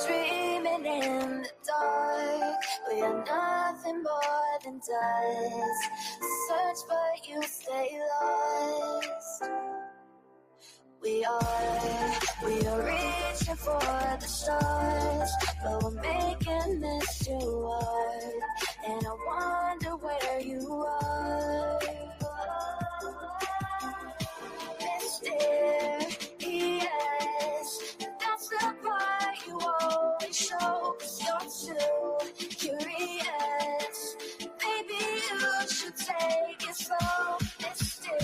dreaming in the dark. We are nothing more than dust. Search but you stay lost. We are reaching for the stars, but we're making this too hard. And I wonder where you are. Mysterious, that's the part you always show, 'cause you're too curious. Maybe you should take it slow. Mysterious,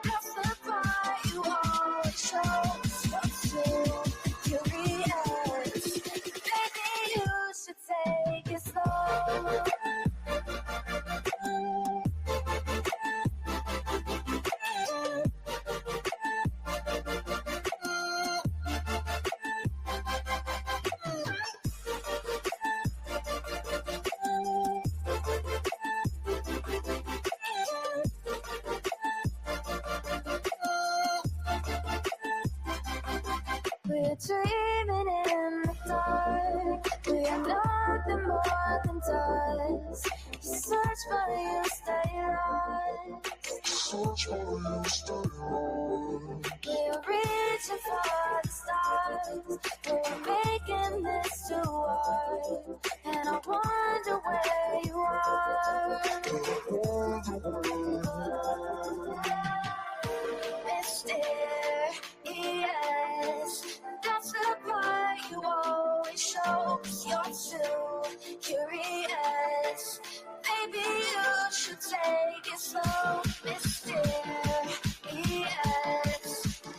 that's the part you always show, 'cause you're too curious. Maybe you should take it slow. We're dreaming in the dark. We are nothing more than dust. Search but you stay lost. Search but you stay lost. We're reaching for the stars. We're making this too hard. And I wonder where you are. Mysterious, that's the part you always show, 'cause you're too curious. Maybe you should take it slow. Mysterious,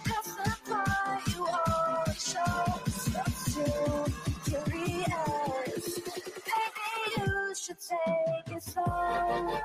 that's the part you always show, 'cause you're too curious. Maybe you should take it slow.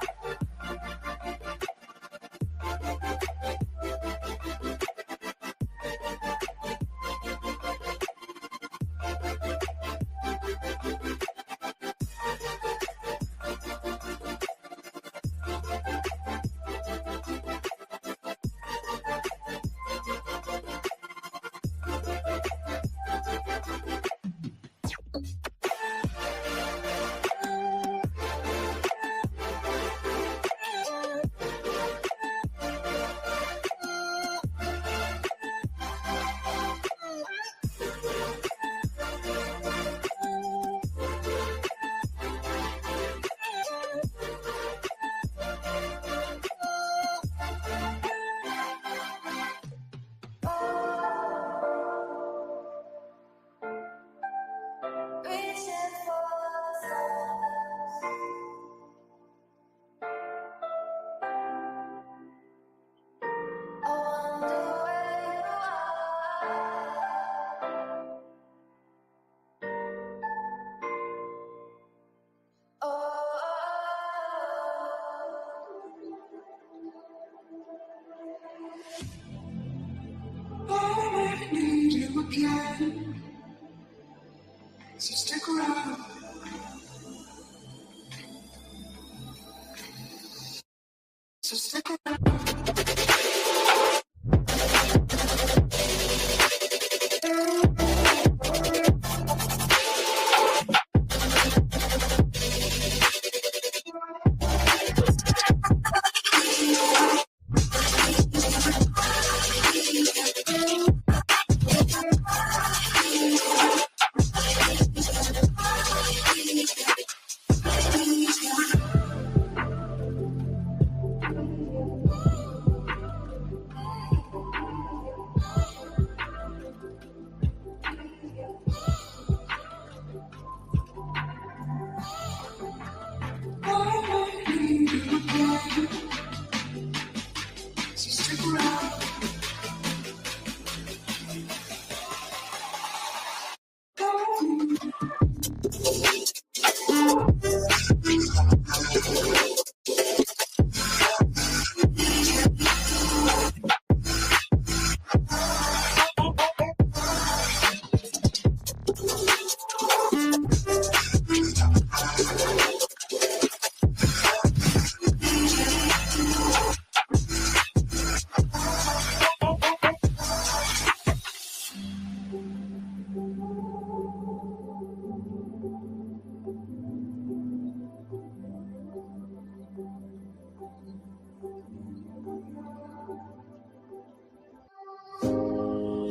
I need you again, so stick around. So stick around.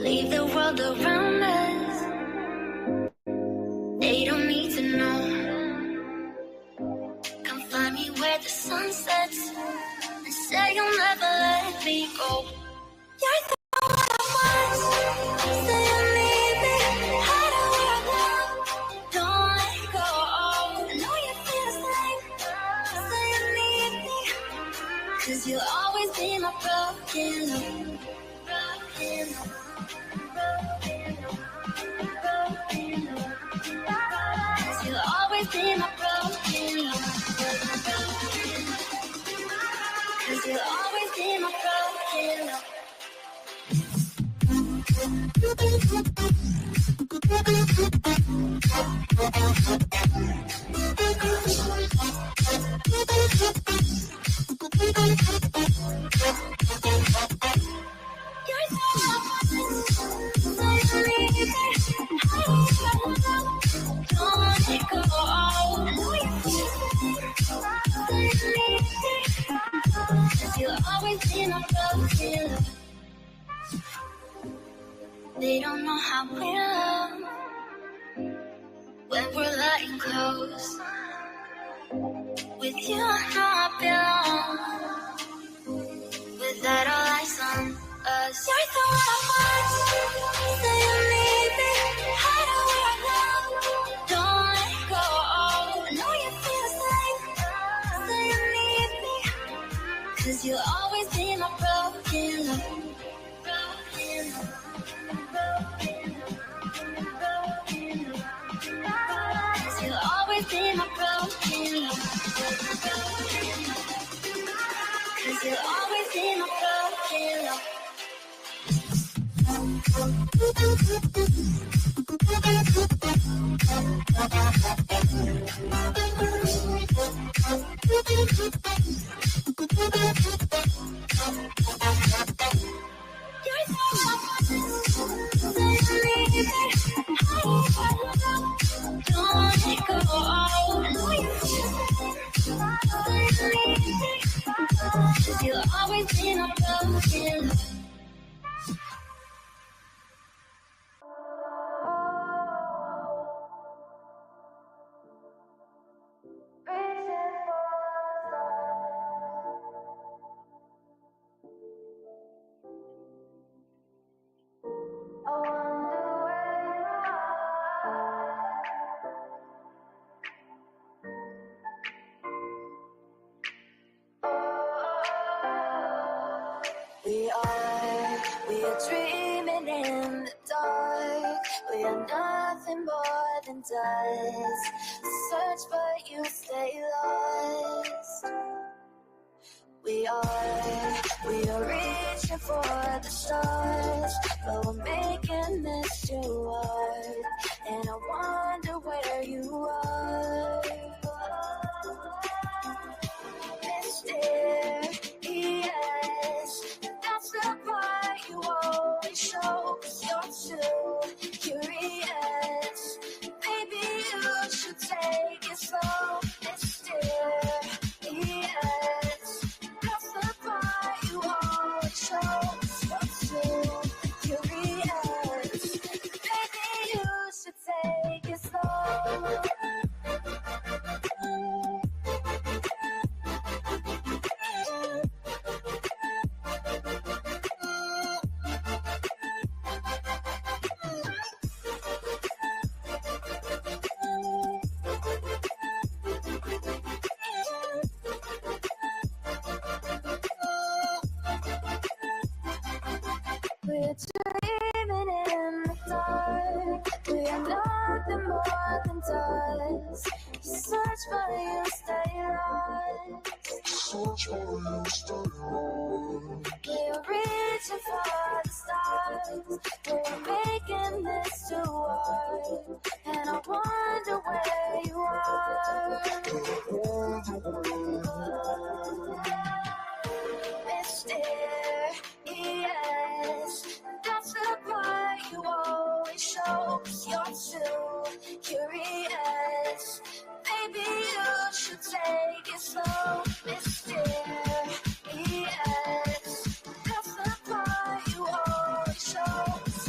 Leave the world around us. They don't need to know. Come find me where the sun sets and say you'll never let me go. You're the one I want. Say you need me. How do I know? Don't let go. I know you feel the same. Say you need me. 'Cause you'll always be my broken love. Broken love. You'll always be my broken love. 'Cause you'll always be my broken love. You're so don't let it go. I know you feel it. You'll always be my broken love. They don't know how we love when we're letting close. With you, I know I belong. Without all eyes on us, you're the one I want. Say you need me. How do I know? Don't let go. I know you feel the same. Say you need me. 'Cause you'll always be my broken love. Broken love. You'll always be my broken love. 'Cause you'll always be my broken love. You're so don't let it go. I know you feel it. You'll always be my broken love. We are dreaming in the dark. We are nothing more than dust. Search but you stay lost. We are reaching for the stars, but we're making this too hard. And I wonder where you are. Mysterious, that's the part you always show. 'Cause you're too curious. Maybe you should take it slow. Mysterious, that's the part you always show. 'Cause you're too curious. Maybe you should take it slow. We're dreaming in the dark. We are nothing more than dust. You search but you stay lost. Search but you stay lost. We're reaching for the stars. We're making this too hard. And I wonder where you are. Mysterious, that's the part you always show. 'Cause you're too curious. Maybe you should take it slow. Mysterious, that's the part you always show. 'Cause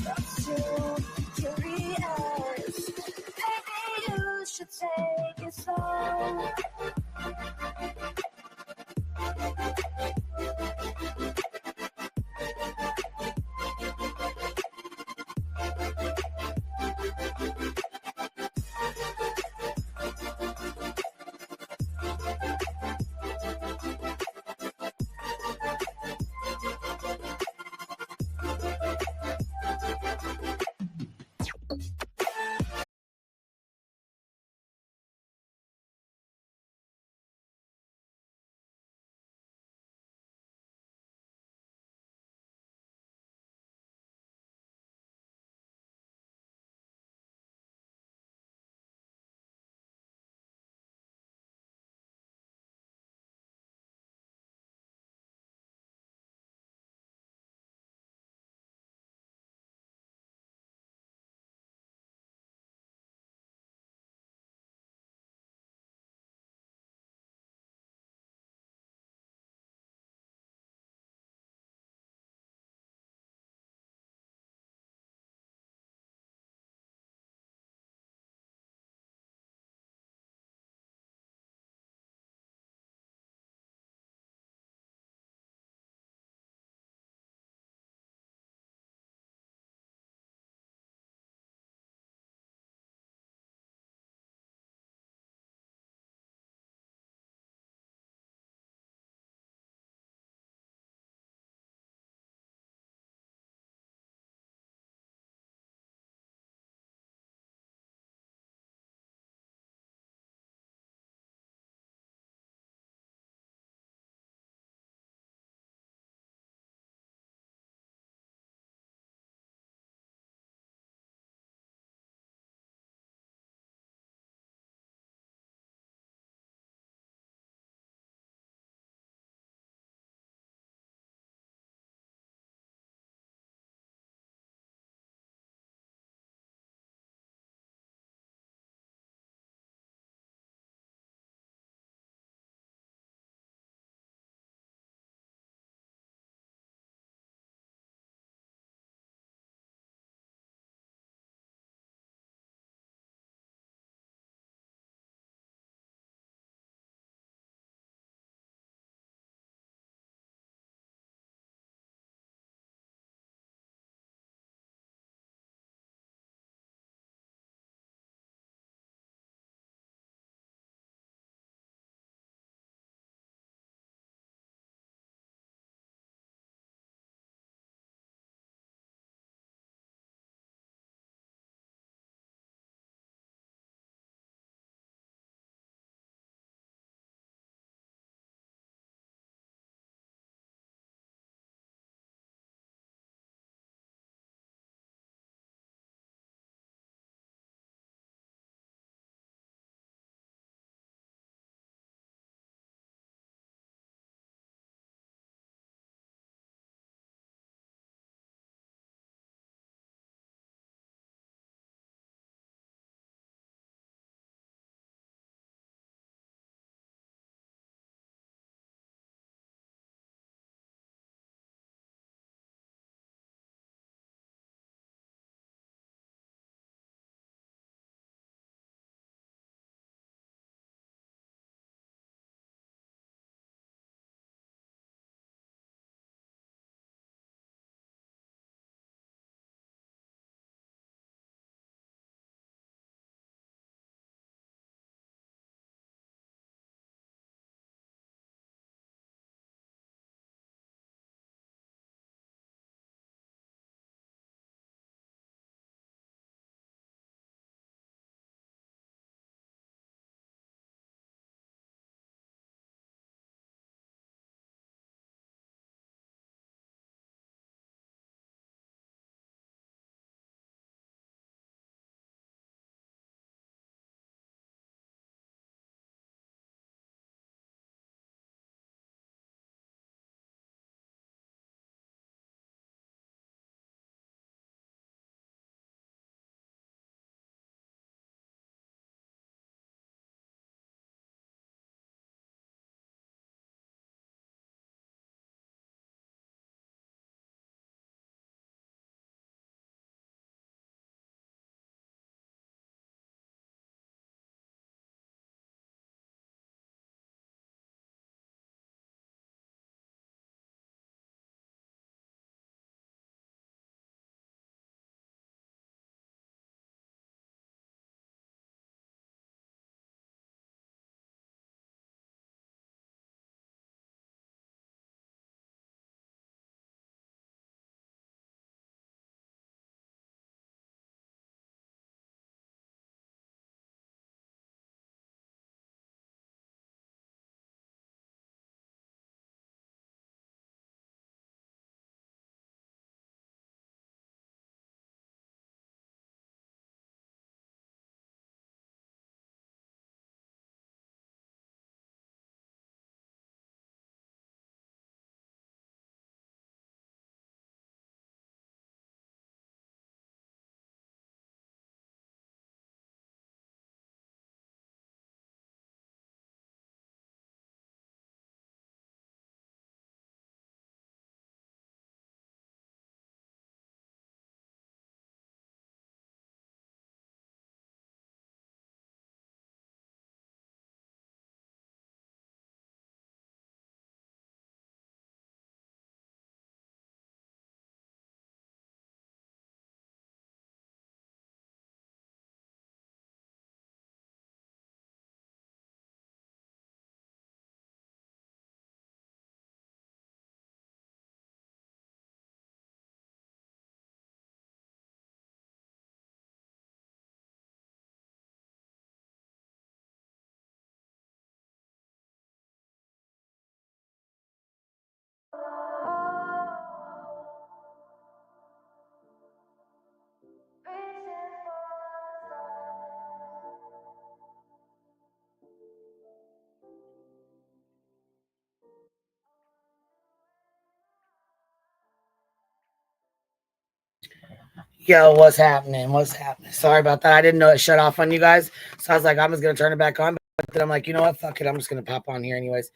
Yo, what's happening? What's happening? Sorry about that. I didn't know it shut off on you guys. So I was like, I'm just going to turn it back on. But then I'm like, you know what? Fuck it. I'm just going to pop on here anyways.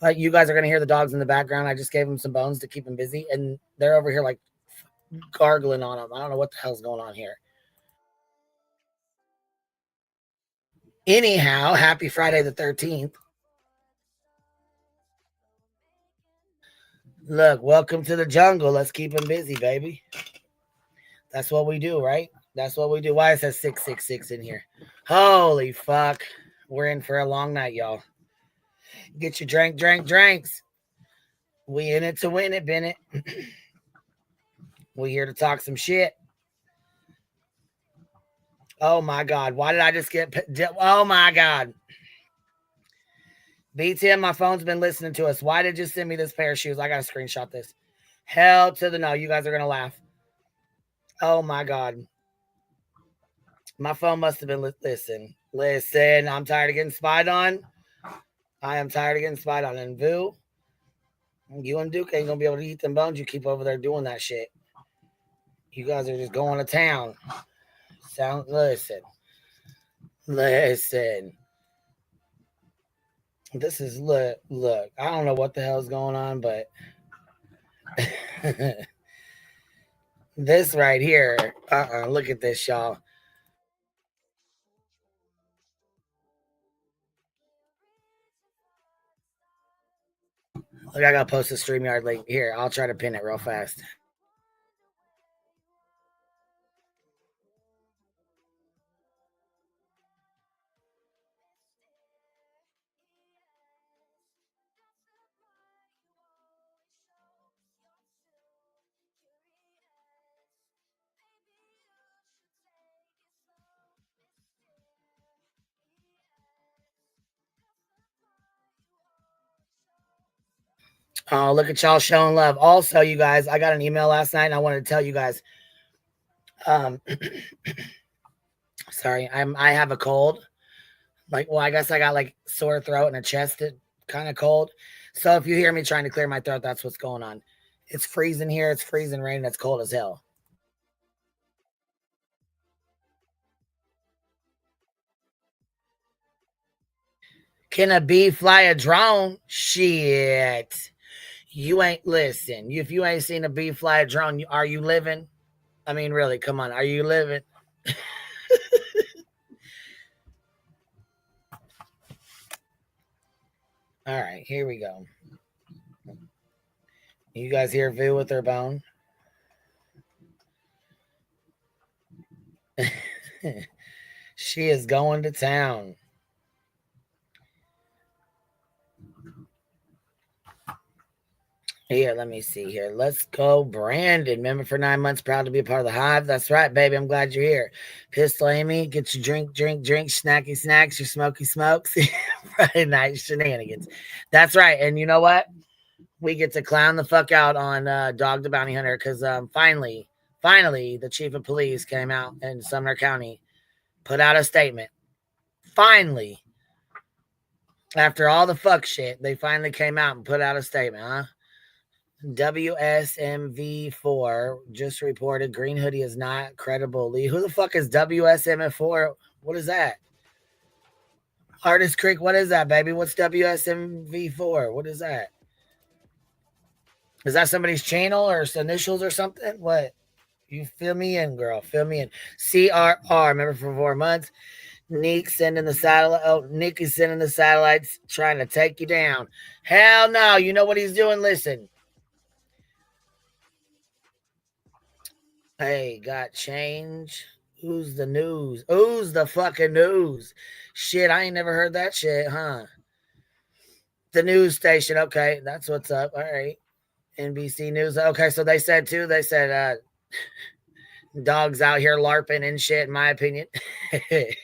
But you guys are going to hear the dogs in the background. I just gave them some bones to keep them busy. And they're over here like gargling on them. I don't know what the hell's going on here. Anyhow, happy Friday the 13th. Look, welcome to the jungle. Let's keep them busy, baby. That's what we do, right? That's what we do. Why is that 666 in here? Holy fuck. We're in for a long night, y'all. Get your drinks. We in it to win it, Bennett. We here to talk some shit. Oh my God. Why did I just get... Oh my God. BTM, my phone's been listening to us. Why did you send me this pair of shoes? I got to screenshot this. Hell to the no. You guys are going to laugh. Oh my God. My phone must have been... Listen. I'm tired of getting spied on. I am tired of getting spied on. And Vu, you and Duke ain't going to be able to eat them bones. You keep over there doing that shit. You guys are just going to town. Listen. This is look. I don't know what the hell's going on, but this right here. Look at this, y'all. Look, I gotta post a StreamYard link here. I'll try to pin it real fast. Oh, look at y'all showing love. Also, you guys, I got an email last night and I wanted to tell you guys. Sorry, I have a cold. I guess I got like sore throat and a chest kind of cold. So if you hear me trying to clear my throat, that's what's going on. It's freezing here. It's freezing rain. It's cold as hell. Can a bee fly a drone? Shit. You ain't listen. If you ain't seen a bee fly a drone, are you living? I mean, really, come on. Are you living? All right, here we go. You guys hear Vu with her bone? She is going to town. Here, let me see here. Let's go, Brandon. Member for 9 months, proud to be a part of the hive. That's right, baby. I'm glad you're here. Pistol Amy, get your drink, snacky snacks, your smoky smokes. Friday night shenanigans. That's right. And you know what? We get to clown the fuck out on Dog the Bounty Hunter because finally, the chief of police came out in Sumner County, put out a statement. Finally, after all the fuck shit, they finally came out and put out a statement, huh? WSMV4 just reported green hoodie is not credible. Lee, who the fuck is WSMV4? What is that? Artist Creek, what is that, baby? What's WSMV4? What is that? Is that somebody's channel or initials or something? What? You fill me in, girl. Fill me in. CRR, remember for 4 months. Nick sending the satellite. Oh, Nick is sending the satellites trying to take you down. Hell no. You know what he's doing? Listen. Hey, got change. Who's the news? Who's the fucking news? Shit, I ain't never heard that shit, huh? The news station. Okay, that's what's up. All right. NBC News. Okay, so they said dogs out here LARPing and shit, in my opinion. They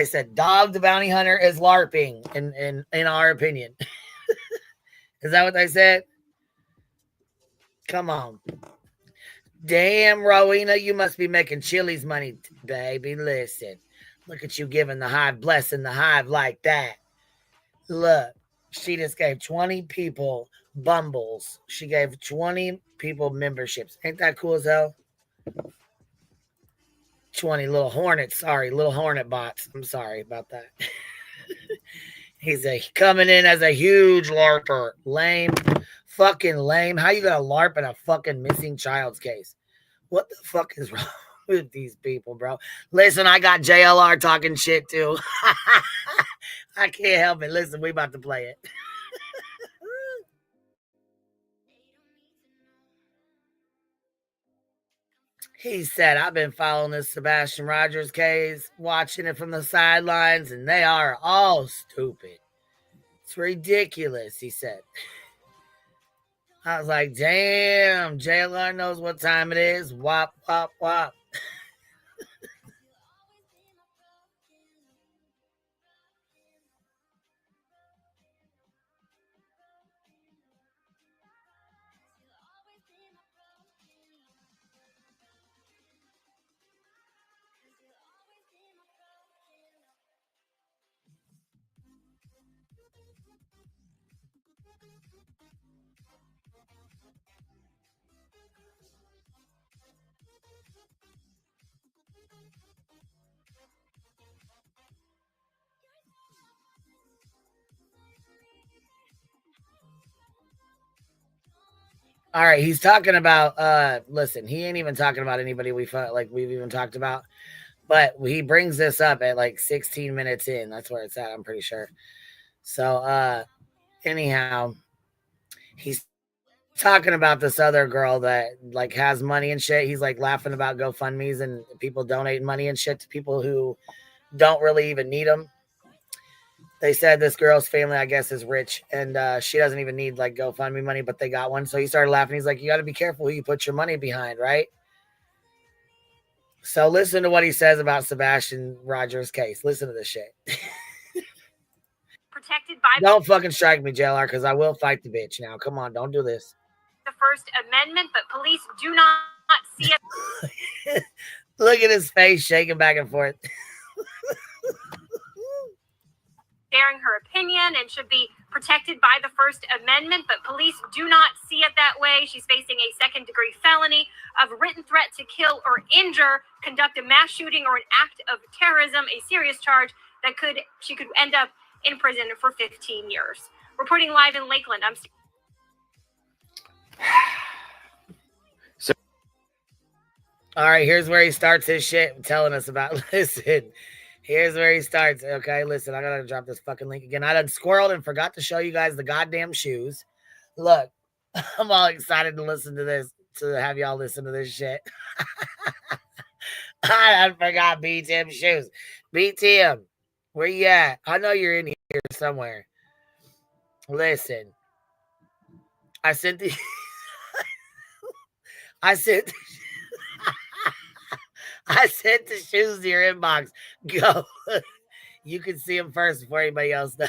said Dog the Bounty Hunter is LARPing, in our opinion. Is that what they said? Come on. Damn, Rowena, you must be making Chili's money, baby. Listen, look at you giving the hive, blessing the hive like that. Look, she just gave 20 people bumbles. She gave 20 people memberships. Ain't that cool as hell? H20 little hornets. Sorry, little hornet bots. I'm sorry about that. He's coming in as a huge LARPer. Lame. Fucking lame. How you gonna LARP in a fucking missing child's case? What the fuck is wrong with these people, bro? Listen, I got JLR talking shit too. I can't help it. Listen, we about to play it. He said, I've been following this Sebastian Rogers case, watching it from the sidelines, and they are all stupid. It's ridiculous, he said. I was like, damn, JLR knows what time it is. Wop, wop, wop. All right, he's talking about listen, he ain't even talking about anybody we've even talked about. But he brings this up at like 16 minutes in. That's where it's at, I'm pretty sure. So anyhow, he's talking about this other girl that like has money and shit. He's like laughing about GoFundMe's and people donating money and shit to people who don't really even need them. They said this girl's family, I guess, is rich and she doesn't even need like GoFundMe money, but they got one. So he started laughing. He's like, you got to be careful who you put your money behind, right? So listen to what he says about Sebastian Rogers' case. Listen to this shit. Protected by Don't fucking strike me, JLR, because I will fight the bitch now. Come on, don't do this. The First Amendment, but police do not see it. Look at his face shaking back and forth. Sharing her opinion and should be protected by the First Amendment, but police do not see it that way. She's facing a second-degree felony of written threat to kill or injure, conduct a mass shooting, or an act of terrorism, a serious charge that she could end up in prison for 15 years. Reporting live in Lakeland, I'm All right, here's where he starts his shit telling us about. Listen, here's where he starts. Okay, listen, I gotta drop this fucking link again. I done squirreled and forgot to show you guys the goddamn shoes. Look, I'm all excited to listen to this, to have y'all listen to this shit. I forgot BTM shoes. BTM, where you at? I know you're in here somewhere. Listen, I sent the I sent the shoes to your inbox. Go. You can see them first before anybody else does.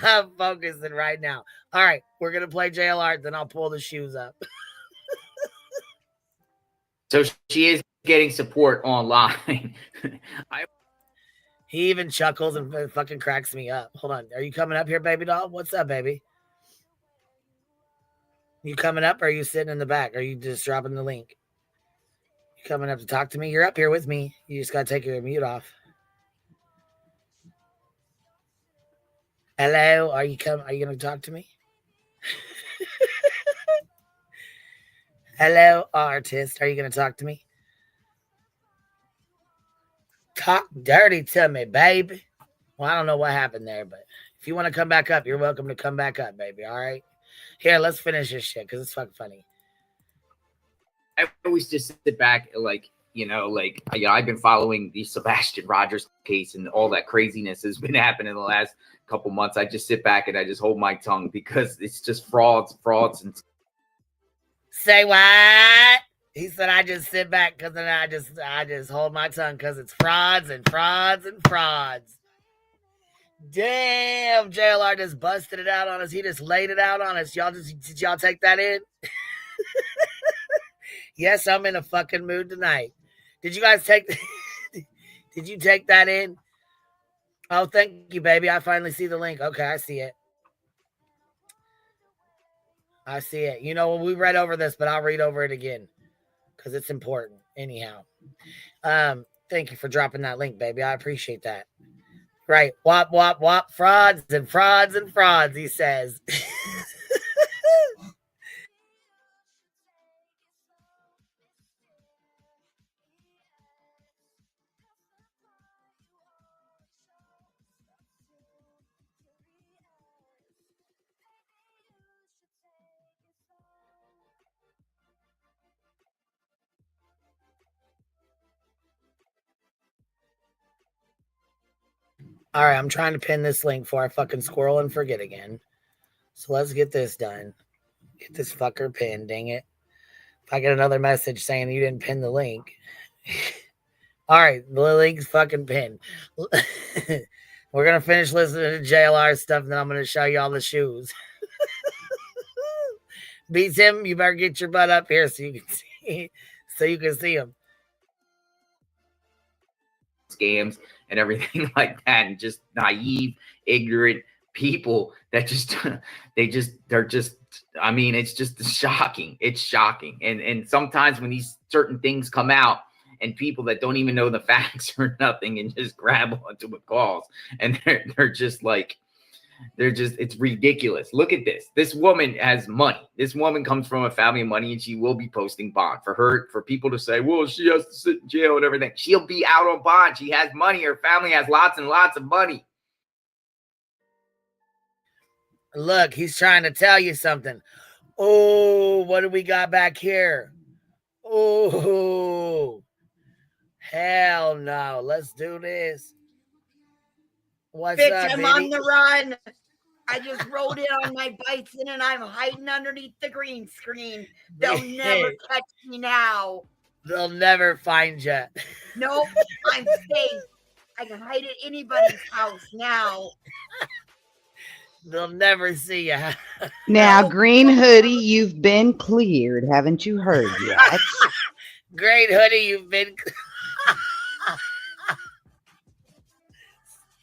I'm focusing right now. All right, we're gonna play JLR, then I'll pull the shoes up. So she is getting support online. He even chuckles and fucking cracks me up. Hold on. Are you coming up here, baby doll? What's up, baby? You coming up or are you sitting in the back? Are you just dropping the link? You coming up to talk to me? You're up here with me. You just got to take your mute off. Hello? Are you going to talk to me? Hello, artist. Are you going to talk to me? Talk dirty to me, baby. Well, I don't know what happened there, but if you want to come back up, you're welcome to come back up, baby. All right? Here, let's finish this shit because it's fucking funny. I always just sit back, I've been following the Sebastian Rogers case and all that craziness has been happening in the last couple months. I just sit back and I just hold my tongue because it's just frauds. And say what? He said, I just sit back because then I just hold my tongue because it's frauds and frauds and frauds. Damn, JLR just busted it out on us. He just laid it out on us. Did y'all take that in? Yes, I'm in a fucking mood tonight. Did you guys did you take that in? Oh, thank you, baby. I finally see the link. Okay, I see it. I see it. You know, we read over this, but I'll read over it again. because it's important. Anyhow, thank you for dropping that link, baby. I appreciate that. Right. Wop, wop, wop. Frauds and frauds and frauds, he says. All right, I'm trying to pin this link before I fucking squirrel and forget again. So let's get this done. Get this fucker pinned, dang it. If I get another message saying you didn't pin the link. All right, the link's fucking pinned. We're going to finish listening to JLR stuff, and then I'm going to show you all the shoes. Beats him, you better get your butt up here so you can see him. Scams and everything like that, and just naive, ignorant people that they're just I mean, it's just shocking. It's shocking. And sometimes when these certain things come out and people that don't even know the facts or nothing and just grab onto it calls, and they're just like, it's ridiculous. Look at this. This woman has money. This woman comes from a family of money, and she will be posting bond. For people to say, well, she has to sit in jail and everything. She'll be out on bond. She has money. Her family has lots and lots of money. Look, he's trying to tell you something. Oh, what do we got back here? Oh, hell no. Let's do this. What's Bitch, up, I'm baby? on the run. I just rode in on my bison and I'm hiding underneath the green screen. They'll never catch me now. They'll never find you. Nope, I'm safe. I can hide at anybody's house now. They'll never see you. Now, Green Hoodie, you've been cleared. Haven't you heard yet? Great Hoodie, you've been...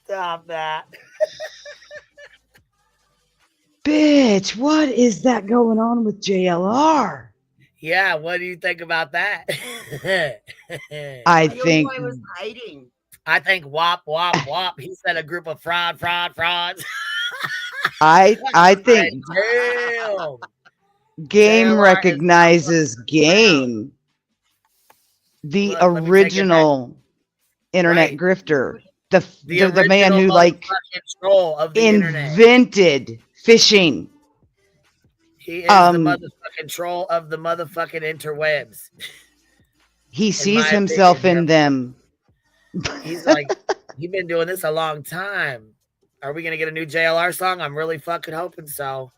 Stop that. Bitch, what is that going on with JLR? Yeah, what do you think about that? I think I was hiding. I think wop, wop, wop. He said a group of frauds. I think Damn. game JLR recognizes game. The Look, let me take it original internet Right. grifter. The man original who like motherfucking troll of the internet. invented phishing. He is the motherfucking troll of the motherfucking interwebs. He sees my himself opinion, in them. He's like, you've been doing this a long time. Are we gonna get a new JLR song? I'm really fucking hoping so.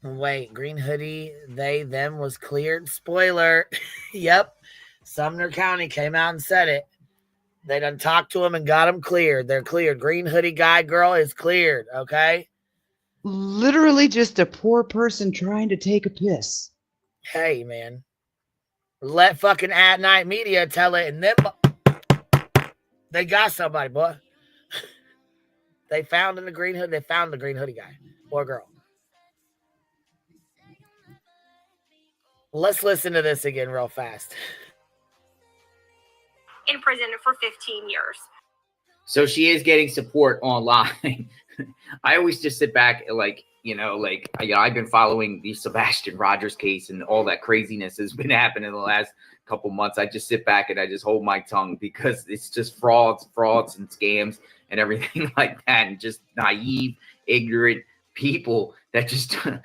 Wait, Green Hoodie, they, them was cleared. Spoiler. Yep. Sumner County came out and said it. They done talked to him and got him cleared. They're cleared. Green Hoodie guy, girl is cleared. Okay. Literally just a poor person trying to take a piss. Hey, man. Let fucking At Night Media tell it, and then they got somebody, boy. They found the Green Hoodie guy or girl. Let's listen to this again real fast. In prison for 15 years. So she is getting support online. I always just sit back and I've been following the Sebastian Rogers case, and all that craziness has been happening in the last couple months. I just sit back and I just hold my tongue, because it's just frauds and scams and everything like that, and just naive, ignorant people that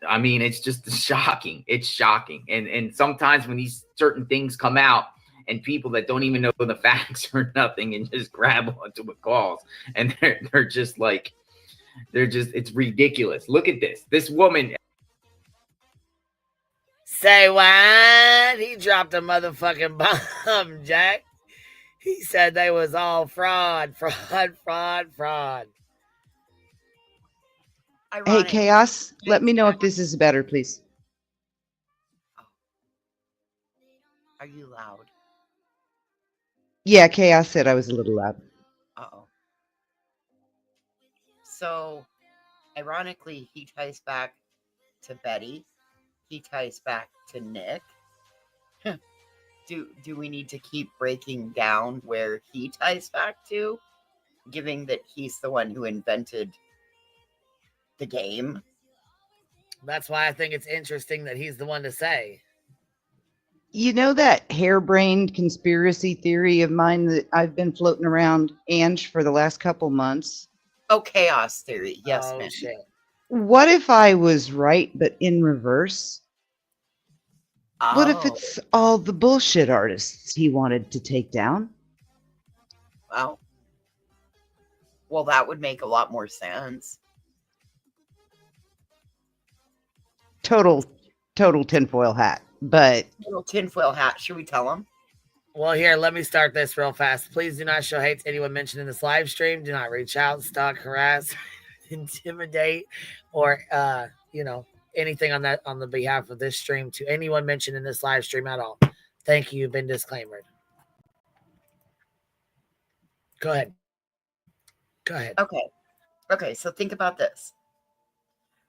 I mean, it's just shocking. It's shocking. And sometimes when these certain things come out and people that don't even know the facts or nothing and just grab onto it calls, and they're just like, it's ridiculous. Look at this. This woman. Say what? He dropped a motherfucking bomb, Jack. He said they was all fraud. Hey, Chaos, let me know if this is better, please. Are you loud? Yeah, Chaos said I was a little loud. Uh-oh. So, ironically, he ties back to Betty. He ties back to Nick. Do we need to keep breaking down where he ties back to, given that he's the one who invented the game? That's why I think it's interesting that he's the one to say. You know that harebrained conspiracy theory of mine that I've been floating around, Ange, for the last couple months? Oh, chaos theory. Yes, Oh, ma'am. shit. What if I was right, but in reverse? What if Oh, it's all the bullshit artists he wanted to take down? wow. Well, that would make a lot more sense. Total tinfoil hat. But Little tinfoil hat. Should we tell him? Well, here, let me start this real fast. Please do not show hate to anyone mentioned in this live stream. Do not reach out, stalk, harass, intimidate, or anything on the behalf of this stream to anyone mentioned in this live stream at all. Thank you. You've been disclaimed. Go ahead. Okay, so think about this.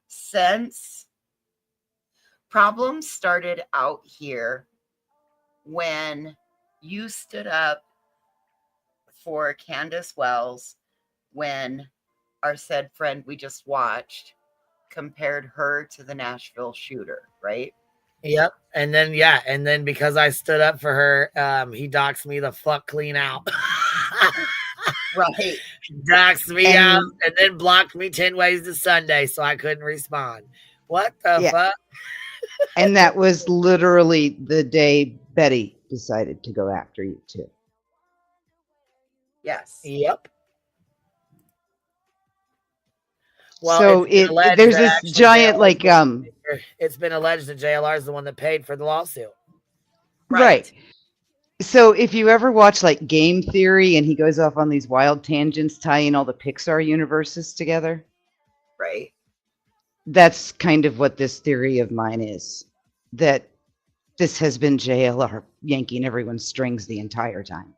Since problems started out here when you stood up for Candace Wells, when our said friend we just watched compared her to the Nashville shooter, right? Yep. And then because I stood up for her, he doxed me the fuck clean out. Right. Doxed me out and then blocked me 10 ways to Sunday so I couldn't respond. What the fuck? And that was literally the day Betty decided to go after you too. Yes. Yep. Well, So there's this giant it's been alleged that JLR is the one that paid for the lawsuit. Right. So if you ever watch like Game Theory and he goes off on these wild tangents tying all the Pixar universes together. Right. That's kind of what this theory of mine is. That this has been JLR yanking everyone's strings the entire time.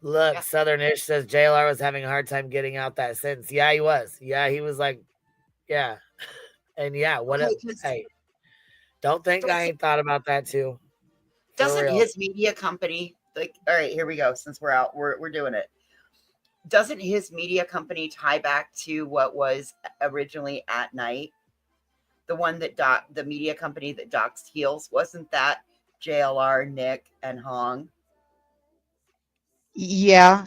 Look, Southernish says JLR was having a hard time getting out that sentence. Yeah, he was. Yeah, he was like, yeah. And yeah, hey, don't think I ain't thought about that too. Doesn't his media company, like, all right, here we go. Since we're out, we're doing it. Doesn't his media company tie back to what was originally At Night? The one that the media company that doxed Heels, wasn't that JLR, Nick, and Hong? Yeah.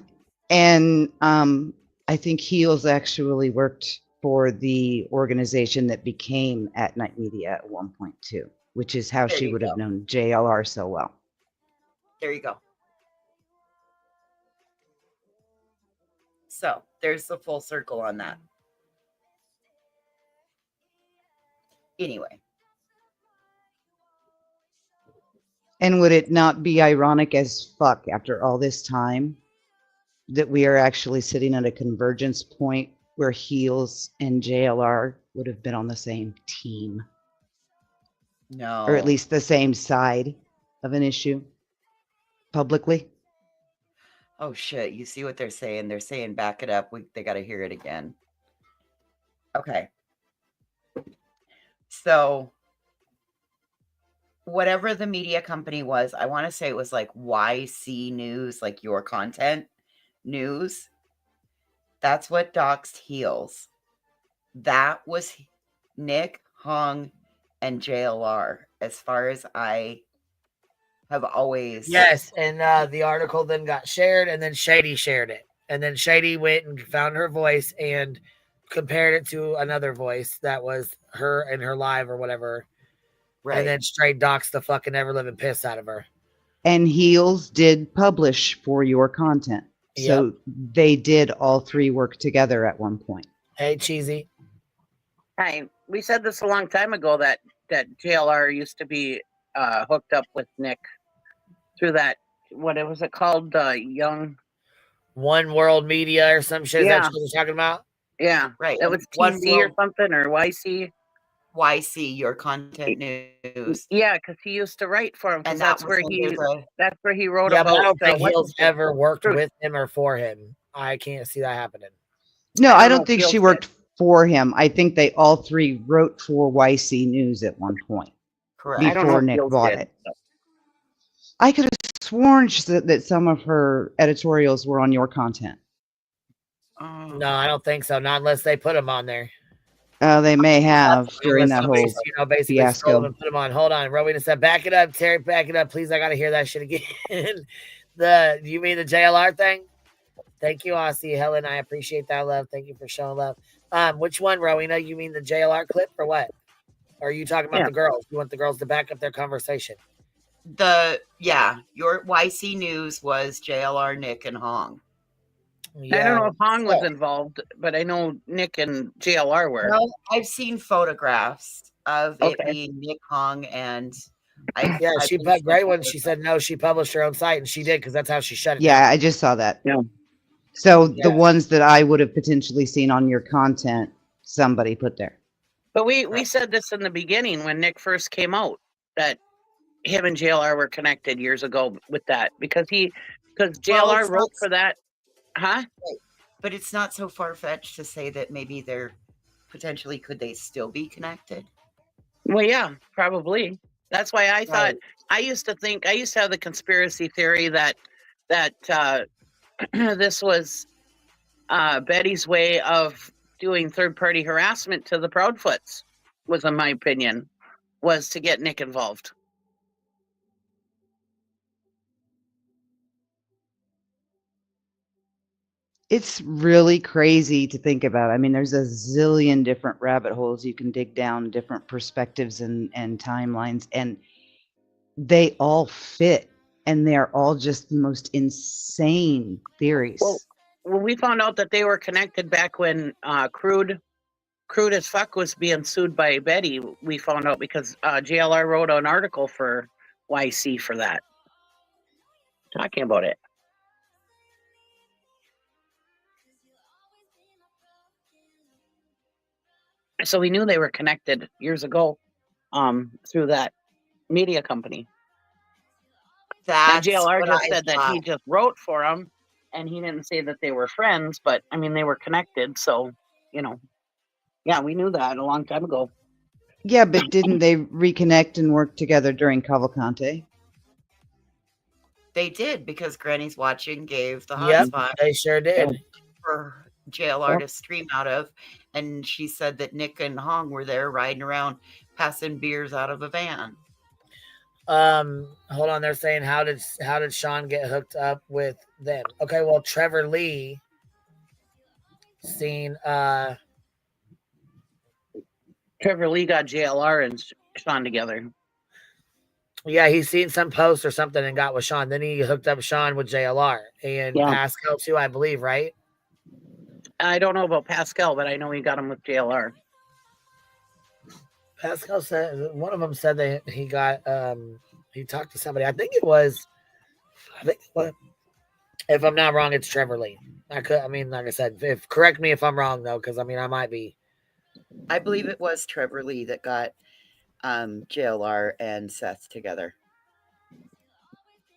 And I think Heels actually worked for the organization that became At Night Media at one point too, which is how she would have known JLR so well. There you go. So there's the full circle on that. Anyway. And would it not be ironic as fuck after all this time that we are actually sitting at a convergence point where Heels and JLR would have been on the same team? No. Or at least the same side of an issue publicly? Oh, shit. You see what they're saying? They're saying back it up. They got to hear it again. Okay. So whatever the media company was, I want to say it was like YC News, like Your Content News. That's what doxed Heels. That was Nick, Hong, and JLR, as far as I have always. Yes, and the article then got shared, and then Shady shared it. And then Shady went and found her voice and compared it to another voice that was her in her live or whatever. Right. And then straight doxed the fucking ever-living piss out of her. And Heels did publish for Your Content. So they did all three work together at one point. Hey, Cheesy. Hi. We said this a long time ago that JLR used to be hooked up with Nick through that, what was it called? Young One World Media or some shit. Yeah. Is that what you're talking about? Yeah. Right. It was TC or something, or YC. YC, Your Content News. Yeah, because he used to write for him. And that's where he wrote yeah, about. But I don't think Heels ever worked with him or for him. I can't see that happening. No, I don't think she worked for him. I think they all three wrote for YC News at one point Correct. I don't know before if Nick Gil's bought did. it. I could have sworn that some of her editorials were on your content. No, I don't think so. Not unless they put them on there. They may have during Unless that whole somebody's, basically stole them fiasco. and put them on. Hold on, Rowena said, "Back it up, Terry. Back it up, please. I gotta hear that shit again." You mean the JLR thing? Thank you, Aussie Helen. I appreciate that love. Thank you for showing love. Which one, Rowena? You mean the JLR clip or what? Or are you talking about the girls? You want the girls to back up their conversation? Your YC News was JLR, Nick, and Hong. I don't know if Hong was involved, but I know Nick and JLR were. Well, I've seen photographs of it being Nick, Hong, and she put great one. She said no, she published her own site, and she did because that's how she shut it Yeah, down. I just saw that. Yeah. So the ones that I would have potentially seen on your content, somebody put there. But we said this in the beginning when Nick first came out, that him and JLR were connected years ago with that because JLR wrote for that. Huh? But it's not so far-fetched to say that maybe they're potentially, could they still be connected? Well, yeah, probably. That's why I thought, I used to have the conspiracy theory that this was Betty's way of doing third-party harassment to the Proudfoots, was in my opinion, was to get Nick involved. It's really crazy to think about. I mean, there's a zillion different rabbit holes you can dig down, different perspectives and timelines, and they all fit, and they're all just the most insane theories. Well, when we found out that they were connected back when Crude as Fuck was being sued by Betty, we found out because JLR wrote an article for YC for that, talking about it. So we knew they were connected years ago through that media company. Now, JLR just said that he just wrote for them, and he didn't say that they were friends, but I mean, they were connected. So, yeah, we knew that a long time ago. Yeah, but didn't they reconnect and work together during Cavalcante? They did, because Granny's Watching gave the hotspot. They sure did. For JLR to stream out of, and she said that Nick and Hong were there riding around passing beers out of a van. Hold on, they're saying how did Sean get hooked up with them? Okay, well, Trevor Lee seen Trevor Lee got JLR and Sean together. Yeah, he's seen some post or something and got with Sean. Then he hooked up Sean with JLR and Pascal too, I believe, right? I don't know about Pascal, but I know he got him with JLR. Pascal said, one of them said that he got he talked to somebody. I think it was if I'm not wrong, it's Trevor Lee. Like I said, correct me if I'm wrong though, because I might be. I believe it was Trevor Lee that got JLR and Seth together.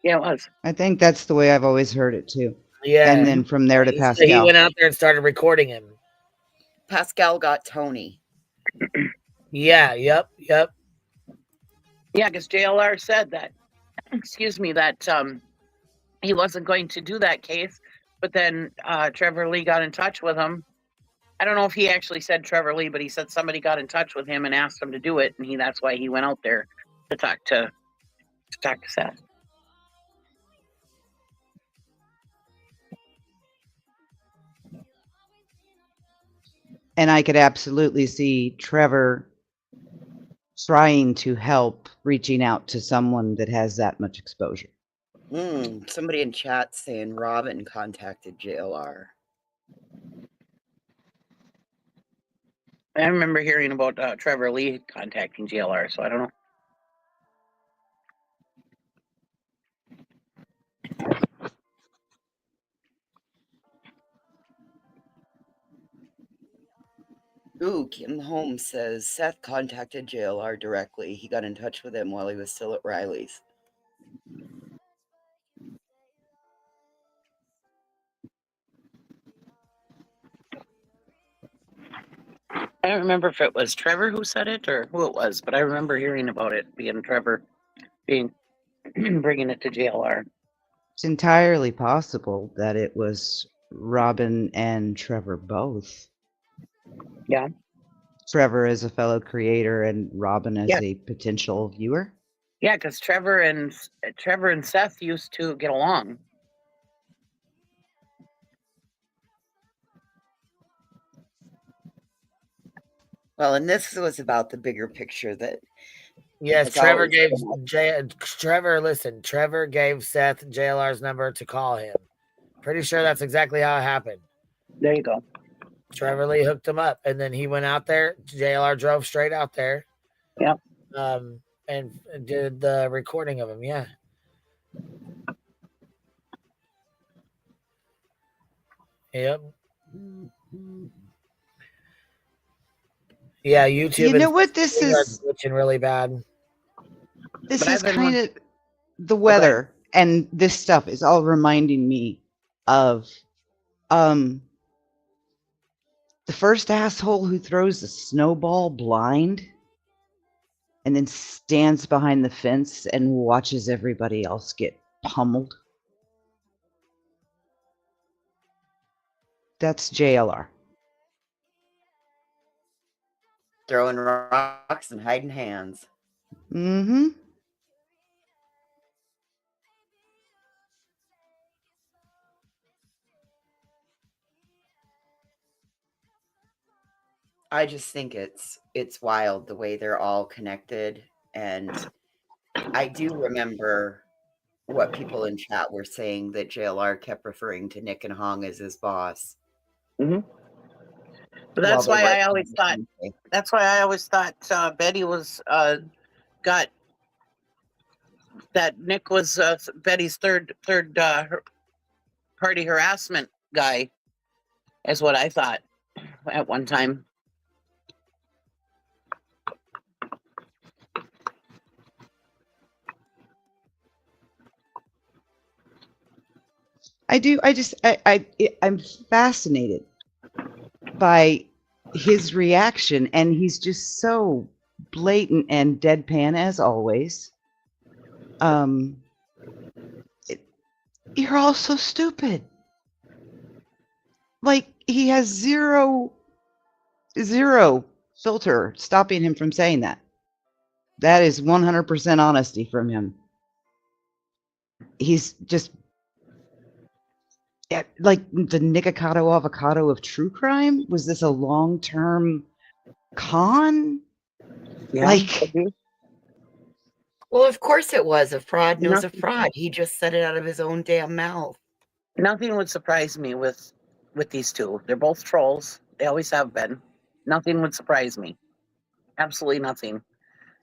Yeah, it was. I think that's the way I've always heard it too. Yeah. And then from there to Pascal. He went out there and started recording him. Pascal got Tony. Yeah, yep. Yeah, because JLR said that, that he wasn't going to do that case, but then Trevor Lee got in touch with him. I don't know if he actually said Trevor Lee, but he said somebody got in touch with him and asked him to do it, and that's why he went out there to talk to Seth. And I could absolutely see Trevor trying to help, reaching out to someone that has that much exposure. Somebody in chat saying Robin contacted JLR. I remember hearing about Trevor Lee contacting JLR, so I don't know. Ooh, Kim Holmes says Seth contacted JLR directly. He got in touch with him while he was still at Riley's. I don't remember if it was Trevor who said it or who it was, but I remember hearing about it being Trevor being bringing it to JLR. It's entirely possible that it was Robin and Trevor both. Yeah. Trevor as a fellow creator and Robin as Yeah. a potential viewer. Yeah, because Trevor and Seth used to get along. Well, and this was about the bigger picture that Yes, has Trevor always gave been up. Trevor gave Seth JLR's number to call him. Pretty sure that's exactly how it happened. There you go. Trevor Lee hooked him up, and then he went out there. JLR drove straight out there. Yep. And did the recording of him. Yeah. Yep. Yeah, YouTube. You know what this is? Glitching really bad. This is kind of the weather, and this stuff is all reminding me of the first asshole who throws a snowball blind and then stands behind the fence and watches everybody else get pummeled. That's JLR. Throwing rocks and hiding hands. Mm-hmm. I just think it's wild the way they're all connected. And I do remember what people in chat were saying, that JLR kept referring to Nick and Hong as his boss. Mm-hmm. But that's why I always thought. That's why I always thought Betty was got that Nick was Betty's third party harassment guy, is what I thought at one time. I'm fascinated by his reaction, and he's just so blatant and deadpan as always. You're all so stupid. Like, he has zero filter stopping him from saying that. That is 100% honesty from him. He's just like the Nikocado avocado of true crime. Was this a long-term con? Yeah. Like, well, of course it was. A fraud knows a fraud. He just said it out of his own damn mouth. Nothing would surprise me with these two. They're both trolls. They always have been. Nothing would surprise me. Absolutely nothing.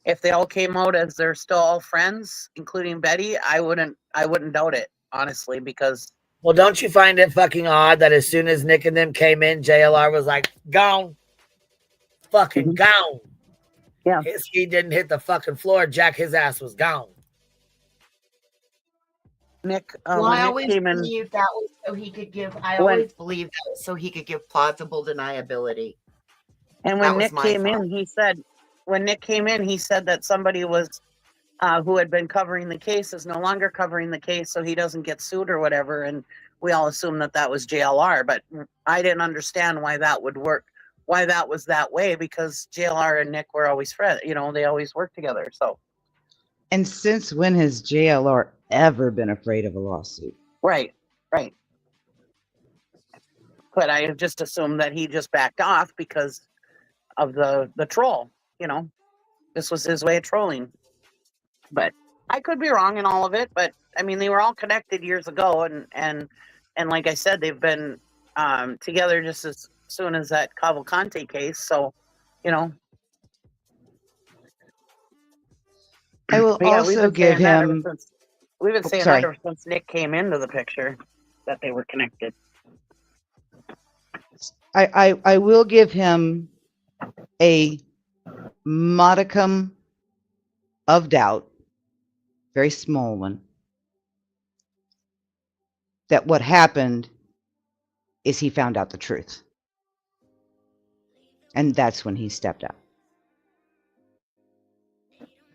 If they all came out as they're still all friends, including Betty, I wouldn't doubt it, honestly, because. Well, don't you find it fucking odd that as soon as Nick and them came in, JLR was like, gone. Fucking gone. Yeah. His feet didn't hit the fucking floor. Jack, his ass was gone. Nick, I always believed that was so he could give. I always believed that was so he could give plausible deniability. And when Nick came in, he said that somebody was who had been covering the case is no longer covering the case, so he doesn't get sued or whatever. And we all assumed that was JLR, but I didn't understand why that would work, why that was that way, because JLR and Nick were always friends. You know, they always worked together. So. And since when has JLR ever been afraid of a lawsuit? Right. But I just assumed that he just backed off because of the troll. You know, this was his way of trolling. But I could be wrong in all of it. But I mean, they were all connected years ago, and like I said, they've been together just as soon as that Cavalcante case. So, you know. I will also give him. We've been saying that ever since Nick came into the picture, that they were connected. I will give him a modicum of doubt, very small one, that what happened is he found out the truth. And that's when he stepped up.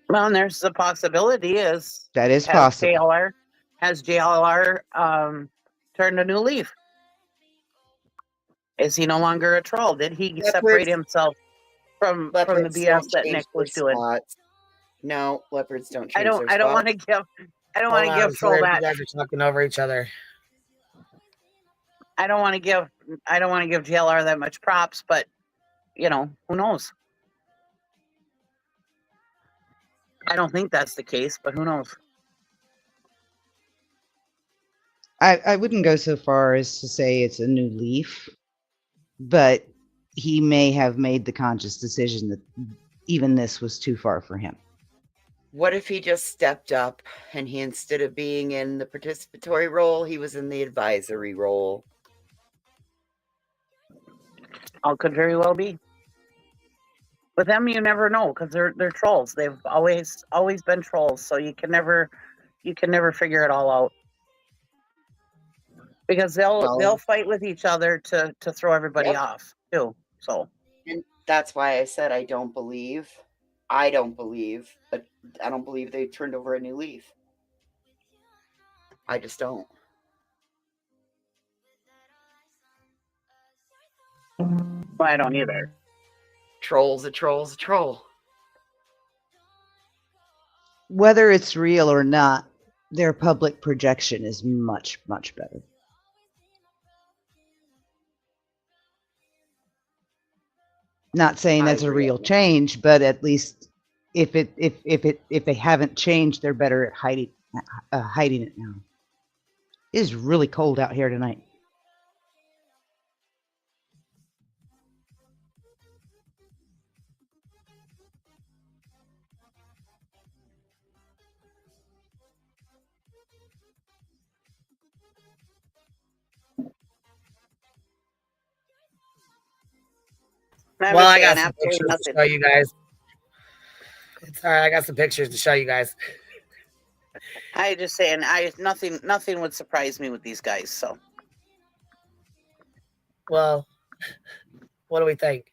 Well, and there's the possibility is That is possible. Has JLR turned a new leaf? Is he no longer a troll? Did he separate himself from the BS that Nick was doing? No, leopards don't change I don't want to give troll that. You guys are talking over each other. I don't want to give JLR that much props, but you know, who knows? I don't think that's the case, but who knows? I wouldn't go so far as to say it's a new leaf, but he may have made the conscious decision that even this was too far for him. What if he just stepped up and he, instead of being in the participatory role, he was in the advisory role? All could very well be. With them, you never know because they're trolls. They've always been trolls, so you can never figure it all out. Because they'll fight with each other to throw everybody off too. So, and that's why I said I don't believe they turned over a new leaf. I just don't. Well, I don't either. Troll's a troll. Whether it's real or not, their public projection is much, much better. Not saying that's a real change, but at least if they haven't changed, they're better at hiding it now. It is really cold out here tonight. Well, I got some pictures to show you guys. It's all right. I got some pictures to show you guys. I just saying, nothing would surprise me with these guys. So, well, what do we think?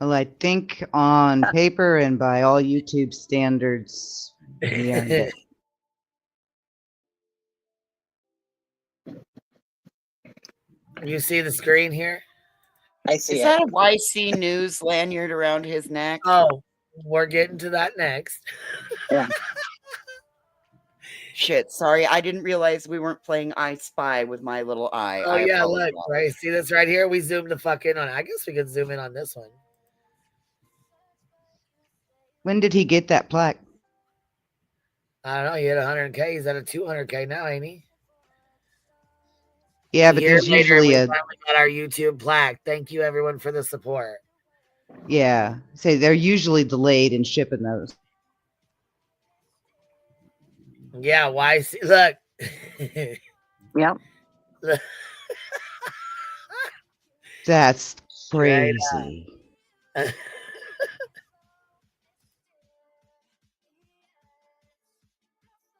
Well, I think on paper and by all YouTube standards, we earned it. You see the screen here? I see. Is that a YC News lanyard around his neck? Oh, we're getting to that next. Yeah. Shit, sorry. I didn't realize we weren't playing I Spy with my little eye. Oh, yeah, look. Right, see this right here? We zoomed the fuck in on it. I guess we could zoom in on this one. When did he get that plaque? I don't know. He had 100K. He's at a 200K now, ain't he? Yeah, but there's usually we finally got our YouTube plaque. Thank you, everyone, for the support. Yeah, say they're usually delayed in shipping those. Yeah, why? Look. Yep. That's crazy.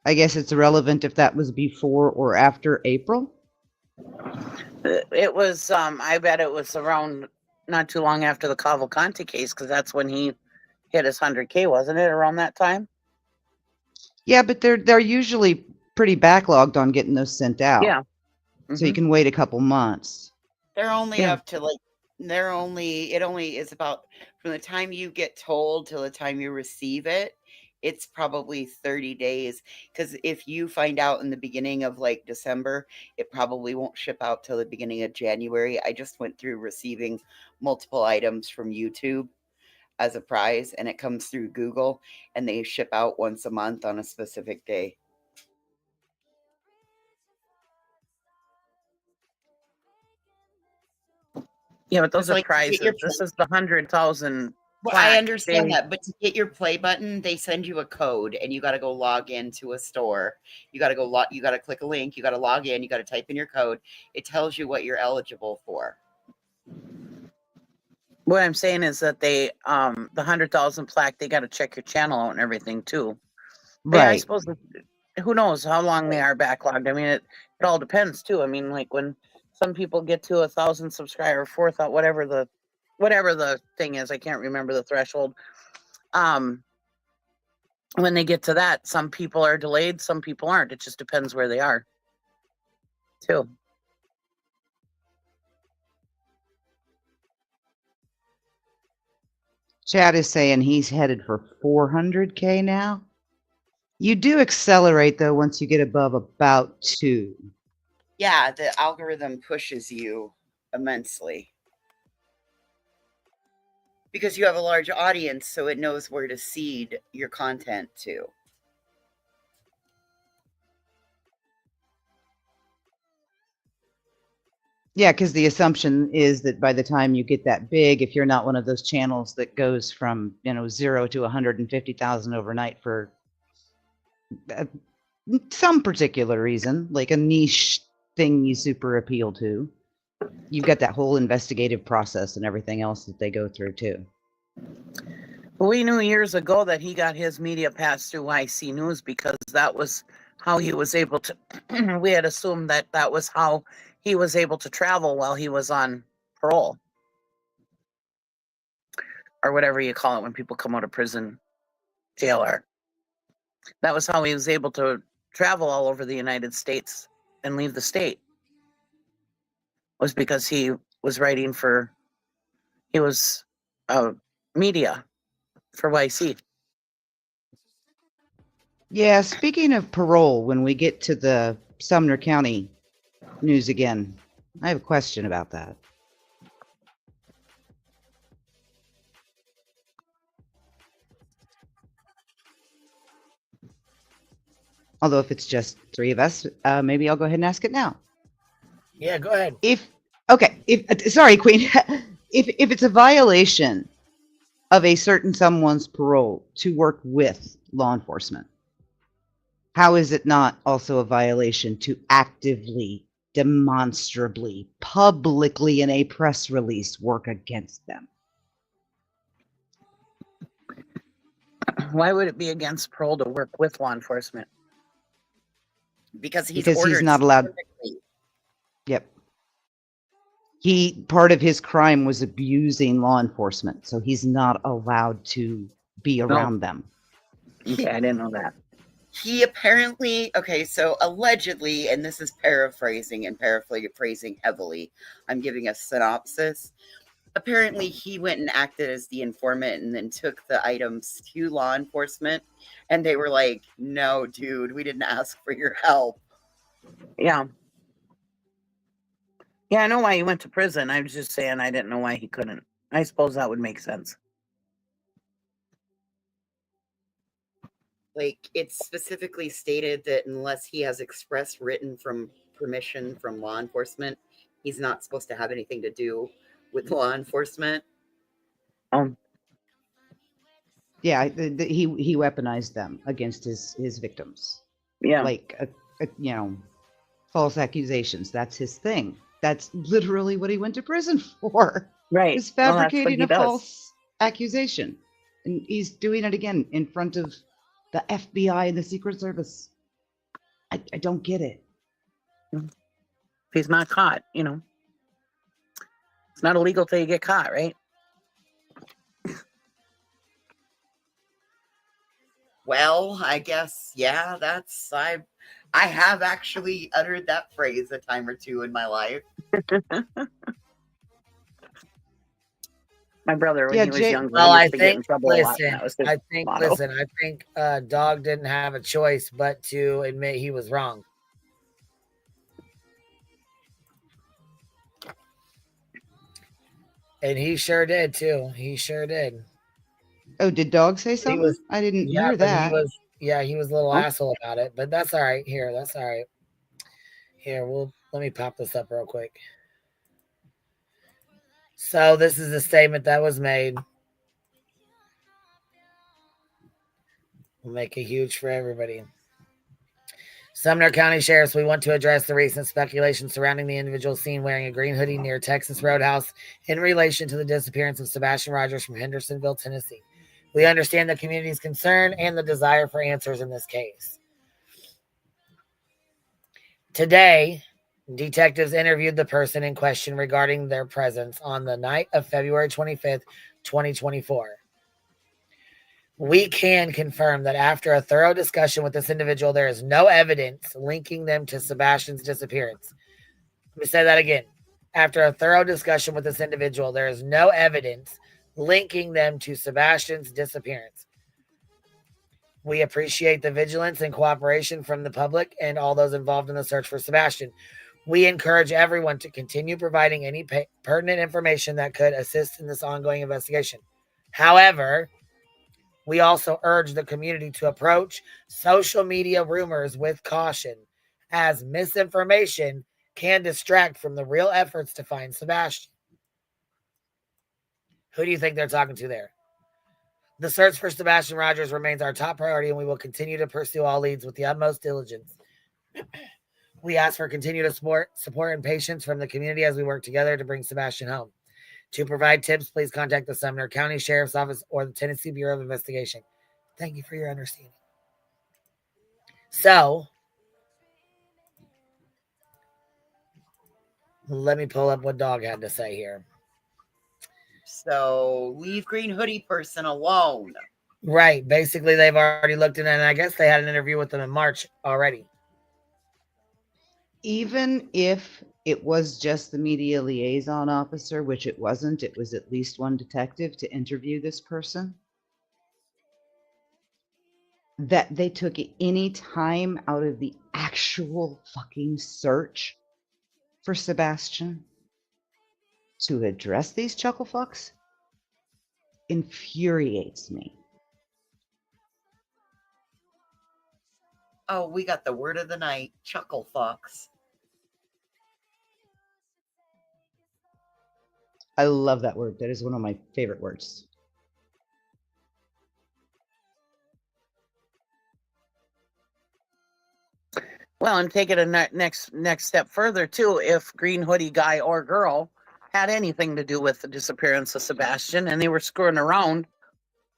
I guess it's irrelevant if that was before or after April. It was, I bet it was around not too long after the Cavalcante case, because that's when he hit his 100K, wasn't it, around that time? Yeah, but they're usually pretty backlogged on getting those sent out. Yeah. So you can wait a couple months. They're only up to it only is about from the time you get told till the time you receive it. It's probably 30 days, because if you find out in the beginning of like December, it probably won't ship out till the beginning of January. I just went through receiving multiple items from YouTube as a prize, and it comes through Google, and they ship out once a month on a specific day. Yeah, but those are prizes. This is the 100,000. Well, I understand that, but to get your play button, they send you a code, and you got to go log into a store. You got to you got to click a link. You got to log in. You got to type in your code. It tells you what you're eligible for. What I'm saying is that they, the 100,000 plaque, they got to check your channel out and everything too. Right. I suppose, who knows how long they are backlogged. I mean, it all depends too. I mean, like when some people get to 1,000 subscribers, 4,000, whatever the thing is. I can't remember the threshold. When they get to that, some people are delayed, some people aren't. It just depends where they are, too. Chad is saying he's headed for 400K now. You do accelerate, though, once you get above about 2. Yeah, the algorithm pushes you immensely. Because you have a large audience, so it knows where to seed your content to. Yeah, because the assumption is that by the time you get that big, if you're not one of those channels that goes from 0 to 150,000 overnight for some particular reason, like a niche thing you super appeal to, you've got that whole investigative process and everything else that they go through too. We knew years ago that he got his media pass through YC News because that was how he was able to. We had assumed that was how he was able to travel while he was on parole, or whatever you call it when people come out of prison, jailer. That was how he was able to travel all over the United States and leave the state. Was because he was writing for. He was media for YC. Yeah, speaking of parole, when we get to the Sumner County news again, I have a question about that. Although if it's just 3 of us, maybe I'll go ahead and ask it now. Yeah, go ahead. Sorry, Queen. If it's a violation of a certain someone's parole to work with law enforcement, how is it not also a violation to actively, demonstrably, publicly in a press release work against them? Why would it be against parole to work with law enforcement? Because he's not allowed. Yep. Part of his crime was abusing law enforcement, so he's not allowed to be around them. Yeah, I didn't know that. He apparently, so allegedly, and this is paraphrasing heavily, I'm giving a synopsis. Apparently, he went and acted as the informant and then took the items to law enforcement. And they were like, no, dude, we didn't ask for your help. Yeah. Yeah, I know why he went to prison. I was just saying I didn't know why he couldn't. I suppose that would make sense. Like, it's specifically stated that unless he has express written permission from law enforcement, he's not supposed to have anything to do with law enforcement. Yeah, he weaponized them against his victims. Yeah, like false accusations. That's his thing. That's literally what he went to prison for. right. Is fabricating a false accusation, and he's doing it again in front of the FBI and the Secret Service. I don't get it. If he's not caught, it's not illegal till you get caught, right? Well, I guess, yeah, I have actually uttered that phrase a time or two in my life. My brother, when he was younger, well, used to get in trouble a lot. That was his motto. I think Dog didn't have a choice but to admit he was wrong. And he sure did too. He sure did. Oh, did Dog say something? I didn't hear that. He was a little asshole about it, but that's all right. That's all right. Here, let me pop this up real quick. So this is a statement that was made. We'll make it huge for everybody. Sumner County Sheriffs, we want to address the recent speculation surrounding the individual seen wearing a green hoodie near Texas Roadhouse in relation to the disappearance of Sebastian Rogers from Hendersonville, Tennessee. We understand the community's concern and the desire for answers in this case. Today, Detectives interviewed the person in question regarding their presence on the night of February 25th, 2024. We can confirm that after a thorough discussion with this individual, there is no evidence linking them to Sebastian's disappearance. Let me say that again. After a thorough discussion with this individual, there is no evidence linking them to Sebastian's disappearance. We appreciate the vigilance and cooperation from the public and all those involved in the search for Sebastian. We encourage everyone to continue providing any pertinent information that could assist in this ongoing investigation. However, we also urge the community to approach social media rumors with caution, as misinformation can distract from the real efforts to find Sebastian. Who do you think they're talking to there? The search for Sebastian Rogers remains our top priority, and we will continue to pursue all leads with the utmost diligence. We ask for continued support and patience from the community as we work together to bring Sebastian home. To provide tips, please contact the Sumner County Sheriff's Office or the Tennessee Bureau of Investigation. Thank you for your understanding. So, let me pull up what Dog had to say here. So leave green hoodie person alone. Right. Basically, they've already looked at it, and I guess they had an interview with them in March already. Even if it was just the media liaison officer, which it wasn't, it was at least one detective to interview this person, that they took any time out of the actual fucking search for Sebastian to address these chuckle fucks infuriates me. Oh, we got the word of the night, chuckle fox. I love that word. That is one of my favorite words. Well, and take it a next step further too. If green hoodie guy or girl had anything to do with the disappearance of Sebastian and they were screwing around,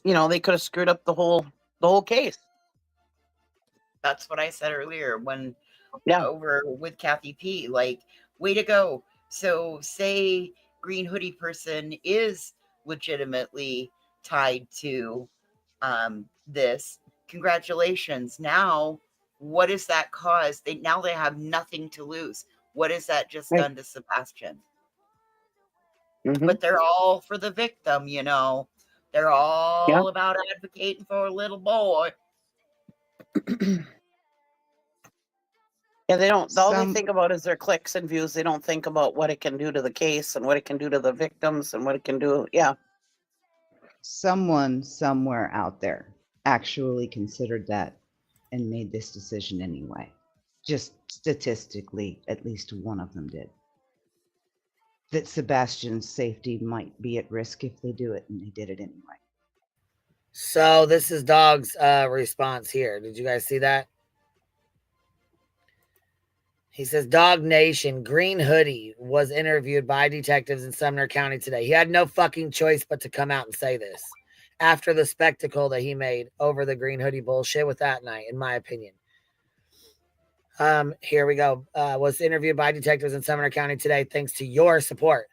they could have screwed up the whole case. That's what I said earlier when Yeah. over with Kathy P. Like, way to go. So say green hoodie person is legitimately tied to this. Congratulations. Now, what does that cause? They have nothing to lose. What has that just done to Sebastian? Mm-hmm. But they're all for the victim, They're all about advocating for a little boy. Yeah, they don't. All they think about is their clicks and views. They don't think about what it can do to the case and what it can do to the victims and what it can do. Yeah. Someone somewhere out there actually considered that and made this decision anyway. Just statistically, at least one of them did. That Sebastian's safety might be at risk if they do it, and they did it anyway. So this is Dog's response here. Did you guys see that? He says, Dog Nation, Green Hoodie was interviewed by detectives in Sumner County today. He had no fucking choice but to come out and say this after the spectacle that he made over the Green Hoodie bullshit with that night, in my opinion. Here we go. Was interviewed by detectives in Sumner County today thanks to your support.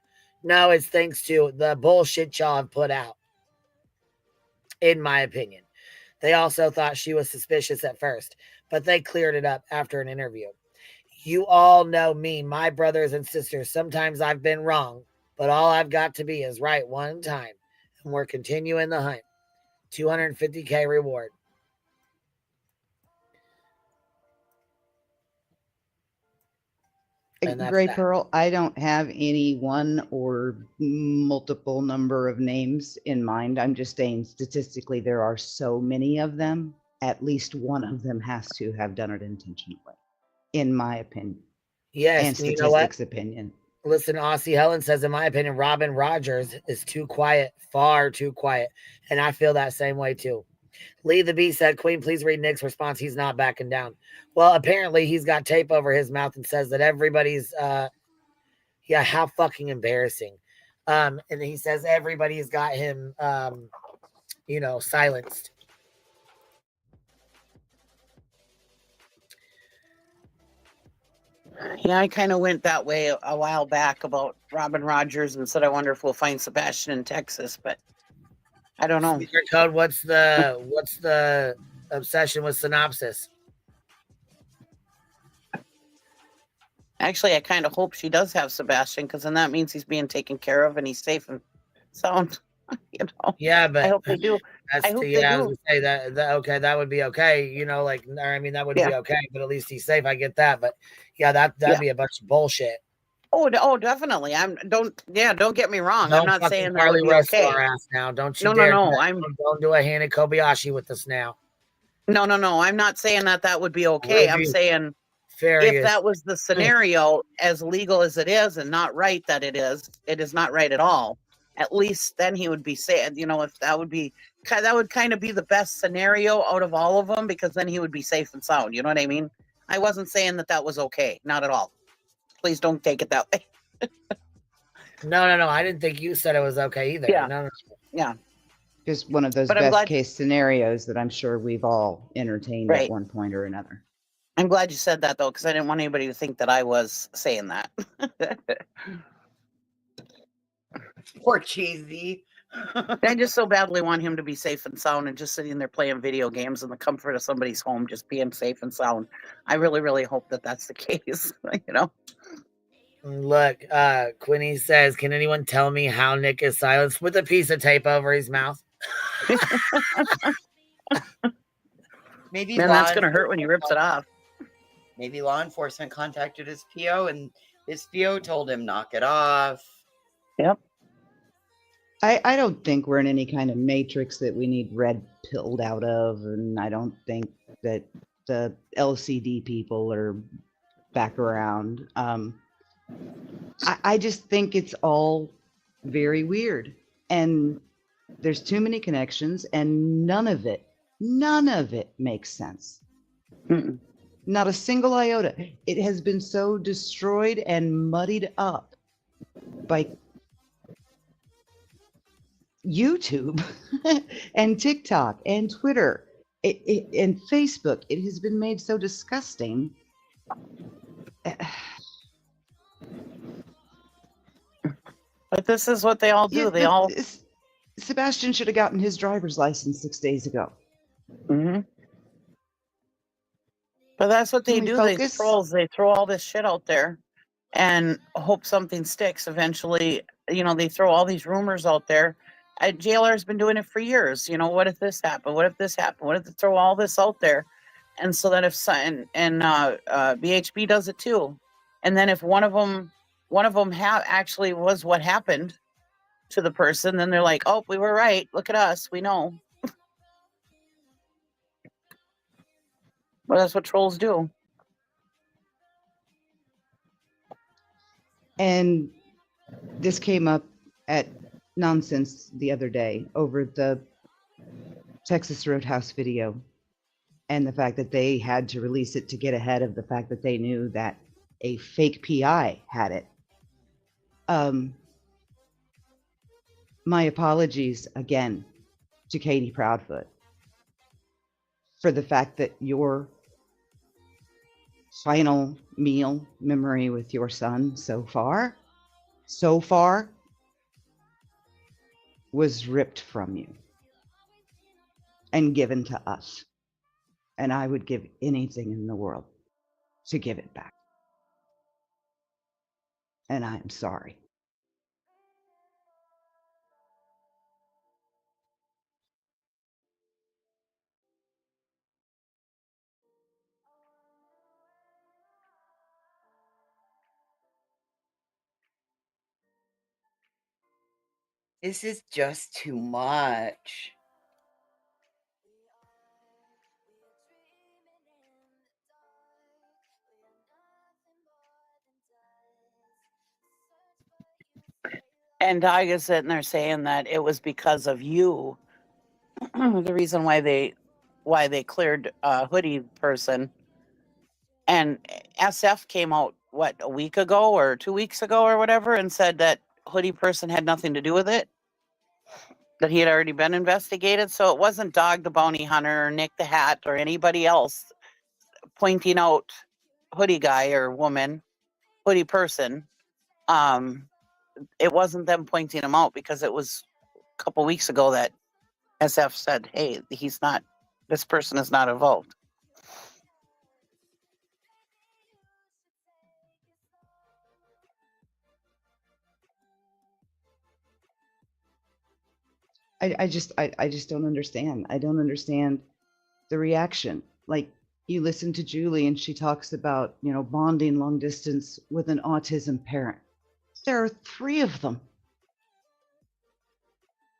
No, it's thanks to the bullshit y'all have put out, in my opinion. They also thought she was suspicious at first, but they cleared it up after an interview. You all know me, my brothers and sisters. Sometimes I've been wrong, but all I've got to be is right one time. And we're continuing the hunt. $250K reward. Gray Pearl, I don't have any one or multiple number of names in mind. I'm just saying statistically there are so many of them. At least one of them has to have done it intentionally, in my opinion. Yes, and statistics opinion. Listen, Aussie Helen says, in my opinion, Robin Rogers is too quiet, far too quiet. And I feel that same way too. Lee the Bee said, Queen, please read Nick's response. He's not backing down. Well, apparently he's got tape over his mouth and says that everybody's, how fucking embarrassing. And he says everybody's got him, silenced. Yeah, I kind of went that way a while back about Robin Rogers and said, I wonder if we'll find Sebastian in Texas, but I don't know. Speaker code, what's the obsession with synopsis? Actually, I kind of hope she does have Sebastian, because then that means he's being taken care of and he's safe and sound. You know. Yeah, but I hope they do. That's I hope they I was do. gonna say that okay, that would be okay. You know, like I mean, that would be okay, but at least he's safe. I get that, but yeah, that'd be a bunch of bullshit. Oh, definitely. Don't get me wrong. Don't I'm not fucking saying that Carly would be Russell okay. our ass now. Don't you No, dare. no. Don't do a Hannah Kobayashi with us now. No. I'm not saying that would be okay. I'm saying if that was the scenario, as legal as it is and not right that it is not right at all. At least then he would be safe. You know, if that would kind of be the best scenario out of all of them, because then he would be safe and sound. You know what I mean? I wasn't saying that was okay. Not at all. Please don't take it that way. No. I didn't think you said it was okay either. Yeah. No. Yeah. Just one of those best case scenarios that I'm sure we've all entertained at one point or another. I'm glad you said that, though, because I didn't want anybody to think that I was saying that. Poor Cheesy. I just so badly want him to be safe and sound and just sitting there playing video games in the comfort of somebody's home, just being safe and sound. I really, really hope that that's the case, you know? Look, Quinny says, can anyone tell me how Nick is silenced with a piece of tape over his mouth? Maybe that's going to hurt when he rips it off. Maybe law enforcement contacted his PO and his PO told him, knock it off. Yep. I don't think we're in any kind of matrix that we need red pilled out of. And I don't think that the LCD people are back around. I just think it's all very weird. And there's too many connections and none of it makes sense. Mm-mm. Not a single iota. It has been so destroyed and muddied up by YouTube and TikTok and Twitter and Facebook. It has been made so disgusting. But this is what they all do. Sebastian should have gotten his driver's license 6 days ago. Mm-hmm. But that's what they do. Focus? They trolls. They throw all this shit out there and hope something sticks. Eventually, you know, they throw all these rumors out there. JLR's been doing it for years. You know, what if this happened? What if this happened? What if they throw all this out there? And so that if BHB does it too, and then if one of them actually was what happened to the person, then they're like, oh, we were right. Look at us. We know. Well, that's what trolls do. And this came up at Nonsense the other day over the Texas Roadhouse video and the fact that they had to release it to get ahead of the fact that they knew that a fake PI had it. My apologies again to Katie Proudfoot for the fact that your final meal memory with your son so far was ripped from you and given to us. And I would give anything in the world to give it back. And I'm sorry. This is just too much. And Doug is sitting there saying that it was because of you, the reason why they cleared hoodie person. And SF came out, what, a week ago or 2 weeks ago or whatever, and said that hoodie person had nothing to do with it, that he had already been investigated. So it wasn't Dog the Bounty Hunter or Nick the Hat or anybody else pointing out hoodie guy or woman. hoodie person. It wasn't them pointing him out because it was a couple weeks ago that SF said, hey, this person is not involved. I just don't understand. I don't understand the reaction. Like, you listen to Julie and she talks about, bonding long distance with an autism parent. There are 3 of them.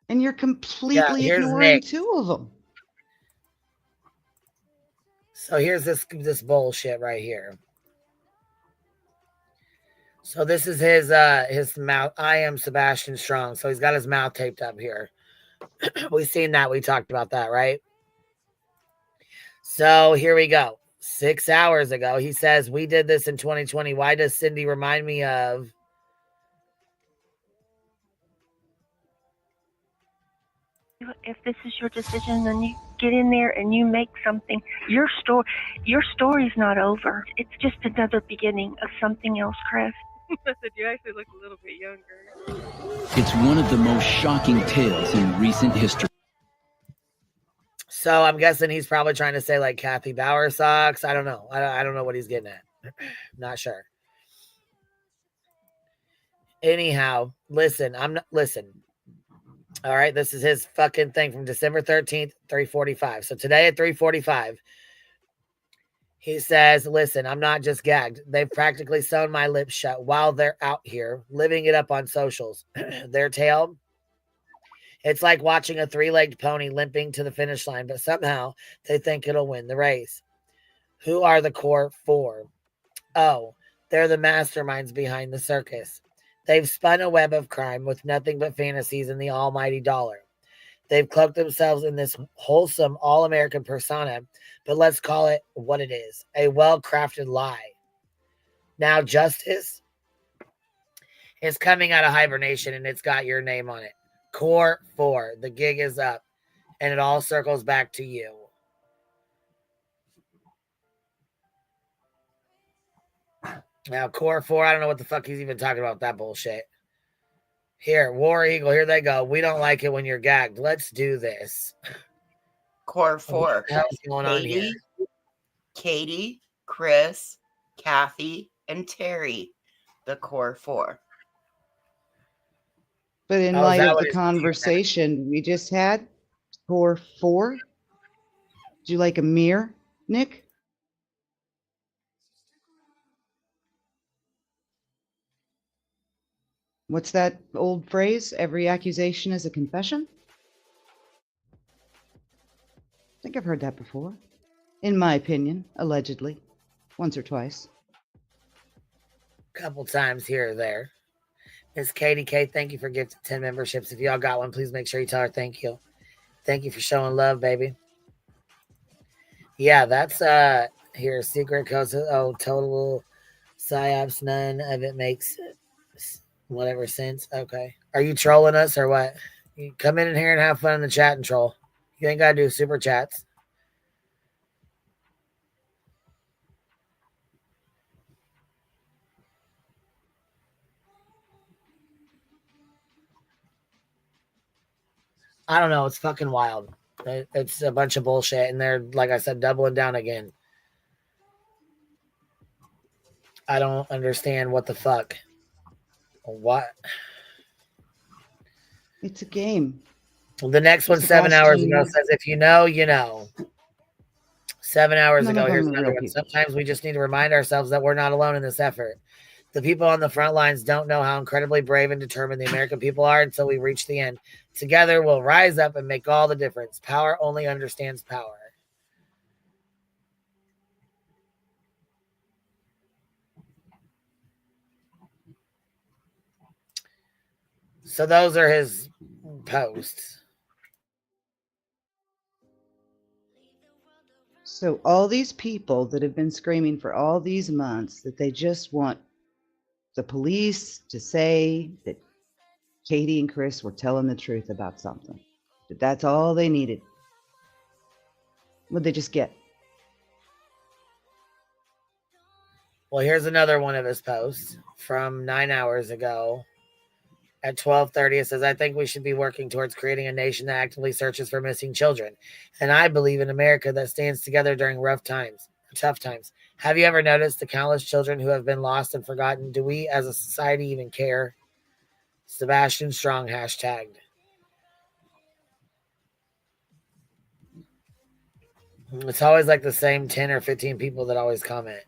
And you're completely here's ignoring Nick. 2 of them. So here's this bullshit right here. So this is his mouth. I am Sebastian Strong. So he's got his mouth taped up here. We've seen that. We talked about that, right? So here we go. 6 hours ago, he says, we did this in 2020. Why does Cindy remind me of? If this is your decision, then you get in there and you make something. Your story's not over. It's just another beginning of something else, Chris. I said, you actually look a little bit younger. It's one of the most shocking tales in recent history. So I'm guessing he's probably trying to say like Kathy Bauer sucks. I don't know. I don't know what he's getting at. Not sure. Anyhow, listen. All right, this is his fucking thing from December 13th, 3:45. So today at 3:45, he says, listen, I'm not just gagged. They've practically sewn my lips shut while they're out here living it up on socials. Their tail, it's like watching a 3-legged pony limping to the finish line, but somehow they think it'll win the race. Who are the core 4? Oh, they're the masterminds behind the circus. They've spun a web of crime with nothing but fantasies and the almighty dollar. They've cloaked themselves in this wholesome all-American persona, but let's call it what it is, a well-crafted lie. Now, justice is coming out of hibernation, and it's got your name on it. Core 4, the gig is up, and it all circles back to you. Now, Core 4, I don't know what the fuck he's even talking about, that bullshit. Here, War Eagle, here they go. We don't like it when you're gagged. Let's do this. Core 4. What the hell's going on here? Katie, Chris, Kathy, and Terry. The core 4. But in light of the conversation we just had, core 4, do you like a mirror, Nick? What's that old phrase? Every accusation is a confession? I think I've heard that before. In my opinion, allegedly. Once or twice. Couple times here or there. Miss Katie K, thank you for gifting 10 memberships. If y'all got one, please make sure you tell her thank you. Thank you for showing love, baby. Yeah, that's here. Secret codes. Oh, total psyops. None of it makes whatever sense. Okay. Are you trolling us or what? You come in here and have fun in the chat and troll. You ain't got to do super chats. I don't know. It's fucking wild. It's a bunch of bullshit. And they're, like I said, doubling down again. I don't understand what the fuck. What? It's a game. The next one, 7 hours ago, says, if you know, you know. 7 hours ago, here's another one. Sometimes we just need to remind ourselves that we're not alone in this effort. The people on the front lines don't know how incredibly brave and determined the American people are until we reach the end. Together, we'll rise up and make all the difference. Power only understands power. So those are his posts. So all these people that have been screaming for all these months that they just want the police to say that Katie and Chris were telling the truth about something, that that's all they needed. What'd they just get? Well, here's another one of his posts from 9 hours ago. At 12:30, it says, I think we should be working towards creating a nation that actively searches for missing children. And I believe in America that stands together during tough times. Have you ever noticed the countless children who have been lost and forgotten? Do we as a society even care? Sebastian Strong hashtagged. It's always like the same 10 or 15 people that always comment.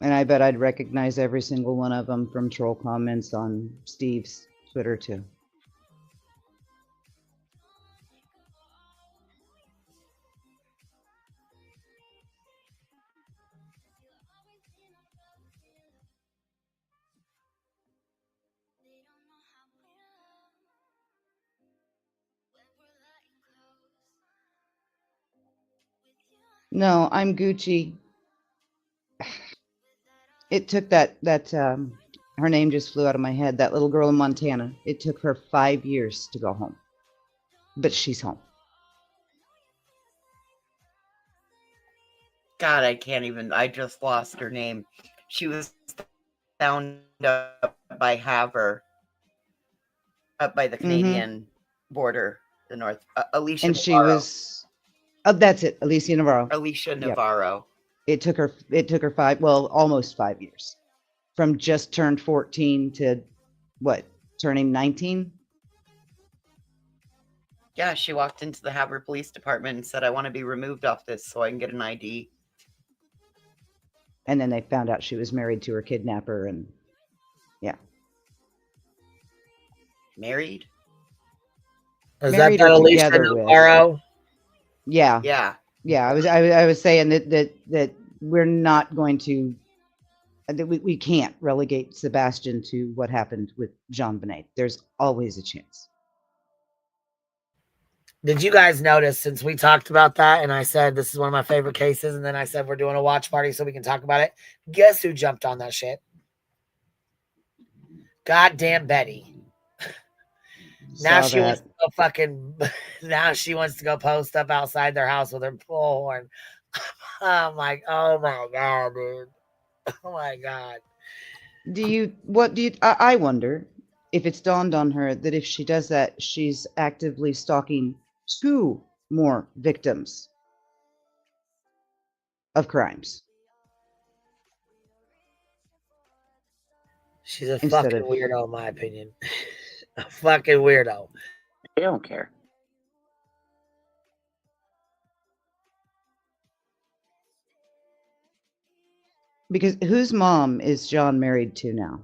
And I bet I'd recognize every single one of them from troll comments on Steve's Twitter too. No, I'm Gucci. It took her name just flew out of my head. That little girl in Montana. It took her 5 years to go home, but she's home. God, I can't even. I just lost her name. She was found up by Havre, up by the Canadian border, the north. Alicia And Navarro. she was. Oh, that's it, Alicia Navarro. Alicia Navarro. It took her almost 5 years, from just turned 14 to what, turning 19. Yeah, she walked into the Havre Police Department and said, I want to be removed off this so I can get an ID. And then they found out she was married to her kidnapper, and yeah. Married? Is Married that or Alicia together with. Navarro? Yeah. Yeah. Yeah, I was saying that we're not going to, that we can't relegate Sebastian to what happened with Jean Bonnet. There's always a chance. Did you guys notice, since we talked about that and I said this is one of my favorite cases, and then I said we're doing a watch party so we can talk about it? Guess who jumped on that shit? Goddamn Betty. Now she wants to go now she wants to go post up outside their house with her bullhorn. Oh my God, dude. Oh my God. I wonder if it's dawned on her that if she does that, she's actively stalking 2 more victims of crimes. She's a fucking weirdo, in my opinion. A fucking weirdo. I don't care. Because whose mom is John married to now?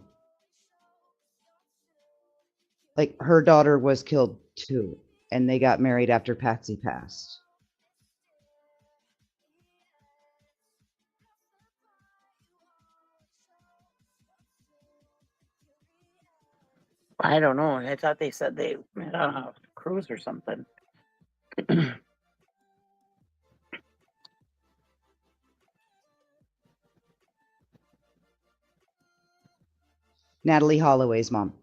Like, her daughter was killed too, and they got married after Patsy passed. I don't know. I thought they said they went on a cruise or something. Natalie Holloway's mom.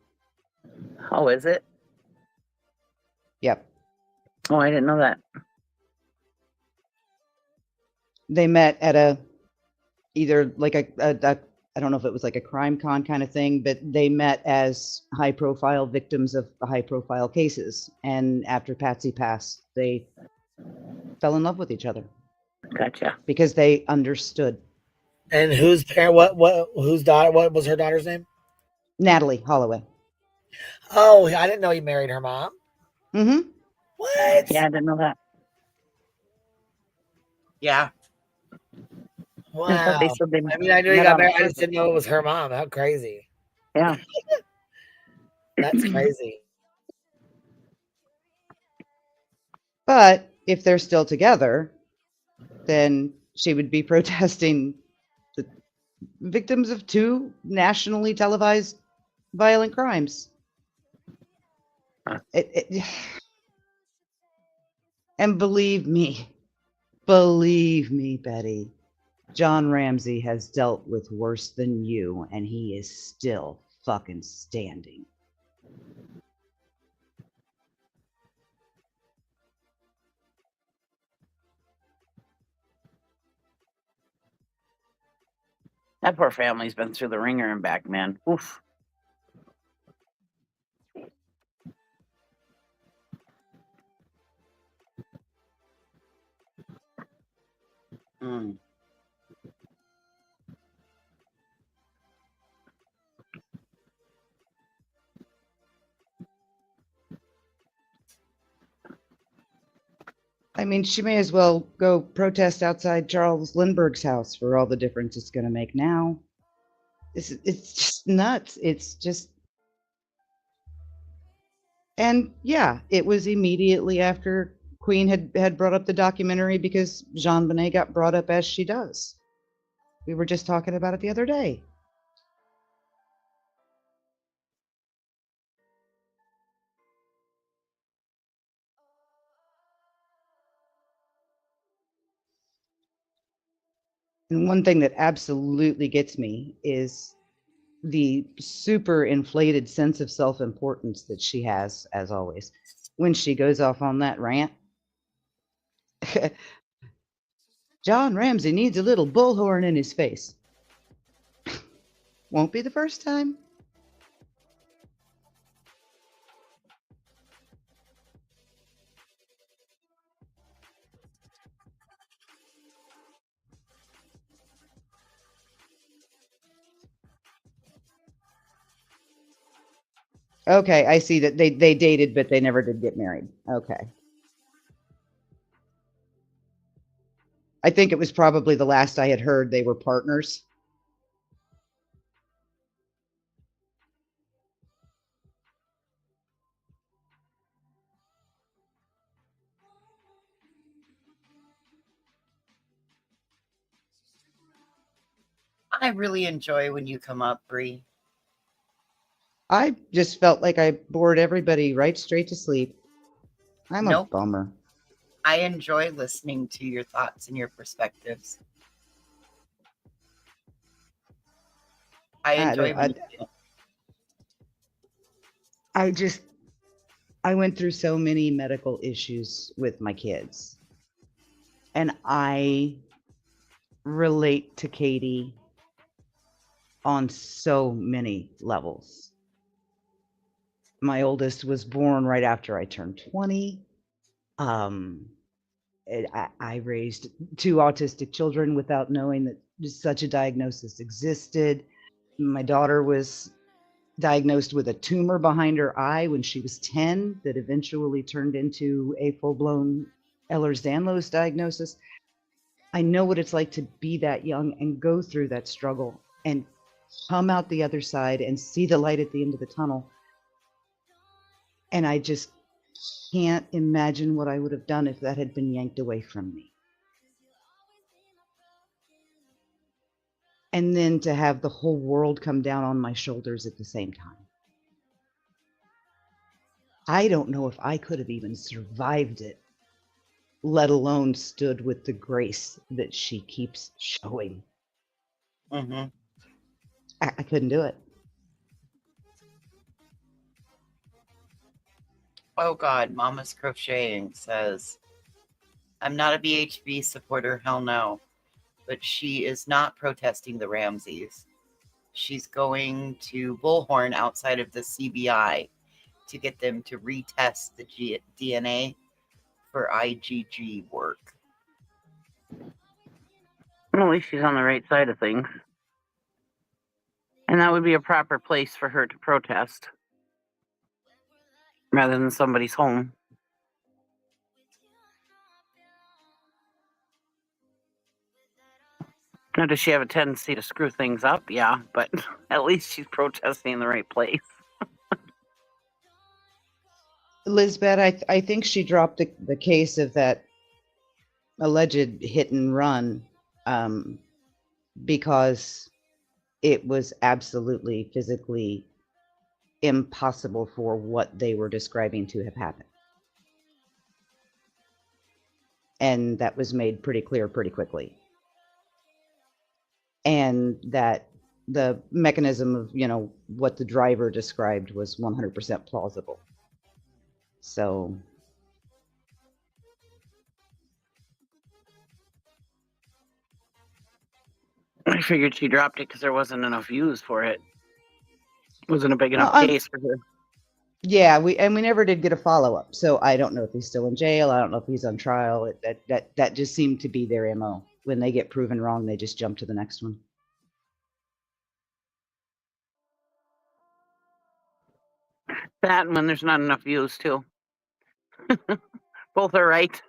Oh, is it? Yep. Oh, I didn't know that. They met at either like a I don't know if it was like a crime con kind of thing, but they met as high profile victims of high profile cases. And after Patsy passed, they fell in love with each other. Gotcha. Because they understood. And whose parent? Whose daughter? What was her daughter's name? Natalie Holloway. Oh, I didn't know he married her mom. Mm-hmm. What? Yeah, I didn't know that. Yeah. Wow. I mean, I knew he got married. I just didn't know it was her mom. How crazy. Yeah. That's crazy. But if they're still together, then she would be protesting the victims of 2 nationally televised violent crimes. And believe me, Betty, John Ramsey has dealt with worse than you, and he is still fucking standing. That poor family's been through the ringer and back, man. Oof. Mm. I mean, she may as well go protest outside Charles Lindbergh's house for all the difference it's going to make now. It's just nuts. It's just, and yeah, it was immediately after Queen had brought up the documentary because Jean Bonnet got brought up as she does. We were just talking about it the other day. And one thing that absolutely gets me is the super inflated sense of self-importance that she has, as always, when she goes off on that rant. John Ramsey needs a little bullhorn in his face. Won't be the first time. Okay, I see that they dated, but they never did get married. Okay. I think it was probably the last I had heard they were partners. I really enjoy when you come up, Bree. I just felt like I bored everybody right straight to sleep. I'm Nope. a bummer. I enjoy listening to your thoughts and your perspectives. I enjoy when you I went through so many medical issues with my kids. And I relate to Katie on so many levels. My oldest was born right after I turned 20. I raised 2 autistic children without knowing that such a diagnosis existed. My daughter was diagnosed with a tumor behind her eye when she was 10 that eventually turned into a full-blown Ehlers-Danlos diagnosis. I know what it's like to be that young and go through that struggle and come out the other side and see the light at the end of the tunnel. And I just can't imagine what I would have done if that had been yanked away from me. And then to have the whole world come down on my shoulders at the same time. I don't know if I could have even survived it, let alone stood with the grace that she keeps showing. Mm-hmm. I couldn't do it. Oh God, Mama's Crocheting says, I'm not a BHB supporter, hell no. But she is not protesting the Ramseys. She's going to bullhorn outside of the CBI to get them to retest the DNA for IgG work. Well, at least she's on the right side of things. And that would be a proper place for her to protest rather than somebody's home. Now, does she have a tendency to screw things up? Yeah, but at least she's protesting in the right place. Lisbeth, I think she dropped the case of that alleged hit and run because it was absolutely physically impossible for what they were describing to have happened. And that was made pretty clear pretty quickly. And that the mechanism of, what the driver described was 100% plausible. So I figured she dropped it because there wasn't enough views for it. It wasn't a big Well, enough case for her. Yeah, we never did get a follow-up. So I don't know if he's still in jail. I don't know if he's on trial. That just seemed to be their MO. When they get proven wrong, they just jump to the next one. That and when there's not enough views too. Both are right.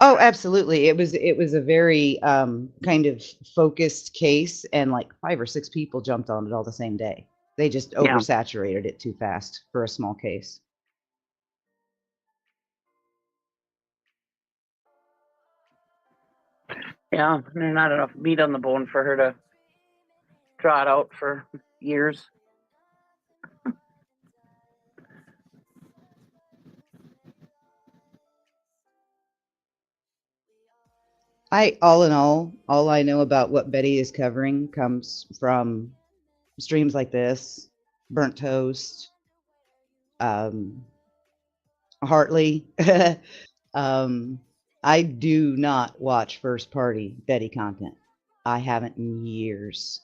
Oh, absolutely. It was a very kind of focused case, and like 5 or 6 people jumped on it all the same day. They just oversaturated it too fast for a small case. Yeah, there's not enough meat on the bone for her to draw it out for years. All in all I know about what Betty is covering comes from streams like this, Burnt Toast, Hartley. I do not watch first party Betty content. I haven't in years.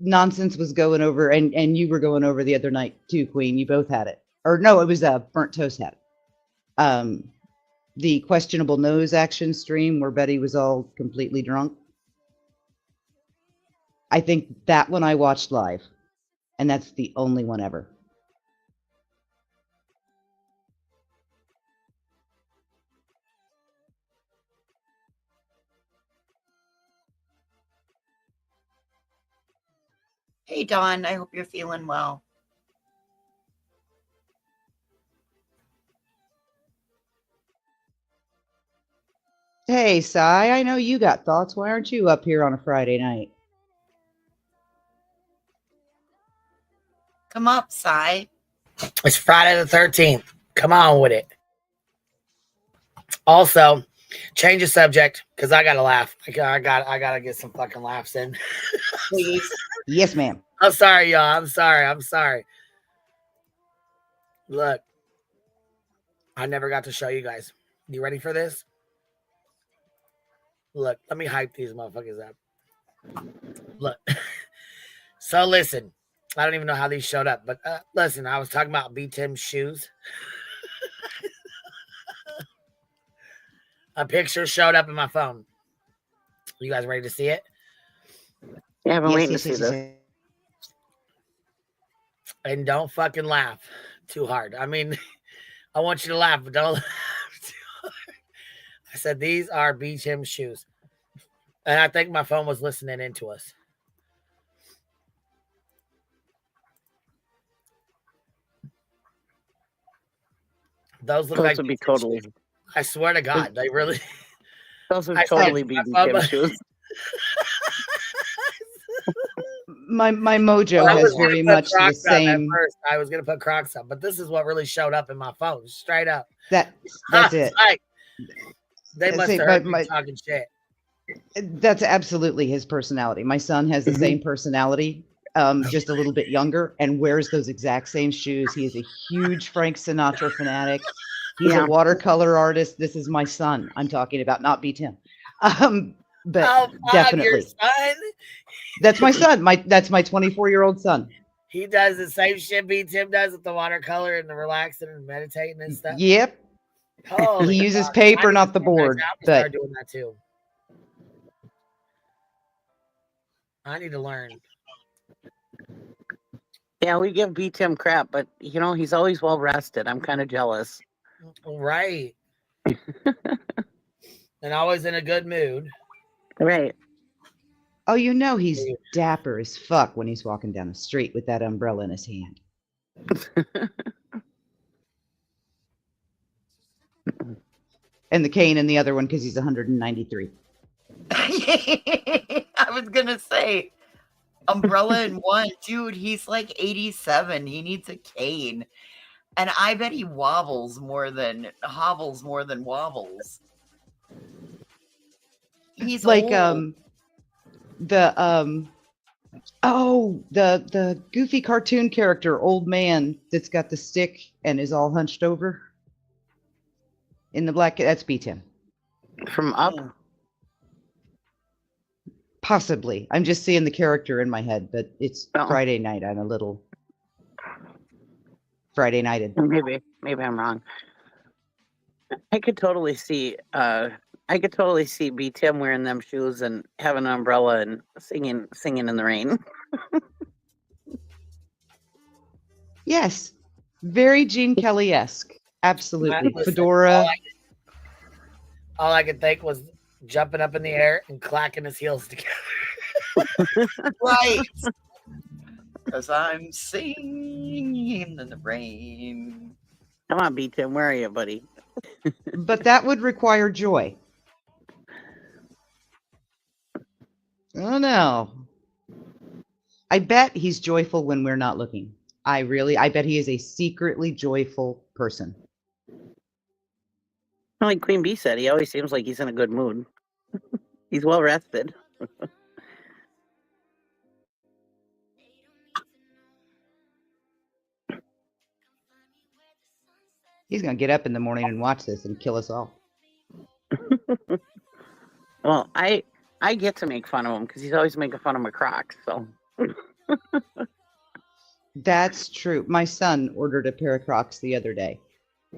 Nonsense was going over, and you were going over the other night too, Queen. You both had it, or no, it was Burnt Toast had it. The questionable nose action stream where Betty was all completely drunk. I think that one I watched live, and that's the only one ever. Hey, Dawn, I hope you're feeling well. Hey, Sai, I know you got thoughts. Why aren't you up here on a Friday night? Come up, Sai. It's Friday the 13th. Come on with it. Also, change the subject because I gotta laugh. I gotta get some fucking laughs in. Please. Yes, ma'am. I'm sorry, y'all. I'm sorry. Look, I never got to show you guys. You ready for this? Look, let me hype these motherfuckers up. Look. So listen, I don't even know how these showed up, but listen, I was talking about B. Tim's shoes. A picture showed up in my phone. You guys ready to see it? Yeah, I've been waiting to see this. And don't fucking laugh too hard. I mean, I want you to laugh, but don't laugh too hard. I said, these are B. Tim's shoes. And I think my phone was listening into us. Those look like would be totally. Shoes. I swear to God, they really. Those would totally be Tim's shoes. My mojo has very much the same. First, I was gonna put Crocs up, but this is what really showed up in my phone, straight up. That's it. Like, they must have heard me talking shit. That's absolutely his personality. My son has the same personality, just a little bit younger, and wears those exact same shoes. He is a huge Frank Sinatra fanatic. He's a watercolor artist. This is my son I'm talking about, not B. Tim. But definitely. Your son? That's my son. That's my 24-year-old son. He does the same shit B. Tim does with the watercolor and the relaxing and meditating and stuff. Yep. He uses paper, not the board. But start doing that too. I need to learn. Yeah, we give B. Tim crap, but you know, he's always well rested. I'm kind of jealous. Right. And always in a good mood. Right. Oh, you know he's dapper as fuck when he's walking down the street with that umbrella in his hand. And the cane in the other one because he's 193. I was gonna say, umbrella in one, dude. He's like 87. He needs a cane, and I bet he hobbles more than wobbles. He's like old. the goofy cartoon character, old man that's got the stick and is all hunched over in the black. That's B. Tim from Up. Possibly. I'm just seeing the character in my head, but it's Friday night. I'm a little Friday nighted. Maybe I'm wrong. I could totally see B Tim wearing them shoes and having an umbrella and singing in the rain. Yes. Very Gene Kelly-esque. Absolutely. Fedora. All I could think was jumping up in the air and clacking his heels together. Right. Because I'm singing in the rain. Come on, B Tim, where are you, buddy? But that would require joy. Oh no. I bet he's joyful when we're not looking. I bet he is a secretly joyful person. Like Queen Bee said, he always seems like he's in a good mood. He's well rested. He's going to get up in the morning and watch this and kill us all. Well, I get to make fun of him because he's always making fun of my Crocs. So that's true. My son ordered a pair of Crocs the other day,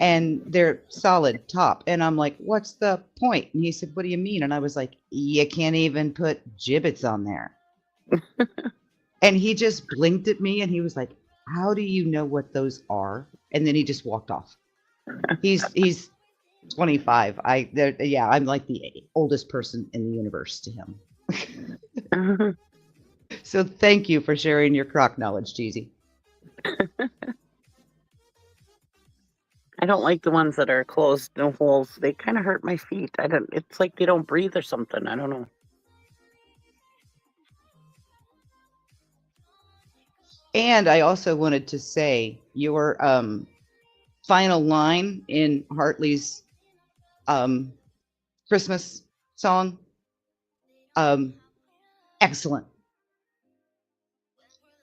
and they're solid top. And I'm like, "What's the point?" And he said, "What do you mean?" And I was like, "You can't even put gibbets on there." And he just blinked at me, and he was like, "How do you know what those are?" And then he just walked off. He's 25. I'm like the oldest person in the universe to him. So thank you for sharing your Croc knowledge, Cheesy. I don't like the ones that are closed, no holes. They kind of hurt my feet. It's like they don't breathe or something. I don't know. And I also wanted to say your final line in Hartley's Christmas song, excellent.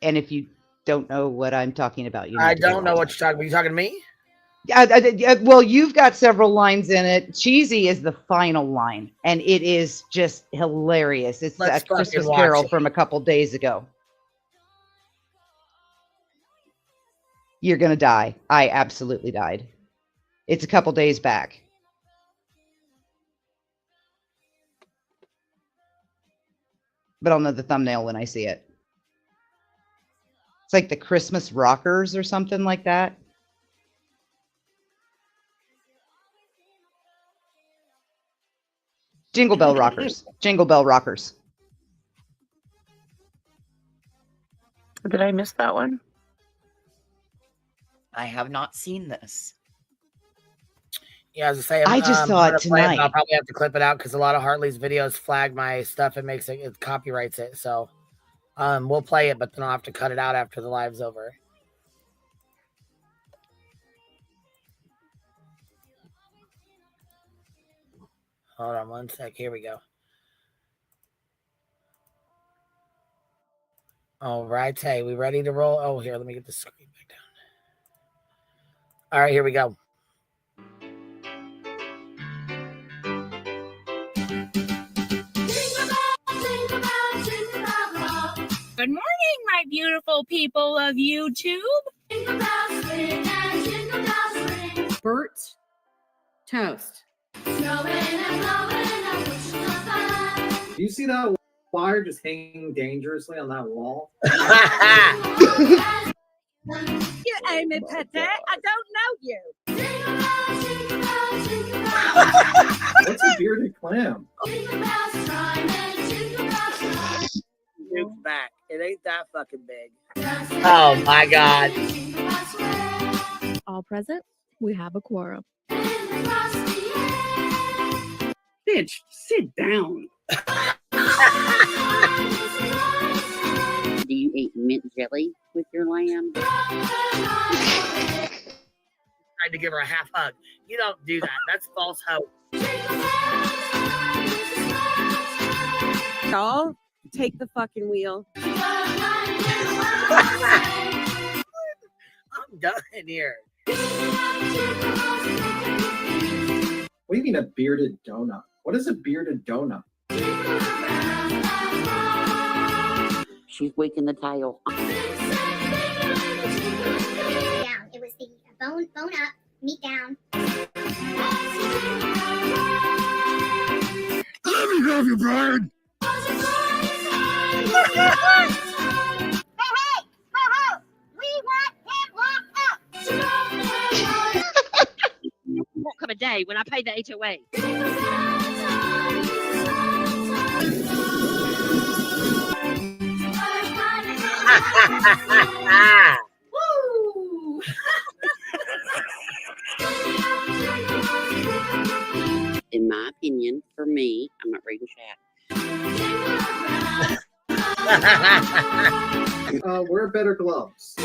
And if you don't know what I'm talking about, I don't know what you're talking about. You talking to me? Well, you've got several lines in it. Cheesy is the final line, and it is just hilarious. It's a Christmas Carol from a couple days ago. You're going to die. I absolutely died. It's a couple days back. But I'll know the thumbnail when I see it. It's like the Christmas Rockers or something like that. Jingle Bell Rockers. Jingle Bell Rockers. Did I miss that one? I have not seen this. Yeah, as I say, I just saw it tonight. I'll probably have to clip it out because a lot of Hartley's videos flag my stuff and makes it copyrights it. So we'll play it, but then I'll have to cut it out after the live's over. Hold on one sec. Here we go. All right. Hey, we ready to roll? Oh, here, let me get the screen back down. All right, here we go. Good morning, my beautiful people of YouTube. Bert Toast. Do you see that wire just hanging dangerously on that wall? You Amy Pettit, I don't know you. What's a bearded clam? Duke's back. It ain't that fucking big. Oh my God. All present. We have a quorum. Bitch, sit down. Do you eat mint jelly with your lamb? Tried to give her a half hug. You don't do that. That's false hope. Y'all, take the fucking wheel. I'm done here. What do you mean a bearded donut? What is a bearded donut? She's weak in the tail. Down. It was the bone up, meat down. Let me have you, Brian. What come a day when I pay the HOA? Woo! In my opinion, for me, I'm not reading chat. Wear better gloves.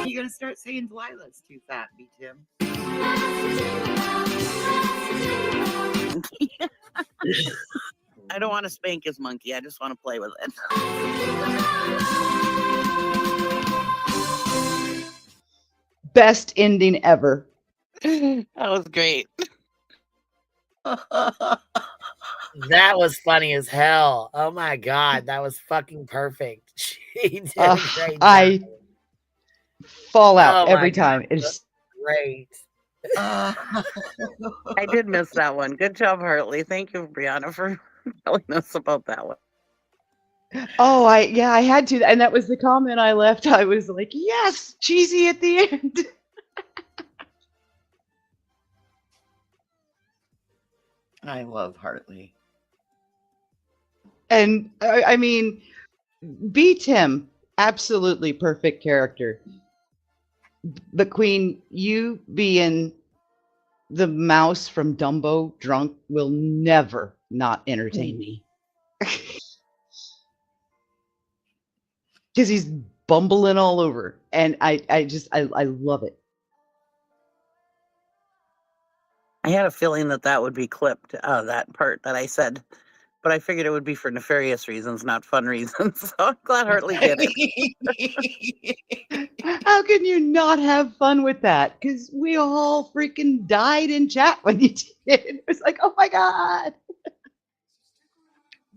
You gotta start saying Delilah's too fat, me, Tim. I don't want to spank his monkey. I just want to play with it. Best ending ever. That was great. That was funny as hell. Oh my God. That was fucking perfect. She did a great job. I fall out Oh my every time. God. It's Great. I did miss that one. Good job, Hartley. Thank you, Brianna, for telling us about that one. I had to, and that was the comment I left. I was like, yes, cheesy at the end. I love Hartley. And I mean, beat him. Absolutely perfect character. But Queen, you being the mouse from Dumbo drunk will never not entertain me. Because he's bumbling all over. And I love it. I had a feeling that would be clipped, that part that I said, but I figured it would be for nefarious reasons, not fun reasons. So I'm glad Hartley did it. How can you not have fun with that? Because we all freaking died in chat when you did it. It was like, oh my God.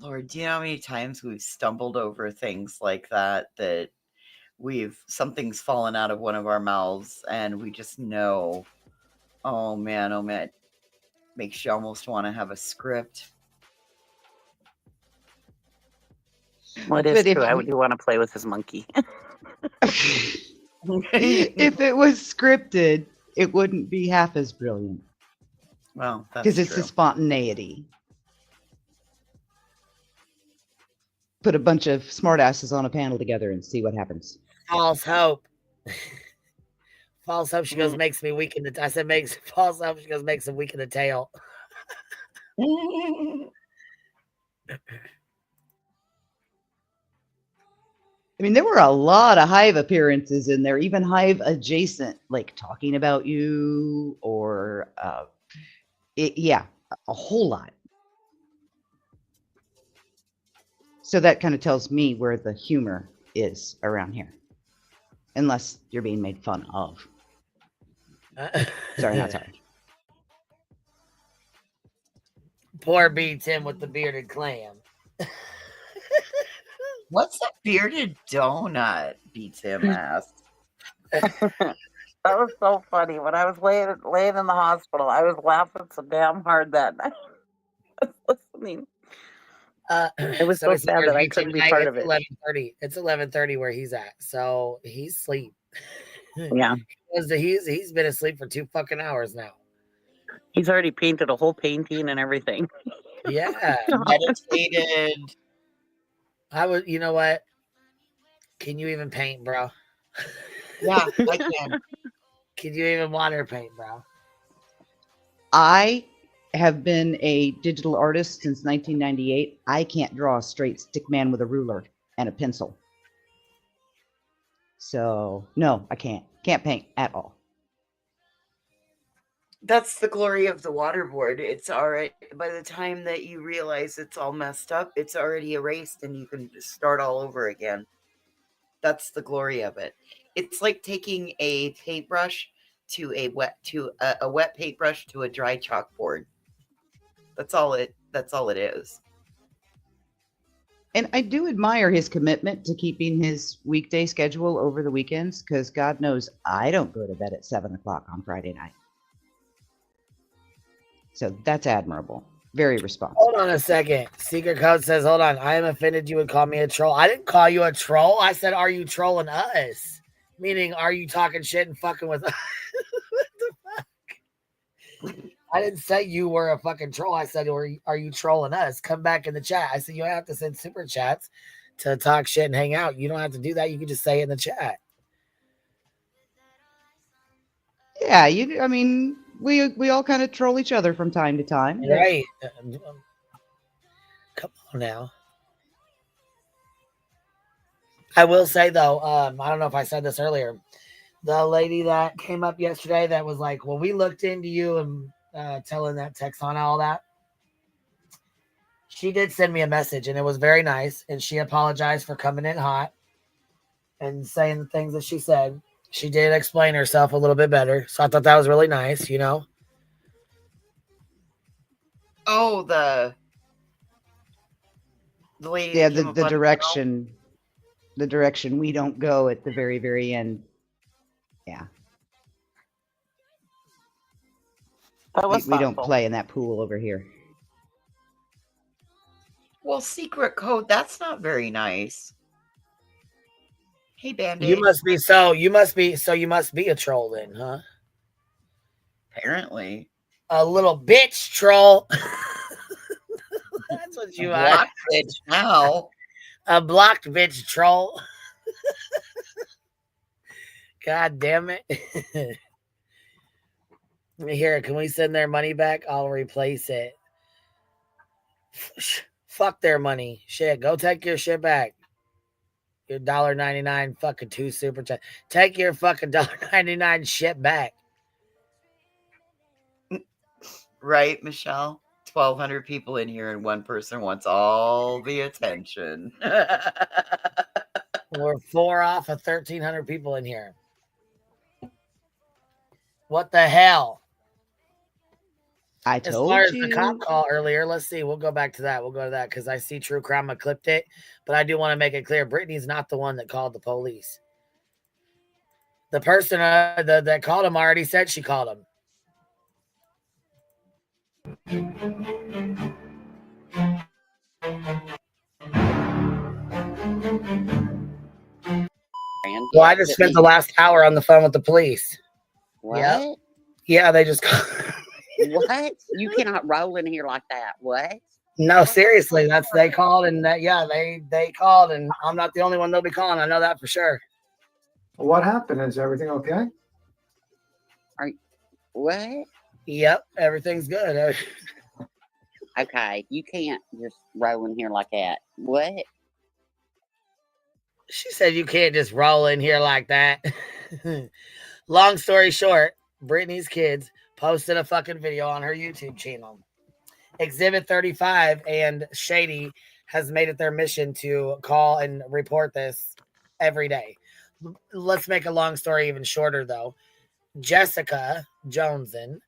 Lord, do you know how many times we've stumbled over things like that, that something's fallen out of one of our mouths and we just know, oh man, makes you almost want to have a script. Well, it is true. I do want to play with his monkey. If it was scripted, it wouldn't be half as brilliant. Well, that's because it's the spontaneity. Put a bunch of smartasses on a panel together and see what happens. False hope. False hope. She goes, makes me weak in the. I said, makes false hope. She goes, makes him weak in the tail. I mean, there were a lot of Hive appearances in there, even Hive adjacent, like talking about you or, a whole lot. So that kind of tells me where the humor is around here. Unless you're being made fun of. Sorry, not sorry. Poor B. Tim with the bearded clam. What's a bearded donut? Beats him asked. That was so funny. When I was laying in the hospital, I was laughing so damn hard that night. I was listening. It was so sad that I couldn't be part of it. 11:30. It's 11:30 where he's at, so he's asleep. Yeah, he's been asleep for 2 fucking hours now. He's already painted a whole painting and everything. Yeah, meditated. I would. You know what? Can you even paint, bro? Yeah, I can. Can you even water paint, bro? I have been a digital artist since 1998. I can't draw a straight stick man with a ruler and a pencil. So, no, I can't. Can't paint at all. That's the glory of the waterboard. It's all right. By the time that you realize it's all messed up, it's already erased and you can just start all over again. That's the glory of it. It's like taking a paintbrush to a wet paintbrush to a dry chalkboard. That's all it is. And I do admire his commitment to keeping his weekday schedule over the weekends, because God knows I don't go to bed at 7 o'clock on Friday night. So that's admirable. Very responsible. Hold on a second. Secret Code says, hold on. I am offended you would call me a troll. I didn't call you a troll. I said, are you trolling us? Meaning, are you talking shit and fucking with us? What the fuck? I didn't say you were a fucking troll. I said, are you trolling us? Come back in the chat. I said, you don't have to send super chats to talk shit and hang out. You don't have to do that. You can just say it in the chat. Yeah, I mean, we all kind of troll each other from time to time. Right. Come on now. I will say, though, I don't know if I said this earlier. The lady that came up yesterday that was like, well, we looked into you and telling that Texana all that. She did send me a message, and it was very nice. And she apologized for coming in hot and saying the things that she said. She did explain herself a little bit better. So I thought that was really nice, you know? Oh, the lady. Yeah, that came the up on direction. The direction we don't go at the very, very end. Yeah. That was We don't thoughtful. play in that pool over here. Well, secret code, that's not very nice. Hey, Band-Aid. You must be a troll then, huh? Apparently. A little bitch troll. That's what you are. Blocked bitch now. A blocked bitch troll. God damn it. Here, can we send their money back? I'll replace it. Fuck their money. Shit, go take your shit back. Your $1.99 fucking 2 super chat. Take your fucking $1.99 shit back. Right, Michelle? 1,200 people in here, and one person wants all the attention. We're 4 off of 1,300 people in here. What the hell? I As told far as you. the cop call earlier, let's see. We'll go back to that. We'll go to that because I see True Crime. I clipped it, but I do want to make it clear. Britney's not the one that called the police. The person that called him already said she called him. Well, I just spent the last hour on the phone with the police. What? Yep. Yeah, they just What? You cannot roll in here like that. What? No, seriously, they called and they called and I'm not the only one they'll be calling. I know that for sure. What happened? Is everything okay? What? Yep, everything's good. Okay, you can't just roll in here like that. What? She said you can't just roll in here like that. Long story short, Britney's kids posted a fucking video on her YouTube channel. Exhibit 35 and Shady has made it their mission to call and report this every day. Let's make a long story even shorter, though. Jessica Joneson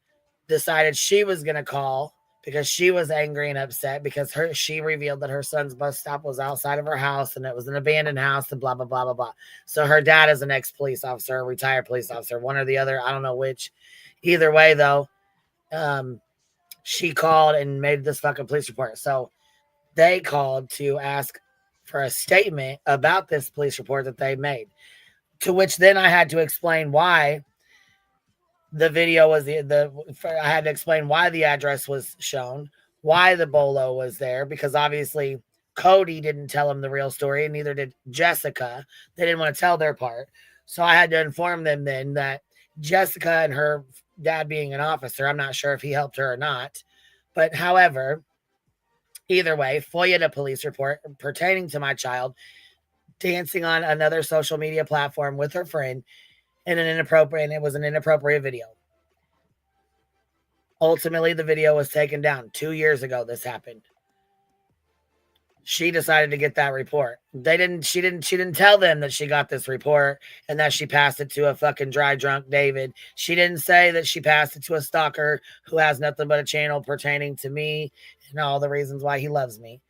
decided she was going to call because she was angry and upset because she revealed that her son's bus stop was outside of her house and it was an abandoned house and blah, blah, blah, blah, blah. So her dad is an ex-police officer, a retired police officer, one or the other. I don't know which. Either way, though, she called and made this fucking police report. So they called to ask for a statement about this police report that they made, to which then I had to explain why the video was I had to explain why the address was shown, why the bolo was there, because obviously Cody didn't tell him the real story, and neither did Jessica. They didn't want to tell their part. So I had to inform them then that Jessica and her dad being an officer, I'm not sure if he helped her or not, but however, either way, FOIA'd a police report pertaining to my child dancing on another social media platform with her friend in it was an inappropriate video. Ultimately, the video was taken down 2 years ago. This happened. She decided to get that report. She didn't tell them that she got this report and that she passed it to a fucking dry drunk David. She didn't say that she passed it to a stalker who has nothing but a channel pertaining to me and all the reasons why he loves me.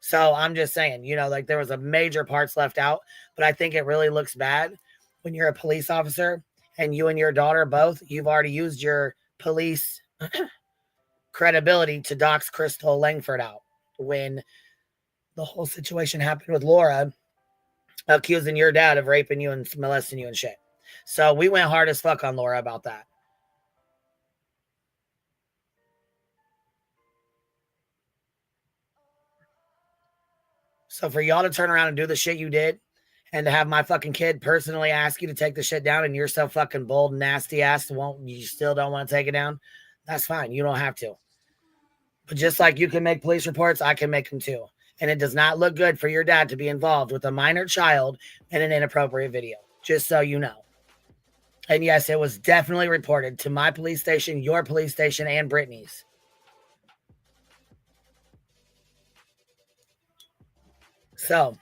So I'm just saying, you know, like there was a major parts left out, but I think it really looks bad when you're a police officer and you and your daughter both, you've already used your police credibility to dox Crystal Langford out when the whole situation happened with Laura accusing your dad of raping you and molesting you and shit. So we went hard as fuck on Laura about that. So for y'all to turn around and do the shit you did and to have my fucking kid personally ask you to take the shit down and you're so fucking bold, nasty ass, you still don't want to take it down, that's fine. You don't have to. But just like you can make police reports, I can make them too. And it does not look good for your dad to be involved with a minor child in an inappropriate video, just so you know. And yes, it was definitely reported to my police station, your police station, and Britney's. So,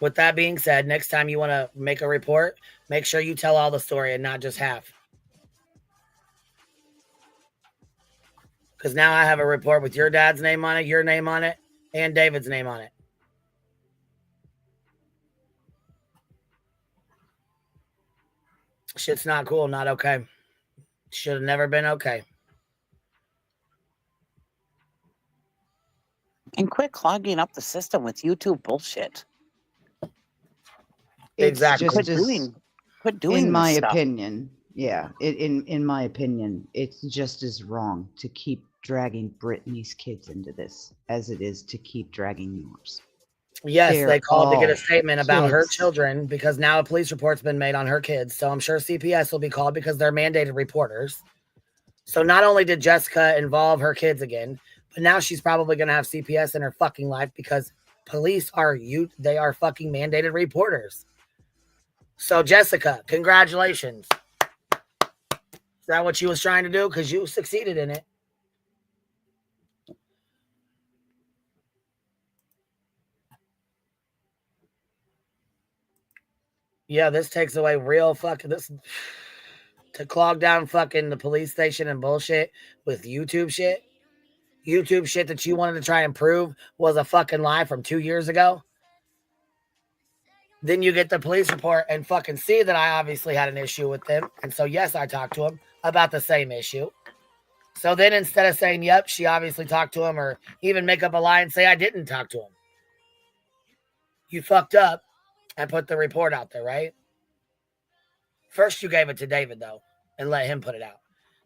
with that being said, next time you want to make a report, make sure you tell all the story and not just half. Because now I have a report with your dad's name on it, your name on it, and David's name on it. Shit's not cool, not okay. Should have never been okay. And quit clogging up the system with YouTube bullshit. Exactly. Quit doing in my this stuff. opinion. Yeah, in my opinion, it's just as wrong to keep dragging Britney's kids into this as it is to keep dragging yours. Yes, They're they called to get a all statement about her kids. children because now a police report's been made on her kids. So I'm sure CPS will be called because they're mandated reporters. So not only did Jessica involve her kids again, but now she's probably going to have CPS in her fucking life because police they are fucking mandated reporters. So Jessica, congratulations. Is that what you was trying to do? Because you succeeded in it. Yeah, this takes away real fucking this to clog down fucking the police station and bullshit with YouTube shit. YouTube shit that you wanted to try and prove was a fucking lie from 2 years ago. Then you get the police report and fucking see that I obviously had an issue with them. And so, yes, I talked to him about the same issue. So then instead of saying, yep, she obviously talked to him, or even make up a lie and say I didn't talk to him, you fucked up and put the report out there, right? First, you gave it to David, though, and let him put it out.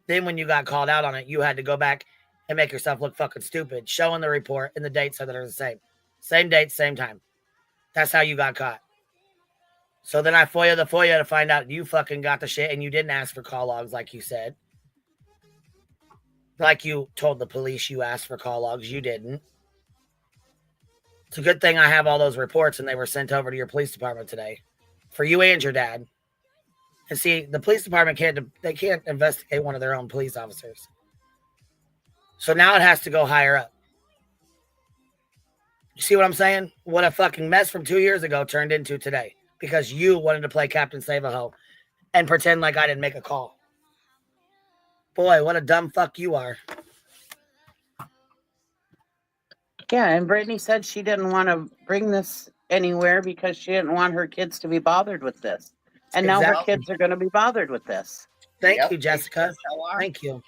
Then when you got called out on it, you had to go back and make yourself look fucking stupid, showing the report and the dates so that are the same. Same date, same time. That's how you got caught. So then I FOIA the FOIA to find out you fucking got the shit and you didn't ask for call logs like you said. Like you told the police you asked for call logs. You didn't. It's a good thing I have all those reports and they were sent over to your police department today. For you and your dad. And see, the police department can't investigate one of their own police officers. So now it has to go higher up. You see what I'm saying? What a fucking mess from 2 years ago turned into today. Because you wanted to play Captain Save-A-Ho and pretend like I didn't make a call. Boy, what a dumb fuck you are. Yeah, and Brittany said she didn't want to bring this anywhere because she didn't want her kids to be bothered with this. And now her kids are going to be bothered with this. Thank you, Jessica. Thank you.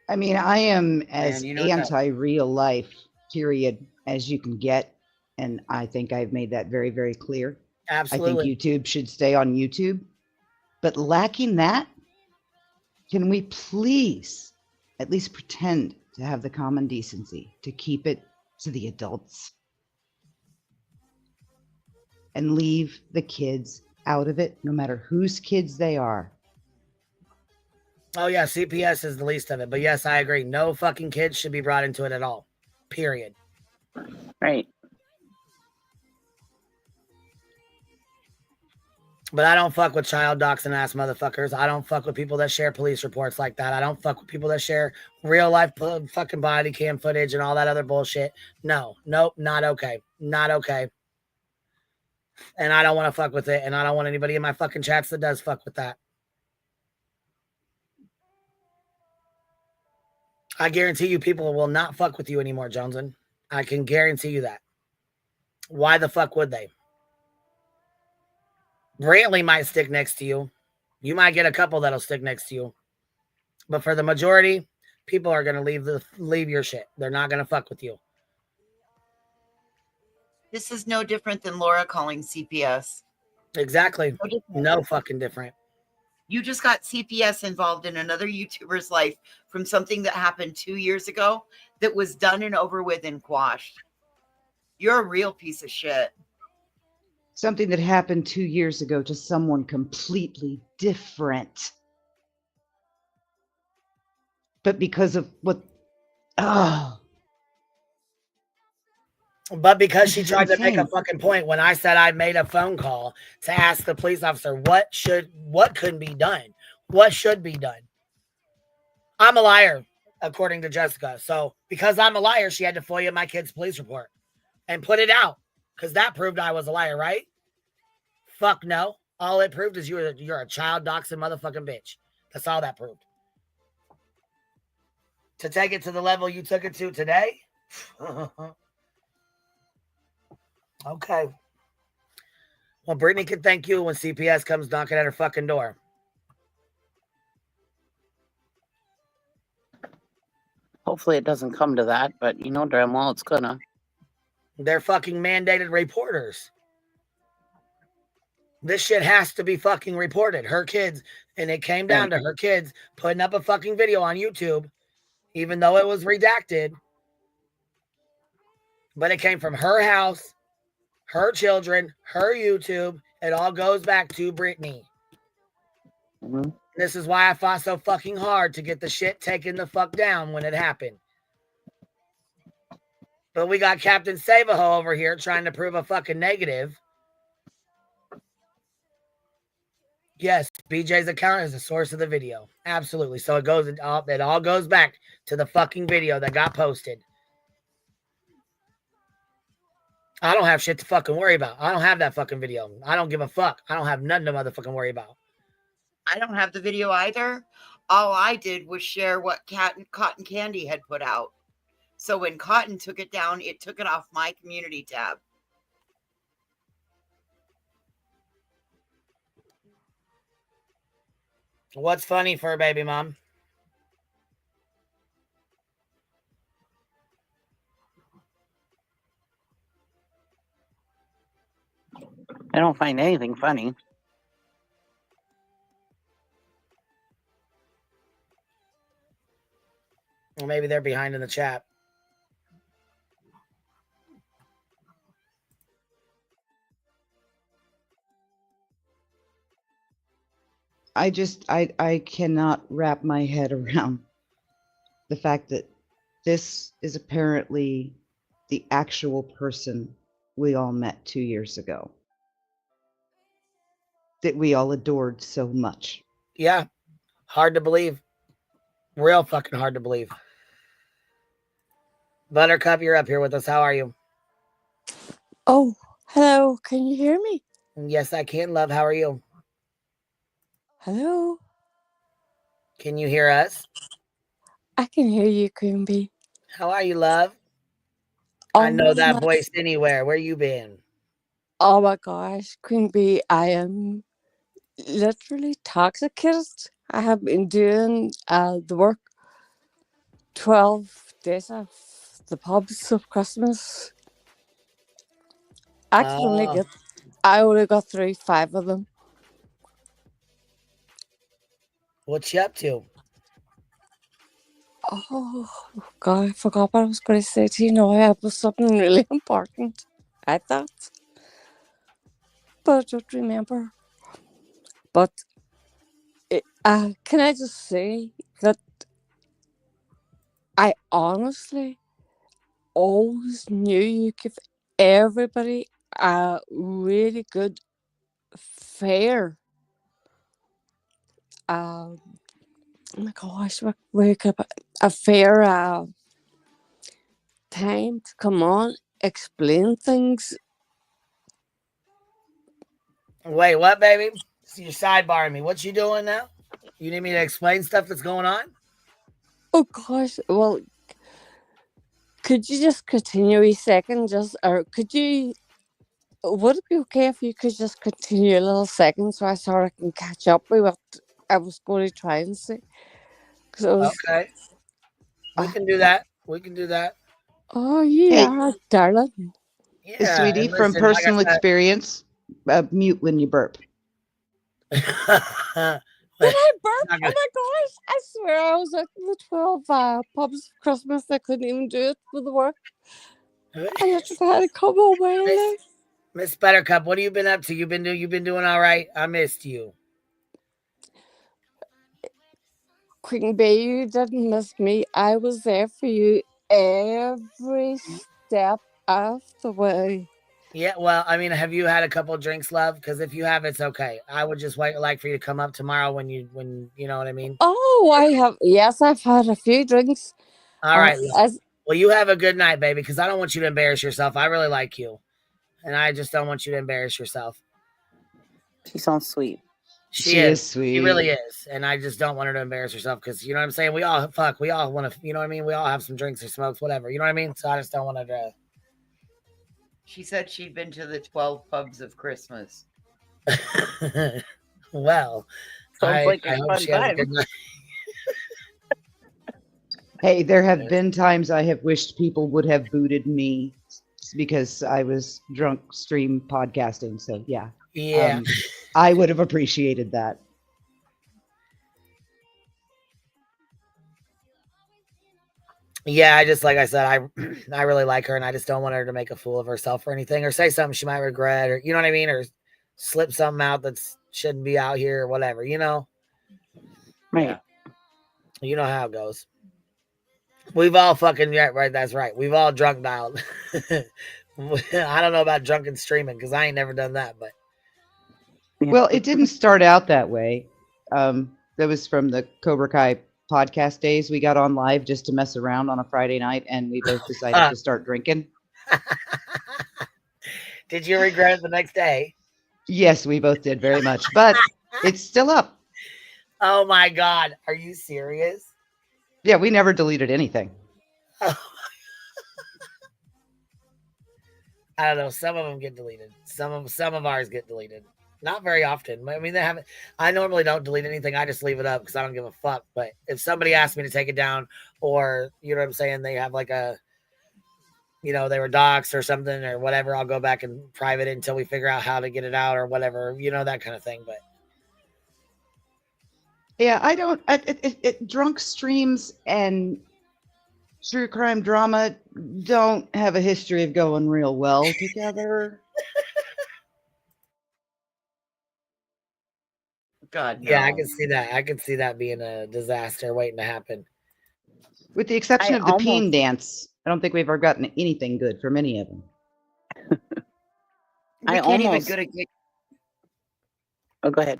I mean, I am as anti-real life, period, as you can get. And I think I've made that very, very clear. Absolutely. I think YouTube should stay on YouTube. But lacking that, can we please at least pretend to have the common decency to keep it to the adults? And leave the kids out of it, no matter whose kids they are. Oh, yeah, CPS is the least of it. But yes, I agree. No fucking kids should be brought into it at all. Period. Right. But I don't fuck with child doxing ass motherfuckers. I don't fuck with people that share police reports like that. I don't fuck with people that share real life fucking body cam footage and all that other bullshit. No, nope, not okay. Not okay. And I don't want to fuck with it. And I don't want anybody in my fucking chats that does fuck with that. I guarantee you people will not fuck with you anymore, Johnson. I can guarantee you that. Why the fuck would they? Brantley might stick next to you. You might get a couple that'll stick next to you. But for the majority, people are going to leave your shit. They're not going to fuck with you. This is no different than Laura calling CPS. Exactly. No fucking different. You just got CPS involved in another YouTuber's life from something that happened 2 years ago that was done and over with and quashed. You're a real piece of shit. Something that happened 2 years ago to someone completely different. But because of what... Oh. But because she tried to make a fucking point when I said I made a phone call to ask the police officer what could be done, what should be done. I'm a liar, according to Jessica. So because I'm a liar, she had to FOIA my kid's police report and put it out because that proved I was a liar, right? Fuck no. All it proved is you're a child doxing motherfucking bitch. That's all that proved. To take it to the level you took it to today. Okay. Well, Britney can thank you when CPS comes knocking at her fucking door. Hopefully it doesn't come to that, but you know damn well it's gonna. They're fucking mandated reporters. This shit has to be fucking reported. Her kids, and it came down to her kids putting up a fucking video on YouTube, even though it was redacted. But it came from her house, her children, her YouTube. It all goes back to Britney. Mm-hmm. This is why I fought so fucking hard to get the shit taken the fuck down when it happened. But we got Captain Savaho over here trying to prove a fucking negative. Yes, BJ's account is the source of the video. Absolutely. So it all goes back to the fucking video that got posted. I don't have shit to fucking worry about. I don't have that fucking video. I don't give a fuck. I don't have nothing to motherfucking worry about. I don't have the video either. All I did was share what Cotton Candy had put out. So when Cotton took it down, it took it off my community tab. What's funny for a baby mom? I don't find anything funny. Well, maybe they're behind in the chat. I cannot wrap my head around the fact that this is apparently the actual person we all met 2 years ago. That we all adored so much. Yeah. Hard to believe. Real fucking hard to believe. Buttercup, you're up here with us. How are you? Oh, hello. Can you hear me? Yes, I can, love. How are you? Hello. Can you hear us? I can hear you, Queen Bee. How are you, love? Oh, I know that my- voice anywhere. Where you been? Oh my gosh, Queen Bee, I am literally toxicated. I have been doing the work 12 days of the pubs of Christmas. I only got through 5 of them. What you up to? Oh God, I forgot what I was going to say to you. No, it was something really important, I thought. But I don't remember. But can I just say that I honestly always knew you give everybody a really good, fair, oh my gosh, a fair time to come on, explain things. Wait, what, baby? So you're sidebarring me. What you doing now? You need me to explain stuff that's going on? Oh gosh. Well, could you just continue a second? Or could you? Would it be okay if you could just continue a little second so I sort of can catch up with what I was going to try and say? Because it was. Okay. We can do that. We can do that. Oh Hey, yeah, darling. Yeah. sweetie, And from listen, like personal I experience, mute when you burp. said. Did I burp? not Oh gonna- my gosh! I swear I was at the 12 pubs for Christmas. I couldn't even do it with the work. I literally had to come away. Miss Buttercup, what have you been up to? You've been doing all right. I missed you. Queen Bee, you didn't miss me. I was there for you every step of the way. Yeah, well, I mean, have you had a couple drinks, love? Because if you have, it's okay. I would just like for you to come up tomorrow when you know what I mean. Oh, I have. Yes, I've had a few drinks. All right. Well, you have a good night, baby, because I don't want you to embarrass yourself. I really like you, and I just don't want you to embarrass yourself. She sounds sweet. She is sweet. She really is, and I just don't want her to embarrass herself because you know what I'm saying. We all want to, you know what I mean. We all have some drinks or smokes, whatever. You know what I mean. So I just don't want her to. She said she'd been to the 12 pubs of Christmas. Well, Sounds like a I hope fun she has a time. good night. Hey, there have been times I have wished people would have booted me because I was drunk stream podcasting. So yeah. Yeah. I would have appreciated that. Yeah, I just like I said, I really like her, and I just don't want her to make a fool of herself or anything, or say something she might regret, or you know what I mean, or slip something out that shouldn't be out here, or whatever, you know. Right. You know how it goes. We've all fucking right. That's right. We've all drunk dialed. I don't know about drunken streaming because I ain't never done that, but Well, it didn't start out that way. That was from the Cobra Kai podcast days. We got on live just to mess around on a Friday night, and we both decided to start drinking. Did you regret it the next day? Yes, we both did very much, but it's still up. Oh my God. Are you serious? Yeah, we never deleted anything. I don't know. Some of them get deleted. Some of ours get deleted. Not very often. I mean, they haven't. I normally don't delete anything. I just leave it up because I don't give a fuck. But if somebody asks me to take it down, or you know what I'm saying, they have like a, you know, they were doxxed or something or whatever, I'll go back and private it until we figure out how to get it out or whatever, you know, that kind of thing. But yeah, I don't. Drunk streams and true crime drama don't have a history of going real well together. God, no. Yeah, I can see that. I can see that being a disaster waiting to happen. With the exception of the peen dance, I don't think we've ever gotten anything good from any of them. We can't even get a. Oh, go ahead.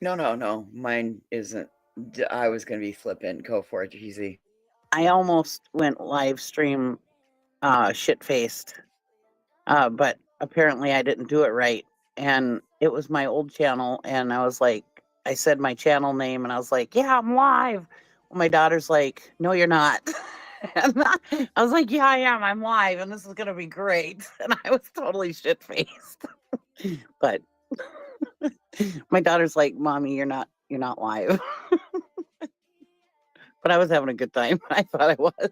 No. Mine isn't. I was going to be flippant. Go for it, GZ. I almost went live stream shit faced, but apparently I didn't do it right. And it was my old channel, and I was like, I said my channel name, and I was like, yeah, I'm live. Well, my daughter's like, no, you're not. And I was like, yeah, I am. I'm live, and this is gonna be great. And I was totally shit faced. But my daughter's like, mommy, you're not live. But I was having a good time. I thought I was.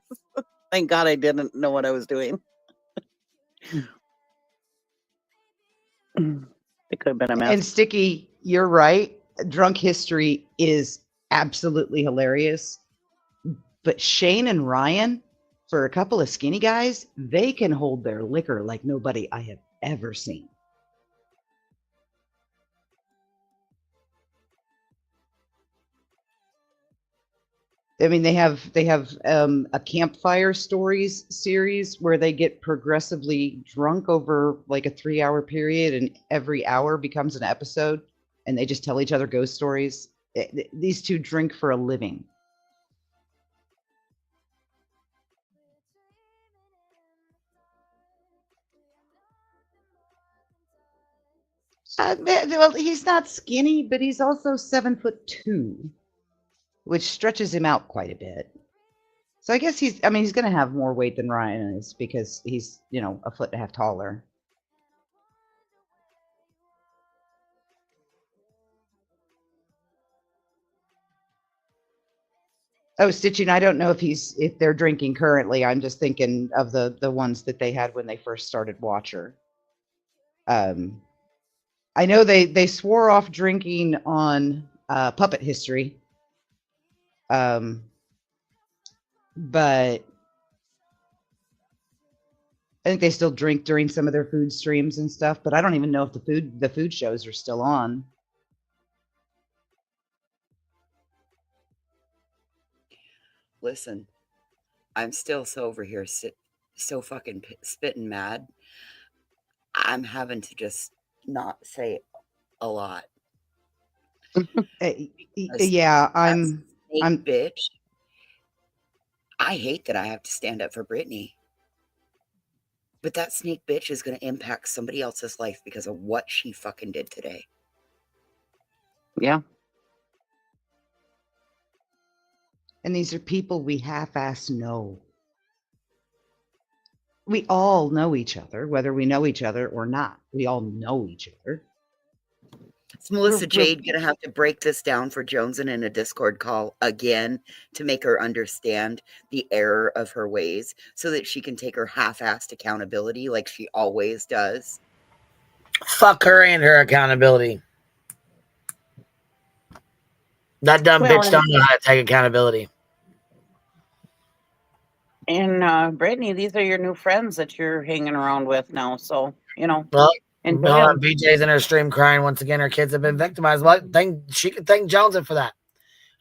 Thank God I didn't know what I was doing. It could have been a mess. And Sticky, you're right. Drunk history is absolutely hilarious. But Shane and Ryan, for a couple of skinny guys, they can hold their liquor like nobody I have ever seen. I mean, they have a campfire stories series where they get progressively drunk over like a 3-hour period, and every hour becomes an episode, and they just tell each other ghost stories. These two drink for a living. Well, he's not skinny, but he's also 7'2". which stretches him out quite a bit. So I guess he's going to have more weight than Ryan is because he's, a foot and a half taller. Oh, Stitching, I don't know if they're drinking currently. I'm just thinking of the ones that they had when they first started Watcher. I know they swore off drinking on Puppet History. But I think they still drink during some of their food streams and stuff, but I don't even know if the food shows are still on. Listen, I'm still so over here so fucking spitting mad. I'm having to just not say a lot. Yeah, I'm bitch. I hate that I have to stand up for Britney. But that snake bitch is going to impact somebody else's life because of what she fucking did today. Yeah. And these are people we half-ass know. We all know each other, whether we know each other or not. We all know each other. Is Melissa Jade going to have to break this down for Joneson in a Discord call again to make her understand the error of her ways so that she can take her half-assed accountability like she always does? Fuck her and her accountability. That dumb bitch don't know how to take accountability. And Brittany, these are your new friends that you're hanging around with now. So, Well, enjoy 'em. BJ's in her stream crying once again. Her kids have been victimized. Well, she could thank Joneson for that.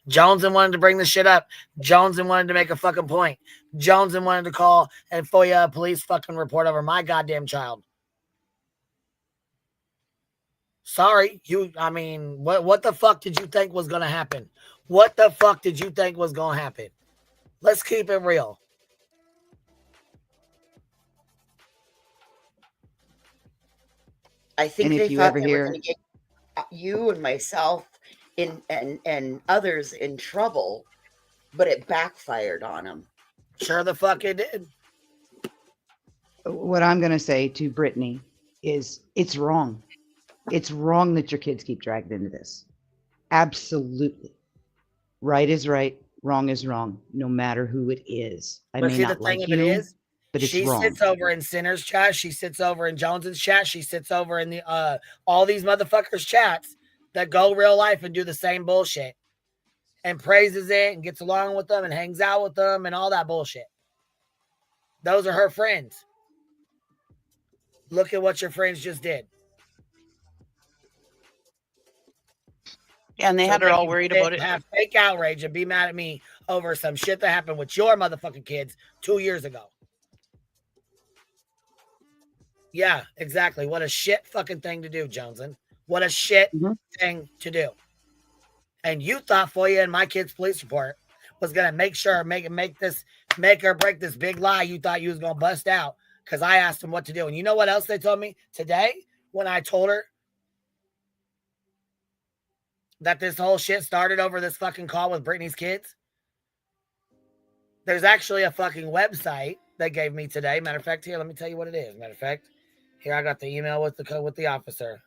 Joneson wanted to bring this shit up. Joneson wanted to make a fucking point. Joneson wanted to call and FOIA a police fucking report over my goddamn child. Sorry, what the fuck did you think was going to happen? What the fuck did you think was going to happen? Let's keep it real. I think they thought they were going to get you and myself and others in trouble, but it backfired on them. Sure the fuck it did. What I'm going to say to Brittany is it's wrong. It's wrong that your kids keep dragged into this. Absolutely. Right is right. Wrong is wrong. No matter who it is. I may not like you, but it's wrong. She sits over in Sinner's chat. She sits over in Jones's chat. She sits over in the all these motherfuckers' chats that go real life and do the same bullshit and praises it and gets along with them and hangs out with them and all that bullshit. Those are her friends. Look at what your friends just did. Yeah, and they had her all worried about it. Have fake outrage and be mad at me over some shit that happened with your motherfucking kids 2 years ago. Yeah, exactly. What a shit fucking thing to do, Joneson. What a shit thing to do. And you thought FOIA and my kid's police report was gonna make her break this big lie you thought you was gonna bust out because I asked them what to do. And you know what else they told me today when I told her that this whole shit started over this fucking call with Britney's kids? There's actually a fucking website they gave me today. Matter of fact, here, let me tell you what it is. Matter of fact, here I got the email with the officer.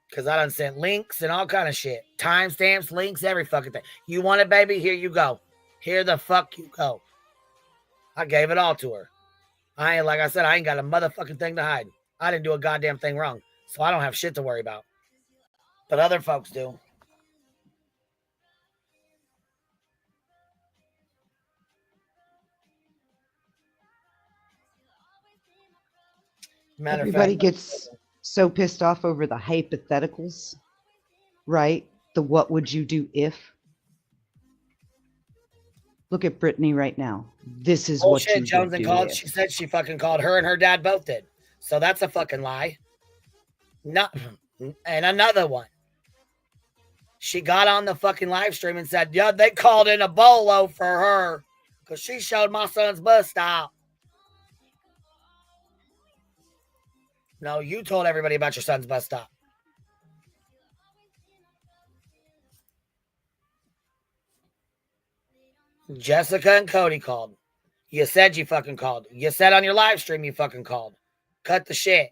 Because I done sent links and all kind of shit. Timestamps, links, every fucking thing. You want it, baby? Here you go. Here the fuck you go. I gave it all to her. Like I said, I ain't got a motherfucking thing to hide. I didn't do a goddamn thing wrong. So I don't have shit to worry about. But other folks do. Everybody gets so pissed off over the hypotheticals, right? The what would you do if? Look at Britney right now. This is what you Jones do called. if. She said she fucking called her and her dad both did. So that's a fucking lie. No, and another one. She got on the fucking live stream and said, yeah, they called in a bolo for her because she showed my son's bus stop. No, you told everybody about your son's bus stop. Jessica and Cody called. You said you fucking called. You said on your live stream you fucking called. Cut the shit.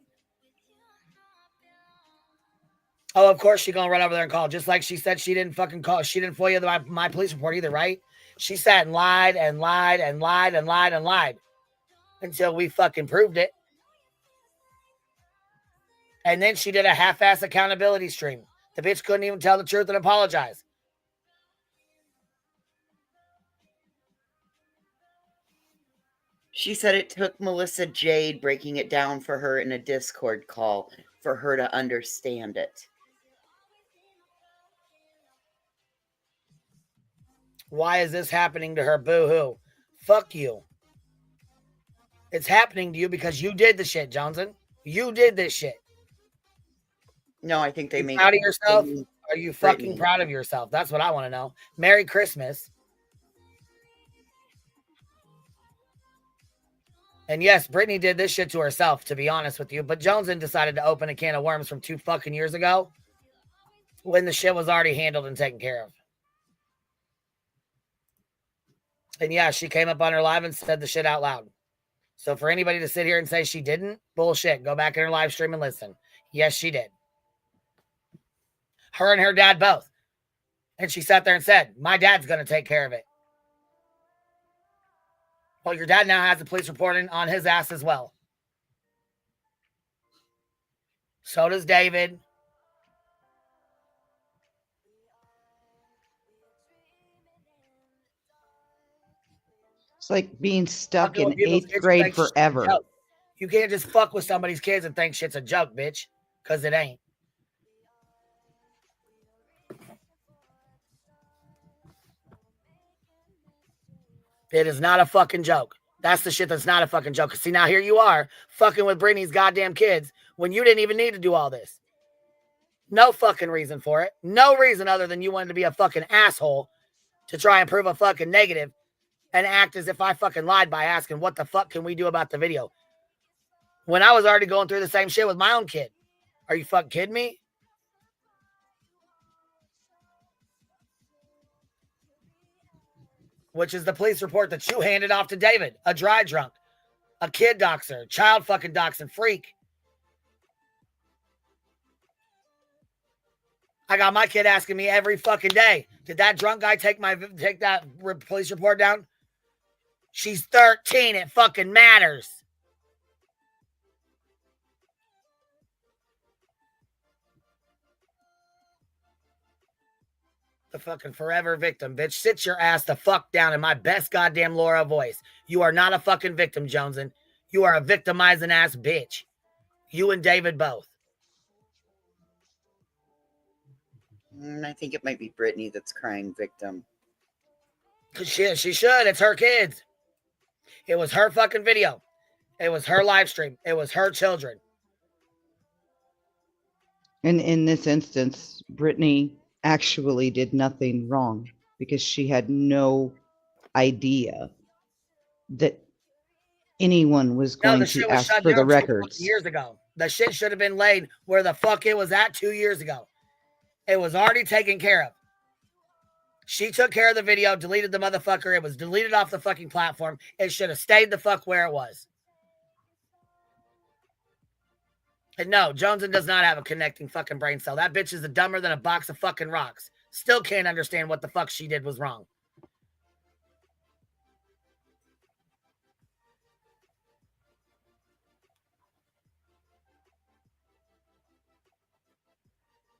Oh, of course she gonna run over there and call. Just like she said she didn't fucking call. She didn't FOIA my police report either, right? She sat and lied and lied and lied and lied and lied until we fucking proved it. And then she did a half-ass accountability stream. The bitch couldn't even tell the truth and apologize. She said it took Melissa Jade breaking it down for her in a Discord call for her to understand it. Why is this happening to her? Boo-hoo. Fuck you. It's happening to you because you did the shit, Johnson. You did this shit. No, I think they made proud of yourself. Are you fucking proud of yourself? That's what I want to know. Merry Christmas. And yes, Britney did this shit to herself, to be honest with you. But Johnson decided to open a can of worms from 2 fucking years ago when the shit was already handled and taken care of. And yeah, she came up on her live and said the shit out loud. So for anybody to sit here and say she didn't, bullshit. Go back in her live stream and listen. Yes, she did. Her and her dad both. And she sat there and said, my dad's going to take care of it. Well, your dad now has the police reporting on his ass as well. So does David. It's like being stuck in 8th grade forever. You can't just fuck with somebody's kids and think shit's a joke, bitch. Because it ain't. It is not a fucking joke. That's the shit that's not a fucking joke. See, now here you are fucking with Britney's goddamn kids when you didn't even need to do all this. No fucking reason for it. No reason other than you wanted to be a fucking asshole to try and prove a fucking negative and act as if I fucking lied by asking what the fuck can we do about the video when I was already going through the same shit with my own kid. Are you fucking kidding me? Which is the police report that you handed off to David, a dry drunk, a kid doxer, child fucking doxing freak. I got my kid asking me every fucking day, did that drunk guy take that police report down? She's 13. It fucking matters. The fucking forever victim, bitch. Sit your ass the fuck down in my best goddamn Laura voice. You are not a fucking victim, Joneson. You are a victimizing ass bitch. You and David both. I think it might be Britney that's crying victim. Shit, she should. It's her kids. It was her fucking video. It was her live stream. It was her children. And in this instance, Britney actually did nothing wrong because she had no idea that anyone was going to ask for the records. Years ago. The shit should have been laid where the fuck it was at 2 years ago. It was already taken care of. She took care of the video, deleted the motherfucker. It was deleted off the fucking platform. It should have stayed the fuck where it was. And no, Joneson does not have a connecting fucking brain cell. That bitch is dumber than a box of fucking rocks. Still can't understand what the fuck she did was wrong.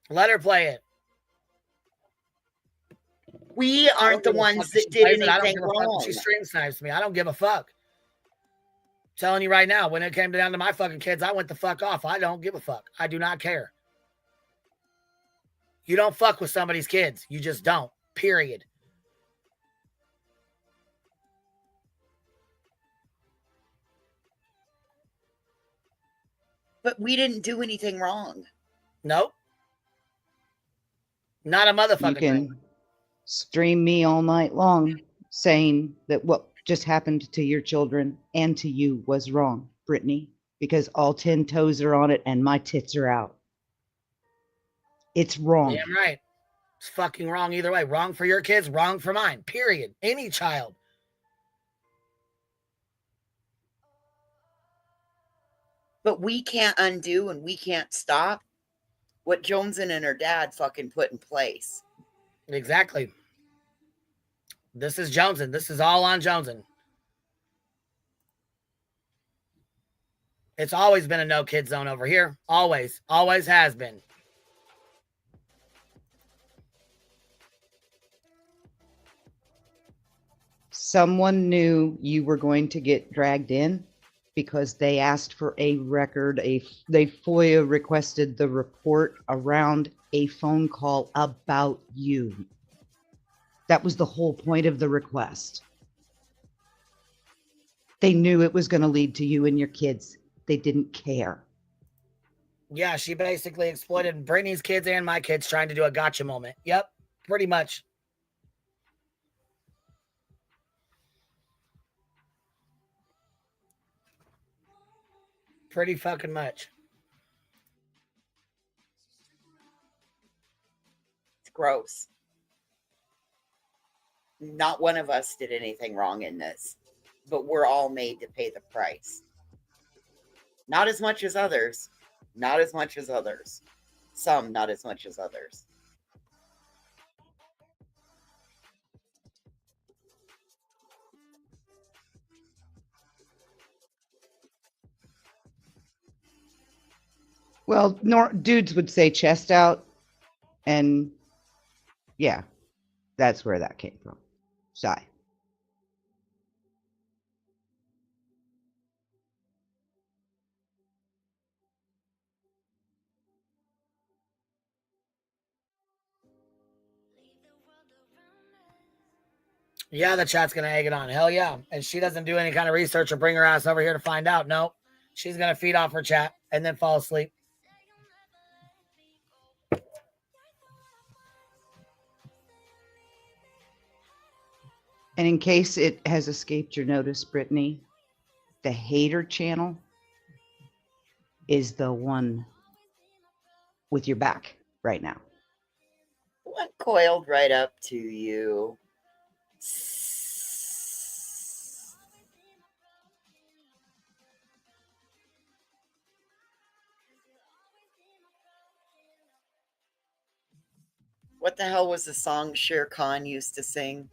Let her play it. We aren't the ones that did anything wrong. She stream snipes me. I don't give a fuck. I'm telling you right now, when it came down to my fucking kids, I went the fuck off. I don't give a fuck. I do not care. You don't fuck with somebody's kids. You just don't. Period. But we didn't do anything wrong. Nope. Not a motherfucking You can thing. stream me all night long saying that what just happened to your children and to you was wrong, Britney, because all 10 toes are on it and my tits are out. It's wrong. Damn right. It's fucking wrong either way. Wrong for your kids, wrong for mine. Period. Any child. But we can't undo and we can't stop what Joneson and her dad fucking put in place. Exactly. This is Joneson. This is all on Joneson. It's always been a no kid zone over here. Always. Always has been. Someone knew you were going to get dragged in because they asked for a record. They FOIA requested the report around a phone call about you. That was the whole point of the request. They knew it was going to lead to you and your kids. They didn't care. Yeah, she basically exploited Britney's kids and my kids trying to do a gotcha moment. Yep, pretty much. Pretty fucking much. It's gross. Not one of us did anything wrong in this, but we're all made to pay the price. Not as much as others. Not as much as others. Some not as much as others. Well, dudes would say chest out, and yeah, that's where that came from. Sigh. Yeah, the chat's going to egg it on. Hell yeah. And she doesn't do any kind of research or bring her ass over here to find out. No, she's going to feed off her chat and then fall asleep. And in case it has escaped your notice, Brittany, the hater channel is the one with your back right now. What coiled right up to you? What the hell was the song Shere Khan used to sing?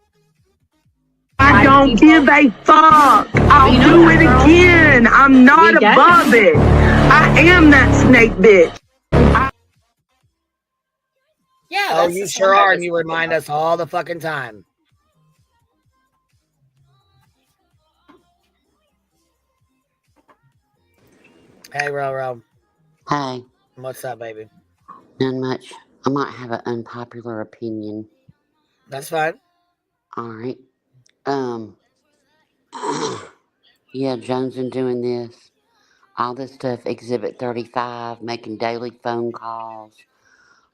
I don't give a fuck. I'll do it again. I'm not above it. I am that snake bitch. Yeah, oh, you sure are, and you remind us all the fucking time. Hey, Ro. Hi. What's up, baby? Not much. I might have an unpopular opinion. That's fine. All right. Yeah, Jones and doing this. All this stuff, Exhibit 35, making daily phone calls,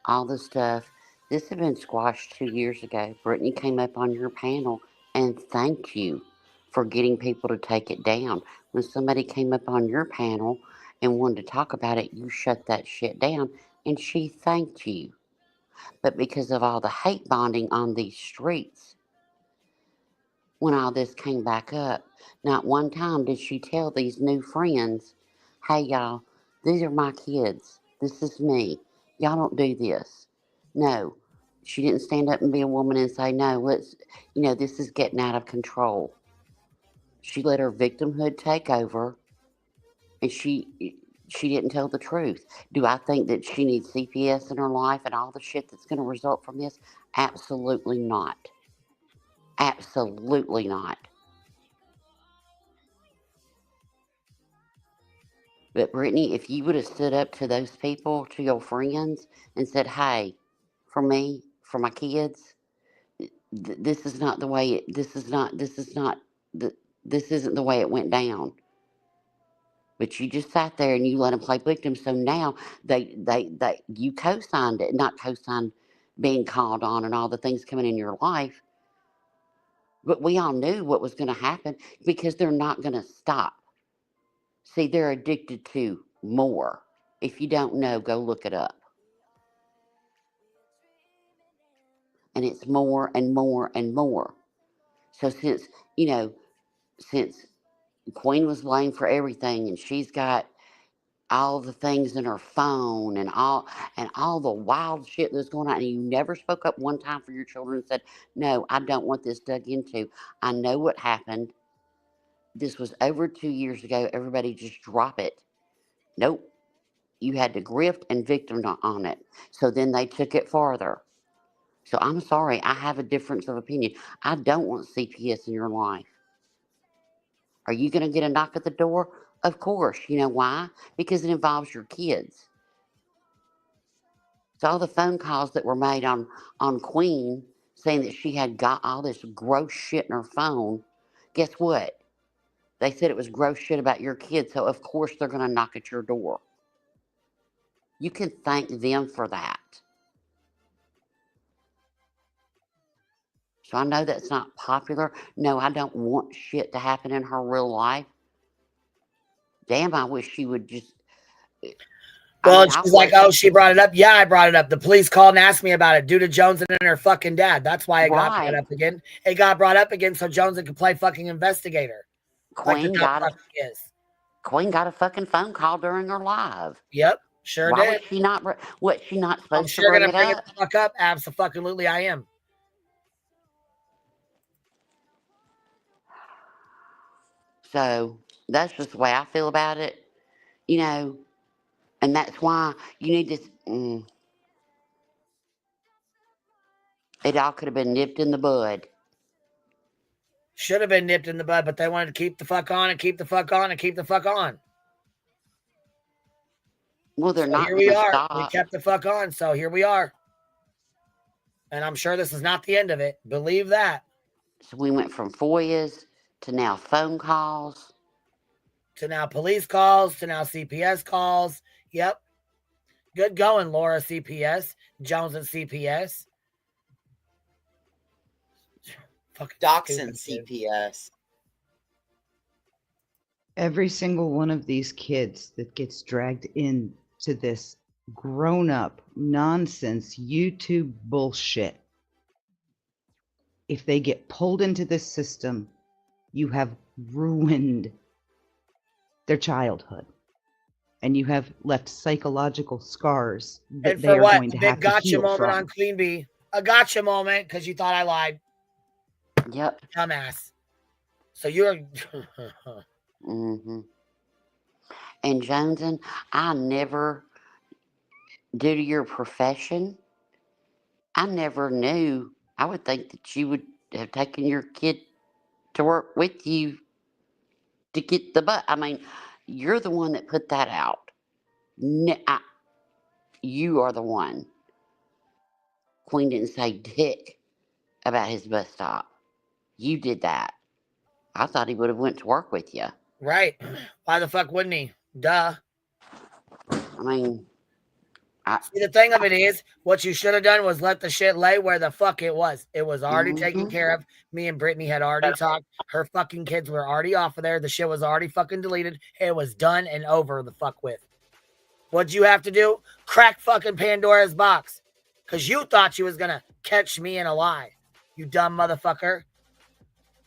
all this stuff. This had been squashed 2 years ago. Britney came up on your panel and thanked you for getting people to take it down. When somebody came up on your panel and wanted to talk about it, you shut that shit down and she thanked you. But because of all the hate bonding on these streets, when all this came back up, not one time did she tell these new friends, hey y'all, these are my kids. This is me. Y'all don't do this. No, she didn't stand up and be a woman and say, no, this is getting out of control. She let her victimhood take over, and she didn't tell the truth. Do I think that she needs CPS in her life and all the shit that's going to result from this? Absolutely not. Absolutely not. But Brittany, if you would have stood up to those people, to your friends, and said, hey, for me, for my kids, this is not the way this isn't the way it went down. But you just sat there and you let them play victim. So now you co-signed it, not co-signed being called on and all the things coming in your life. But we all knew what was going to happen because they're not going to stop. See, they're addicted to more. If you don't know, go look it up. And it's more and more and more. So since Queen was blamed for everything, and she's got all the things in her phone and all the wild shit that's going on, and you never spoke up one time for your children and said, no, I don't want this dug into. I know what happened. This was over 2 years ago. Everybody just drop it. Nope. You had to grift and victim on it. So then they took it farther. So I'm sorry, I have a difference of opinion. I don't want CPS in your life. Are you going to get a knock at the door? Of course. You know why? Because it involves your kids. So all the phone calls that were made on Queen saying that she had got all this gross shit in her phone, guess what? They said it was gross shit about your kids, so of course they're going to knock at your door. You can thank them for that. So I know that's not popular. No, I don't want shit to happen in her real life. Damn, I wish she would just... Well, she's like, oh, she brought it up. Yeah, I brought it up. The police called and asked me about it due to Jones and her fucking dad. That's why it got brought up again. It got brought up again so Jones could play fucking investigator. Queen got a fucking phone call during her live. Yep, sure why did. Was she not? What, she not supposed I'm sure to gonna bring it the fuck up. Absolutely, I am. So that's just the way I feel about it, you know, and that's why you need to. It all could have been nipped in the bud. Should have been nipped in the bud, but they wanted to keep the fuck on and keep the fuck on and keep the fuck on. Well, they're not. Here we are. Stop. We kept the fuck on, so here we are. And I'm sure this is not the end of it. Believe that. So we went from FOIAs to now phone calls. To now police calls, to now CPS calls. Yep. Good going, Laura CPS. Jones and CPS. Fuck Doxson CPS. Every single one of these kids that gets dragged into this grown-up nonsense YouTube bullshit, if they get pulled into this system, you have ruined their childhood. And you have left psychological scars that they are going to have to heal from. A gotcha moment on Queen Bee. A gotcha moment because you thought I lied. Yep. Dumbass. So you're... Mm-hmm. And Joneson, I never, due to your profession, I never knew. I would think that you would have taken your kid to work with you to get the butt. I mean, you're the one that put that out. You are the one. Queen didn't say dick about his bus stop. You did that. I thought he would have went to work with you. Right. Why the fuck wouldn't he? Duh. I mean... See, the thing of it is, what you should have done was let the shit lay where the fuck it was. It was already taken care of. Me and Britney had already talked. Her fucking kids were already off of there. The shit was already fucking deleted. It was done and over the fuck with. What'd you have to do? Crack fucking Pandora's box. Because you thought you was going to catch me in a lie. You dumb motherfucker.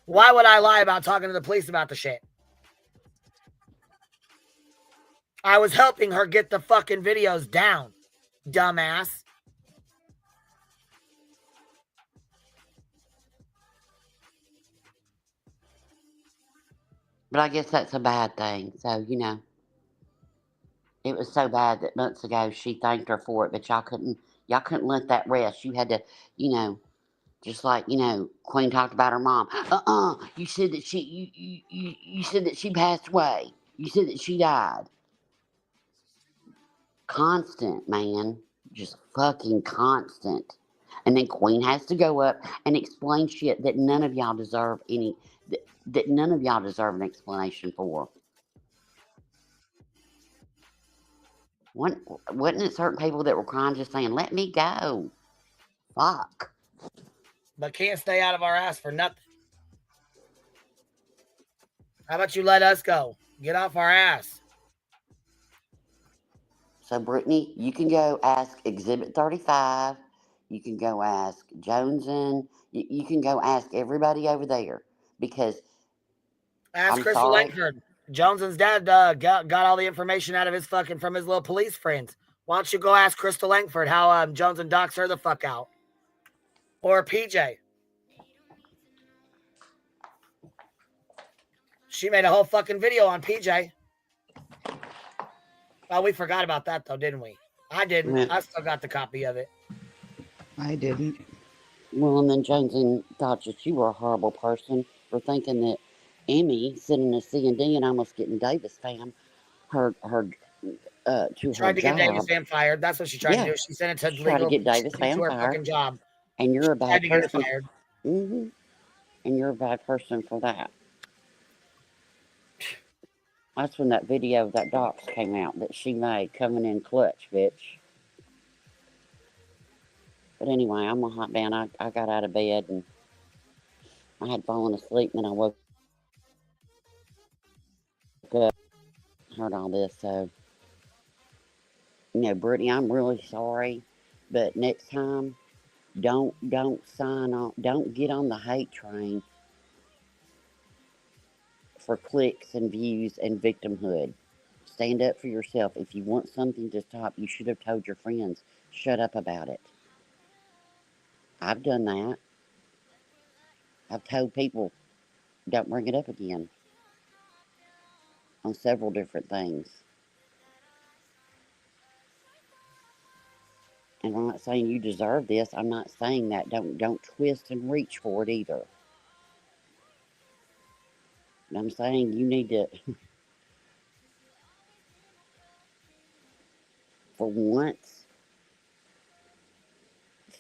Why would I lie about talking to the police about the shit? I was helping her get the fucking videos down. Dumbass. But I guess that's a bad thing. So, you know, it was so bad that months ago she thanked her for it, but y'all couldn't let that rest. You had to, you know, just like, you know, Queen talked about her mom. You said that you said that she passed away. You said that she died. Constant, man. Just fucking constant. And then Queen has to go up and explain shit that none of y'all deserve that none of y'all deserve an explanation for. Wasn't it certain people that were crying just saying, let me go? Fuck. But can't stay out of our ass for nothing. How about you let us go? Get off our ass. So, Britney, you can go ask Exhibit 35. You can go ask Joneson. You can go ask everybody over there because Ask I'm Crystal sorry. Langford. Joneson's dad got all the information out of his fucking from his little police friends. Why don't you go ask Crystal Langford how Jones and docs her the fuck out? Or PJ. She made a whole fucking video on PJ. Well, we forgot about that though, didn't we? I didn't. Yeah. I still got the copy of it. I didn't. Well, and then Joneson thought that you were a horrible person for thinking that Emmy sitting in a C&D and almost getting Davis fam her to her Tried to get job. Davis Fam fired. That's what she tried to do. She sent it to She tried to legal get Davis to Fam her fired. fucking job. And you're a bad Tried to get her person. fired. And you're a bad person for that. That's when that video of that docs came out that she made coming in clutch, bitch. But anyway, I'm a hot man. I got out of bed and I had fallen asleep and then I woke up, heard all this. So, Brittany, I'm really sorry, but next time, don't sign on. Don't get on the hate train for clicks and views and victimhood. Stand up for yourself. If you want something to stop, you should have told your friends. Shut up about it. I've done that. I've told people, don't bring it up again on several different things. And I'm not saying you deserve this. I'm not saying that. Don't twist and reach for it either. But I'm saying you need to, for once,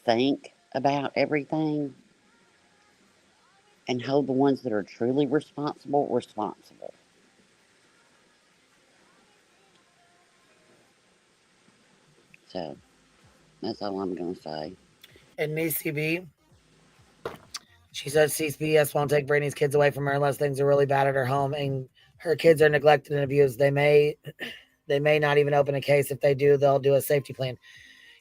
think about everything and hold the ones that are truly responsible. So, that's all I'm going to say. And Niecy B, she says CPS won't take Britney's kids away from her unless things are really bad at her home and her kids are neglected and abused. They may not even open a case. If they do, they'll do a safety plan.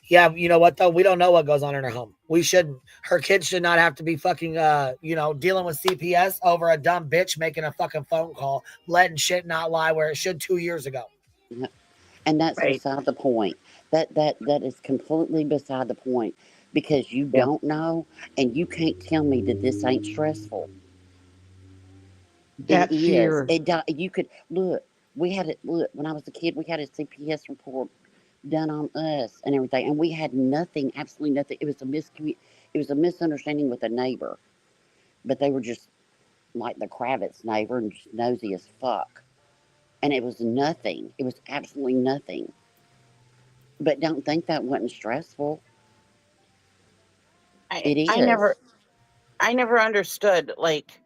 Yeah, you know what though? We don't know what goes on in her home. We shouldn't. Her kids should not have to be fucking dealing with CPS over a dumb bitch making a fucking phone call, letting shit not lie where it should 2 years ago. Yeah. And that's beside the point. That is completely beside the point because you don't know and you can't tell me that this ain't stressful. That it fear. is. You could look. We had it. Look, when I was a kid, we had a CPS report done on us and everything, and we had nothing, absolutely nothing. It was a misunderstanding with a neighbor, but they were just like the Kravitz neighbor and just nosy as fuck. And it was nothing. It was absolutely nothing. But don't think that wasn't stressful. It is. I never understood like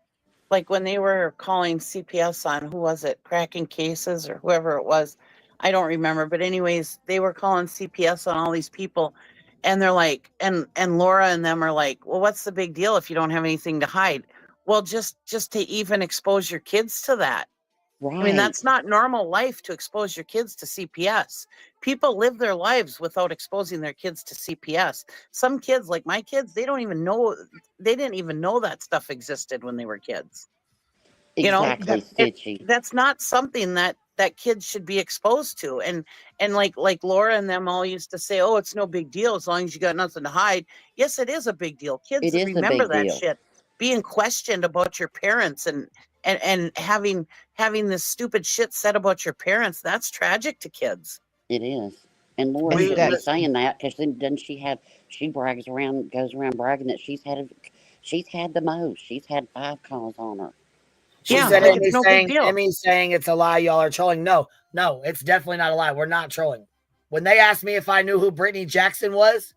when they were calling CPS on who was it, cracking cases or whoever it was. I don't remember, but anyways, they were calling CPS on all these people, and they're like, and Laura and them are like, well, what's the big deal if you don't have anything to hide? Well, just to even expose your kids to that. Right. I mean, that's not normal life to expose your kids to CPS. People live their lives without exposing their kids to CPS. Some kids, like my kids, they didn't even know that stuff existed when they were kids. Exactly, Stitchy. That's not something that kids should be exposed to. And like Laura and them all used to say, oh, it's no big deal as long as you got nothing to hide. Yes, it is a big deal. Kids remember that shit. Being questioned about your parents and having this stupid shit said about your parents, that's tragic to kids. It is. And Laura should be saying that because then doesn't she goes around bragging that she's had the most. She's had 5 calls on her. She said Emmy's saying it's a lie, y'all are trolling. No, it's definitely not a lie. We're not trolling. When they asked me if I knew who Britney Jackson was,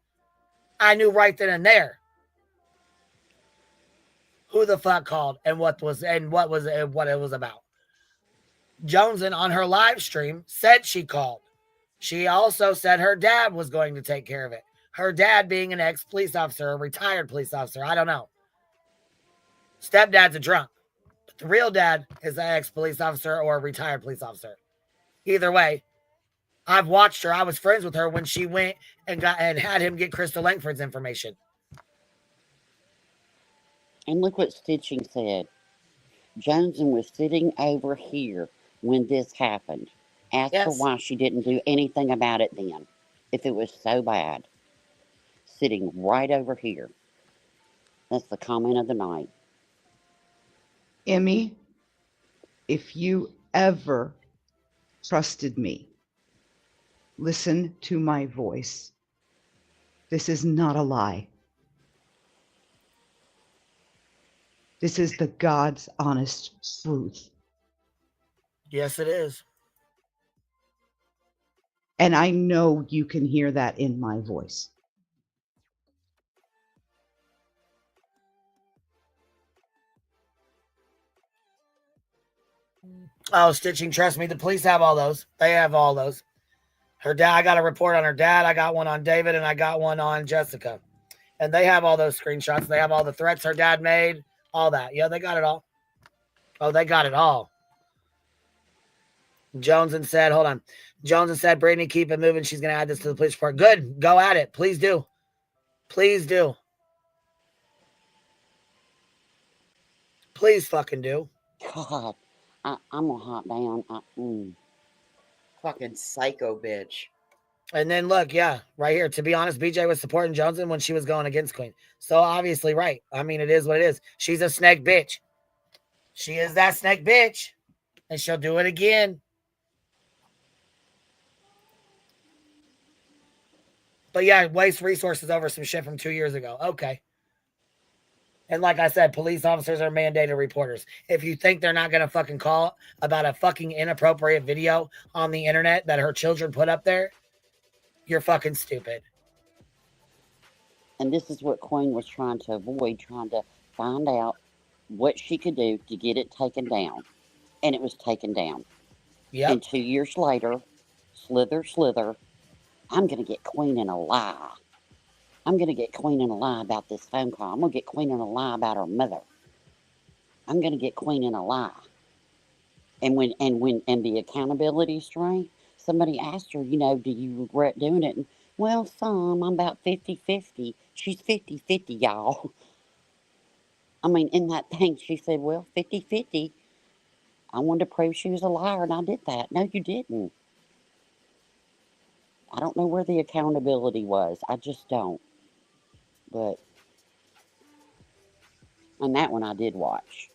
I knew right then and there who the fuck called and what it was about. Joneson on her live stream said she called. She also said her dad was going to take care of it. Her dad being an ex-police officer, a retired police officer. I don't know. Stepdad's a drunk. But the real dad is an ex-police officer or a retired police officer. Either way, I've watched her. I was friends with her when she went and had him get Crystal Langford's information. And look what Stitching said. Johnson was sitting over here when this happened. Ask her why she didn't do anything about it then, if it was so bad. Sitting right over here. That's the comment of the night. Emmy, if you ever trusted me, listen to my voice. This is not a lie. This is the God's honest truth. Yes, it is. And I know you can hear that in my voice. Oh, Stitching, trust me, the police have all those. They have all those. Her dad, I got a report on her dad. I got one on David, and I got one on Jessica. And they have all those screenshots. They have all the threats her dad made, all that. Yeah, they got it all. Oh, they got it all. Jones said, hold on. Jones said, Britney, keep it moving. She's going to add this to the police report. Good. Go at it. Please do. Please do. Please fucking do. God, I'm going to hop down. Fucking psycho bitch. And then look, yeah, right here. To be honest, BJ was supporting Johnson when she was going against Queen. So obviously, right. I mean, it is what it is. She's a snake bitch. She is that snake bitch. And she'll do it again. But yeah, waste resources over some shit from 2 years ago. Okay. And like I said, police officers are mandated reporters. If you think they're not going to fucking call about a fucking inappropriate video on the internet that her children put up there, you're fucking stupid. And this is what Queen was trying to avoid, trying to find out what she could do to get it taken down. And it was taken down. Yep. And 2 years later, slither, I'm going to get Queen in a lie. I'm going to get Queen in a lie about this phone call. I'm going to get Queen in a lie about her mother. I'm going to get Queen in a lie. And when the accountability string, somebody asked her, do you regret doing it? And, well, I'm about 50-50. She's 50-50, y'all. I mean, in that thing, she said, well, 50-50. I wanted to prove she was a liar, and I did that. No, you didn't. I don't know where the accountability was. I just don't. But, and that one I did watch.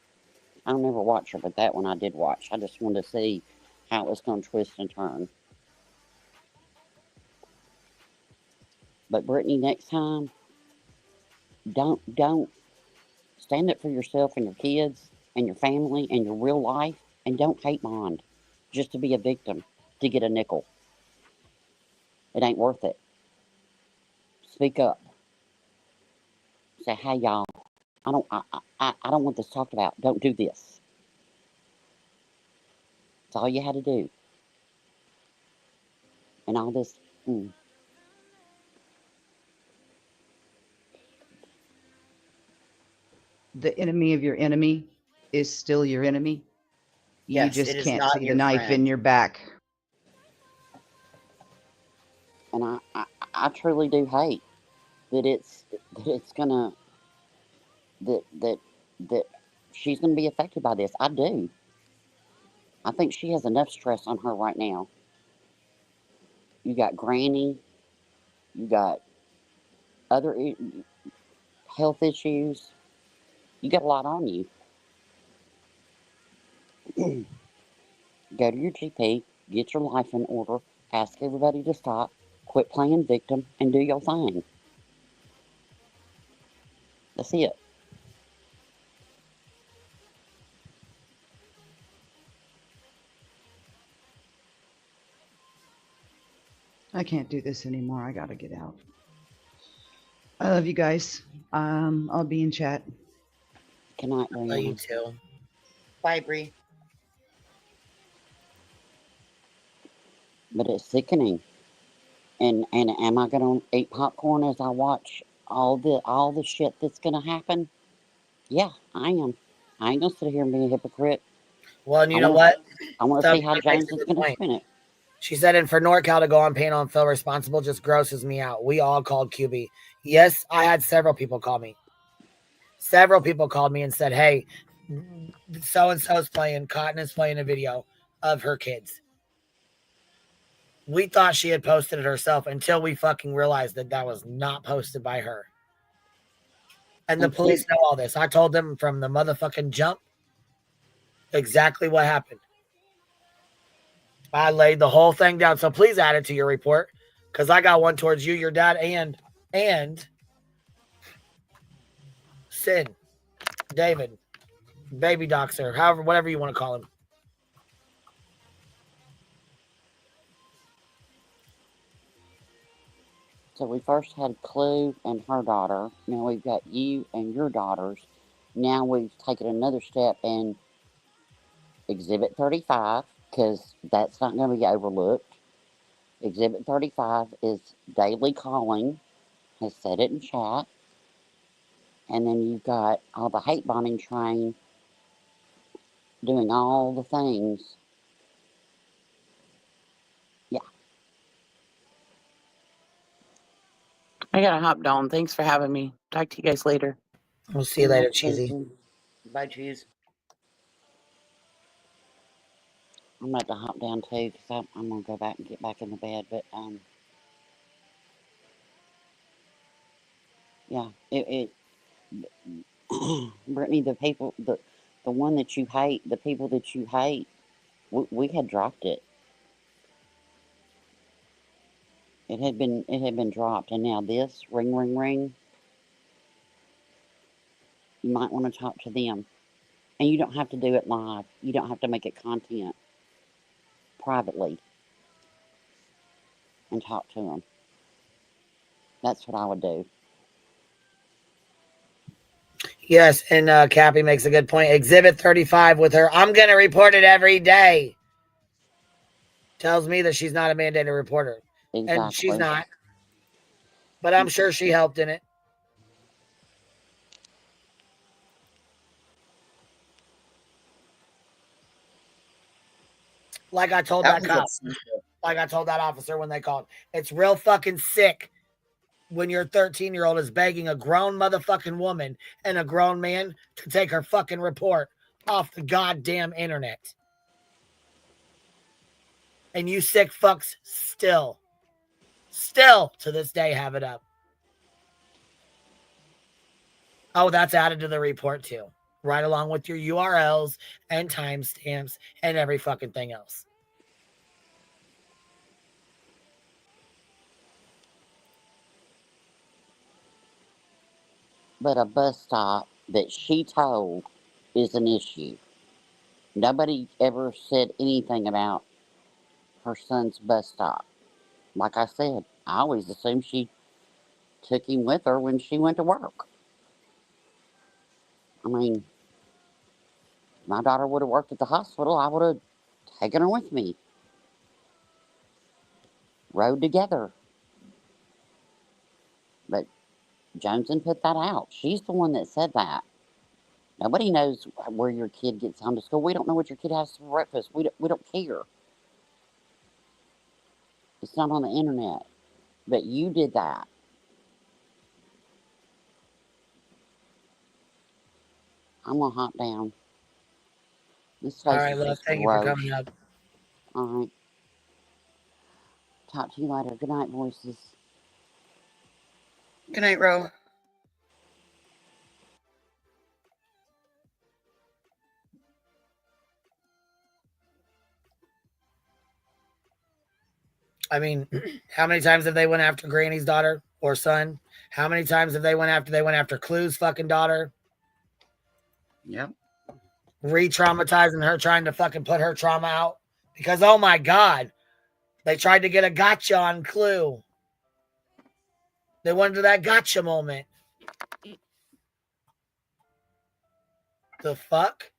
I don't ever watch her, but that one I did watch. I just wanted to see how it was going to twist and turn. But Britney, next time, don't stand up for yourself and your kids and your family and your real life, and don't hate bond just to be a victim to get a nickel. It ain't worth it. Speak up. Say, hey y'all, I don't want this talked about. Don't do this. That's all you had to do. And all this. The enemy of your enemy is still your enemy. You Yes, just it is can't not see the your knife friend. in your back. And I truly do hate that it's gonna that she's gonna be affected by this. I do. I think she has enough stress on her right now. You got Granny, you got other health issues. You got a lot on you. Go to your GP, get your life in order, ask everybody to stop, quit playing victim, and do your thing. That's it. I can't do this anymore. I gotta get out. I love you guys. I'll be in chat. Good night, I love you too. Bye, Bree. But it's sickening. And am I gonna eat popcorn as I watch all the shit that's gonna happen? Yeah, I am. I ain't gonna sit here and be a hypocrite. Well, and you know what? I want to see how Thumbtack makes James a is good gonna point. spin it. She said, and for NorCal to go on panel and feel responsible just grosses me out. We all called QB. Yes, I had several people call me. Several people called me and said, hey, so-and-so's playing, Cotton is playing a video of her kids. We thought she had posted it herself until we fucking realized that that was not posted by her. And the police know all this. I told them from the motherfucking jump exactly what happened. I laid the whole thing down. So please add it to your report, because I got one towards you, your dad, and Sid, David, baby doxer, however, whatever you want to call him. So we first had Clue and her daughter. Now we've got you and your daughters. Now we've taken another step and Exhibit 35, because that's not going to be overlooked. Exhibit 35 is daily calling, has said it in chat. And then you've got all the hate bombing train doing all the things. Yeah. I gotta hop down. Thanks for having me. Talk to you guys later. We'll see you later, Cheesy. Bye, Cheese. I'm about to hop down too, because I'm going to go back and get back in the bed. But, yeah, Brittany, the people, the one that you hate, the people that you hate, we had dropped it. It had been dropped, and now this, ring, ring, ring, you might want to talk to them. And you don't have to do it live. You don't have to make it content. Privately. And talk to them. That's what I would do. Yes, and Cappy makes a good point. Exhibit 35 with her, I'm going to report it every day. Tells me that she's not a mandated reporter. Exactly. And she's not. But I'm sure she helped in it. Like I told that cop. Like I told that officer when they called. It's real fucking sick when your 13-year-old is begging a grown motherfucking woman and a grown man to take her fucking report off the goddamn internet. And you sick fucks still to this day have it up. Oh, that's added to the report too. Right along with your URLs and timestamps and every fucking thing else. But a bus stop that she told is an issue. Nobody ever said anything about her son's bus stop. Like I said, I always assumed she took him with her when she went to work. I mean, my daughter would have worked at the hospital, I would have taken her with me. Rode together. But Johnson put that out. She's the one that said that. Nobody knows where your kid gets home to school. We don't know what your kid has for breakfast. We don't care. It's not on the internet. But you did that. I'm going to hop down. This space all right, is love. just Thank you for gross. coming up. All right. Talk to you later. Good night, voices. Good night, Ro. I mean, how many times have they went after Granny's daughter or son? How many times have they went after Clue's fucking daughter? Yep. Re-traumatizing her, trying to fucking put her trauma out. Because, oh my God, they tried to get a gotcha on Clue. They went to that gotcha moment. The fuck?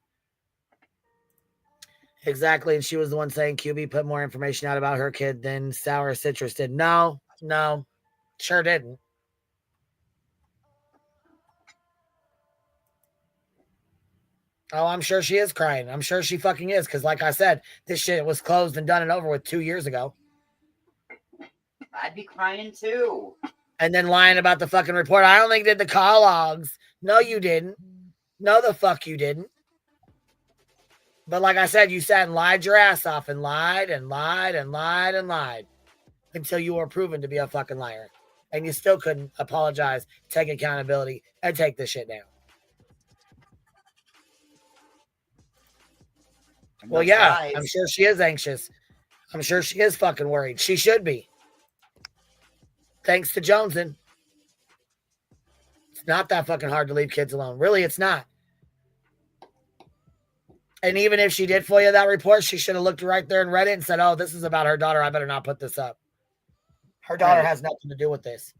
Exactly. And she was the one saying QB put more information out about her kid than Sour Citrus did. No, sure didn't. Oh, I'm sure she is crying. I'm sure she fucking is. Because like I said, this shit was closed and done and over with 2 years ago. I'd be crying too. And then lying about the fucking report. I only did the call logs. No, you didn't. No, the fuck you didn't. But like I said, you sat and lied your ass off and lied and lied and lied and lied until you were proven to be a fucking liar. And you still couldn't apologize, take accountability, and take this shit down. Well, yeah, I'm sure she is anxious. I'm sure she is fucking worried. She should be. Thanks to Joneson. It's not that fucking hard to leave kids alone. Really, it's not. And even if she did FOIA that report, she should have looked right there and read it and said, oh, this is about her daughter. I better not put this up. Her daughter has nothing to do with this.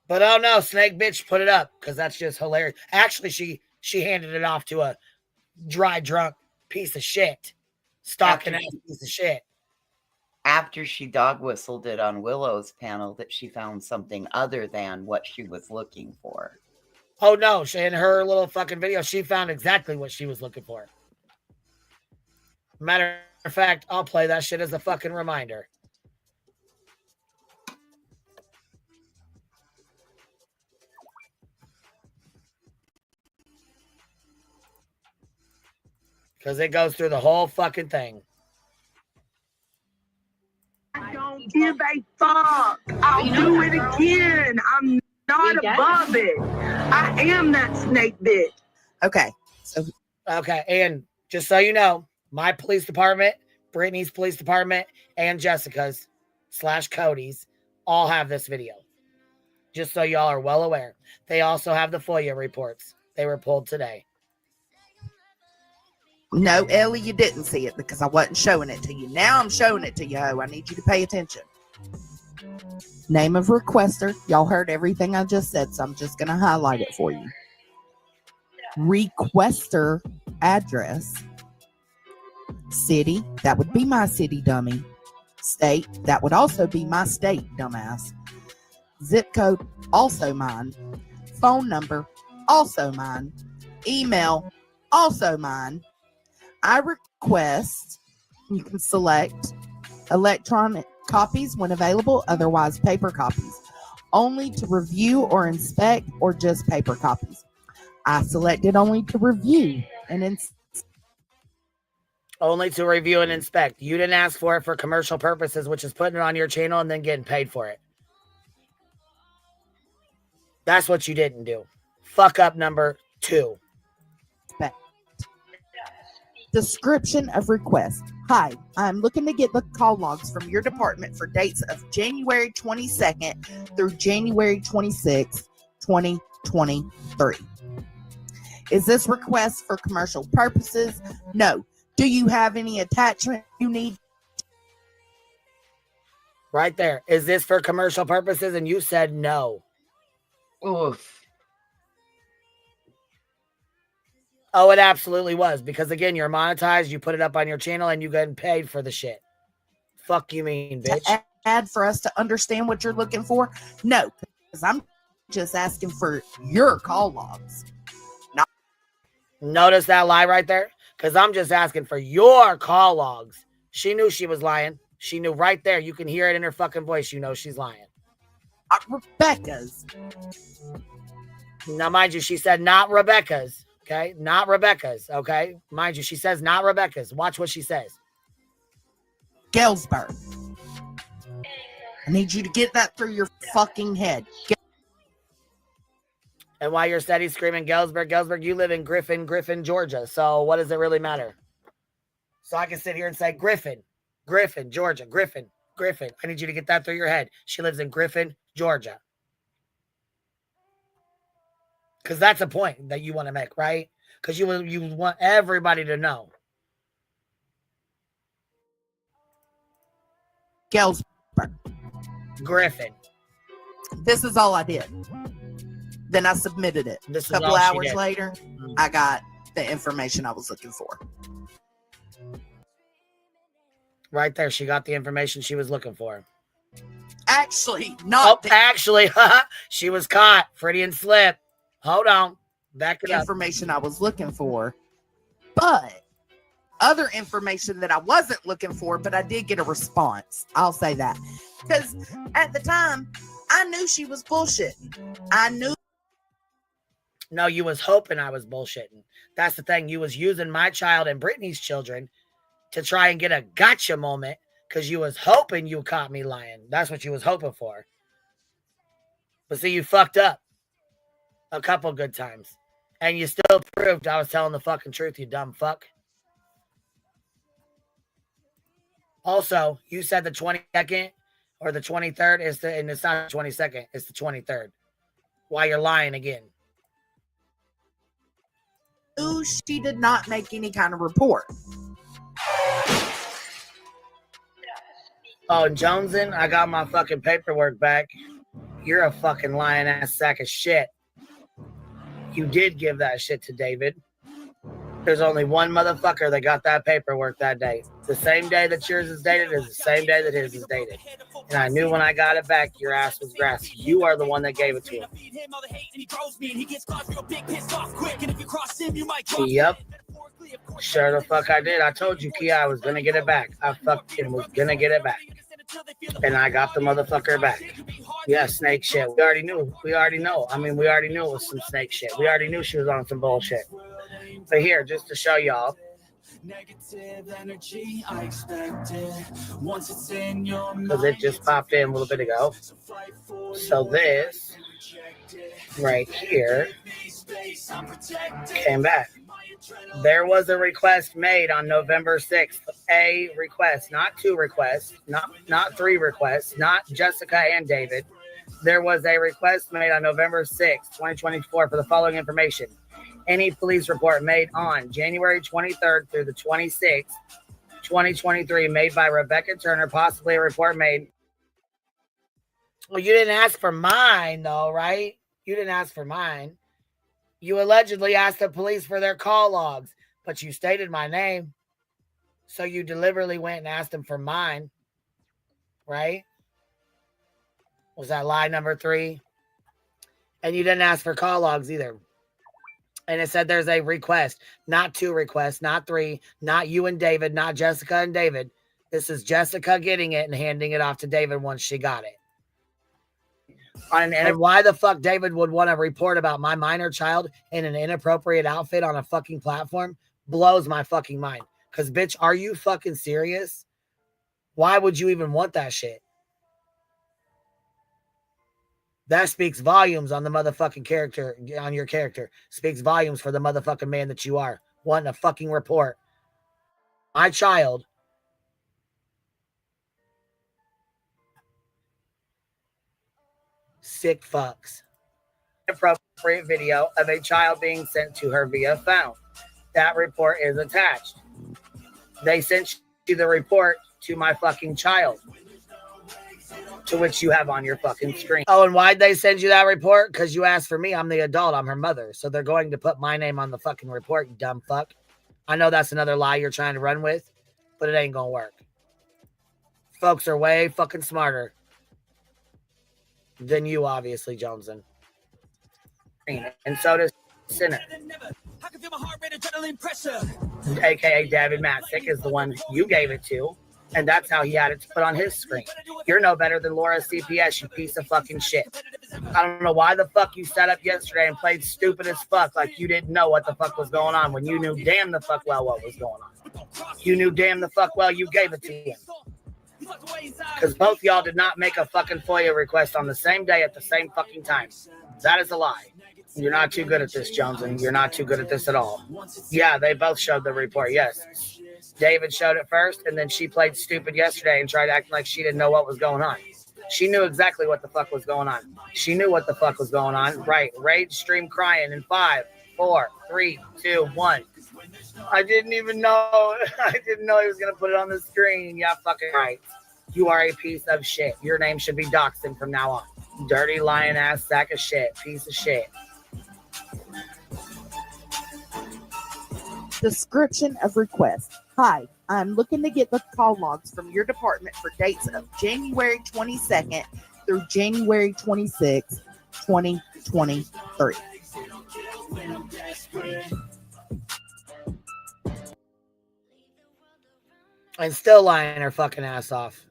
But oh no, Snake bitch put it up because that's just hilarious. Actually, she handed it off to a dry drunk piece of shit. Stalking ass piece of shit. After she dog whistled it on Willow's panel that she found something other than what she was looking for. Oh no, in her little fucking video, she found exactly what she was looking for. Matter of fact, I'll play that shit as a fucking reminder. Because it goes through the whole fucking thing. I don't give a fuck. I'll do it again. I'm not above it. I am that snake bitch. Okay. Okay. And just so you know, my police department, Brittany's police department, and Jessica's / Cody's all have this video. Just so y'all are well aware. They also have the FOIA reports. They were pulled today. No, Ellie, you didn't see it because I wasn't showing it to you. Now I'm showing it to you, ho. I need you to pay attention. Name of requester. Y'all heard everything I just said, so I'm just going to highlight it for you. Requester address. City. That would be my city, dummy. State. That would also be my state, dumbass. Zip code. Also mine. Phone number. Also mine. Email. Also mine. I request you can select electronic copies when available, otherwise paper copies. Only to review or inspect or just paper copies. I selected only to review and only to review and inspect. You didn't ask for it for commercial purposes, which is putting it on your channel and then getting paid for it. That's what you didn't do. Fuck up number 2. Description of request. Hi, I'm looking to get the call logs from your department for dates of January 22nd through January 26th, 2023. Is this request for commercial purposes? No. Do you have any attachment you need? Right there. Is this for commercial purposes? And you said no. Oof. Oh, it absolutely was. Because again, you're monetized. You put it up on your channel and you getting paid for the shit. Fuck you mean, bitch. To add for us to understand what you're looking for? No, because I'm just asking for your call logs. Notice that lie right there? Because I'm just asking for your call logs. She knew she was lying. She knew right there. You can hear it in her fucking voice. You know she's lying. Rebecca's. Now, mind you, she said not Rebecca's. Okay? Not Rebecca's. Okay? Mind you, she says not Rebecca's. Watch what she says. Galesburg. I need you to get that through your fucking head. And while you're steady screaming Galesburg, you live in Griffin, Georgia. So what does it really matter? So I can sit here and say Griffin, Georgia, Griffin. I need you to get that through your head. She lives in Griffin, Georgia. Because that's a point that you want to make, right? Because you want everybody to know. Galesburg. Griffin. This is all I did. Then I submitted it. A couple hours later, I got the information I was looking for. Right there. She got the information she was looking for. Actually, not. Actually, she was caught. Freudian slip. Hold on. Back it up. Information I was looking for, but other information that I wasn't looking for, but I did get a response. I'll say that. Because at the time, I knew she was bullshitting. I knew. No, you was hoping I was bullshitting. That's the thing. You was using my child and Britney's children to try and get a gotcha moment because you was hoping you caught me lying. That's what you was hoping for. But see, you fucked up a couple good times. And you still proved I was telling the fucking truth, you dumb fuck. Also, you said the 22nd or the 23rd is and it's not the 22nd, it's the 23rd. Why you're lying again? She did not make any kind of report. Oh, and Joneson, I got my fucking paperwork back. You're a fucking lying ass sack of shit. You did give that shit to David. There's only one motherfucker that got that paperwork that day. The same day that yours is dated is the same day that his is dated. And I knew when I got it back, your ass was grassy. You are the one that gave it to him. Yep. Sure the fuck I did. I told you, Kia, I was going to get it back. I fucking was going to get it back. And I got the motherfucker back. Yeah, snake shit. We already knew. We already know. I mean, we already knew it was some snake shit. We already knew she was on some bullshit. But here, just to show y'all. Because it just popped in a little bit ago. So this right here came back. There was a request made on November 6th. A request, not two requests, not three requests, not Jessica and David. There was a request made on November 6th, 2024 for the following information. Any police report made on January 23rd through the 26th, 2023, made by Rebecca Turner, possibly a report made. Well, you didn't ask for mine, though, right? You didn't ask for mine. You allegedly asked the police for their call logs, but you stated my name. So you deliberately went and asked them for mine, right? Was that lie number 3? And you didn't ask for call logs either. And it said there's a request, not two requests, not three, not you and David, not Jessica and David. This is Jessica getting it and handing it off to David once she got it. And why the fuck David would want to report about my minor child in an inappropriate outfit on a fucking platform blows my fucking mind. Because, bitch, are you fucking serious? Why would you even want that shit? That speaks volumes on the motherfucking character, on your character. Speaks volumes for the motherfucking man that you are. Wanting a fucking report. My child. Sick fucks. Appropriate video of a child being sent to her via phone. That report is attached. They sent you the report to my fucking child. To which you have on your fucking screen. Oh, and why'd they send you that report? Because you asked for me. I'm the adult. I'm her mother. So they're going to put my name on the fucking report, you dumb fuck. I know that's another lie you're trying to run with, but it ain't going to work. Folks are way fucking smarter than you, obviously, Joneson. And so does Sinner. AKA David Matzik is the one you gave it to. And that's how he had it to put on his screen. You're no better than Laura CPS, you piece of fucking shit. I don't know why the fuck you sat up yesterday and played stupid as fuck like you didn't know what the fuck was going on when you knew damn the fuck well what was going on. You knew damn the fuck well you gave it to him. Because both y'all did not make a fucking FOIA request on the same day at the same fucking time. That is a lie. You're not too good at this, Jones, and you're not too good at this at all. Yeah, they both showed the report, yes. David showed it first, and then she played stupid yesterday and tried acting like she didn't know what was going on. She knew exactly what the fuck was going on. She knew what the fuck was going on. Right. Rage stream crying in 5, 4, 3, 2, 1. I didn't even know. I didn't know he was going to put it on the screen. Yeah, fucking right. You are a piece of shit. Your name should be Doxson from now on. Dirty, lying ass sack of shit. Piece of shit. Description of request. Hi, I'm looking to get the call logs from your department for dates of January 22nd through January 26th, 2023. when I'm desperate. And still lying her fucking ass off.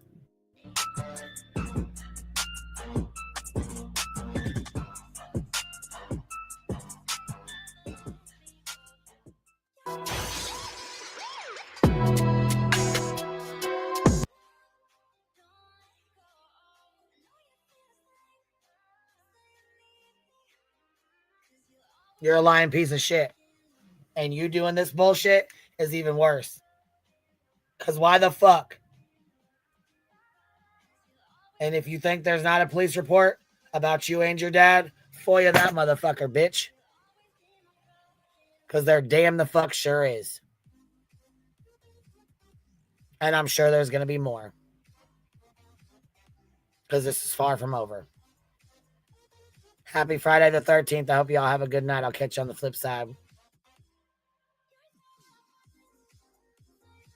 You're a lying piece of shit. And you doing this bullshit is even worse. Because why the fuck? And if you think there's not a police report about you and your dad, FOIA that motherfucker, bitch. Because there damn the fuck sure is. And I'm sure there's going to be more. Because this is far from over. Happy Friday the 13th. I hope you all have a good night. I'll catch you on the flip side.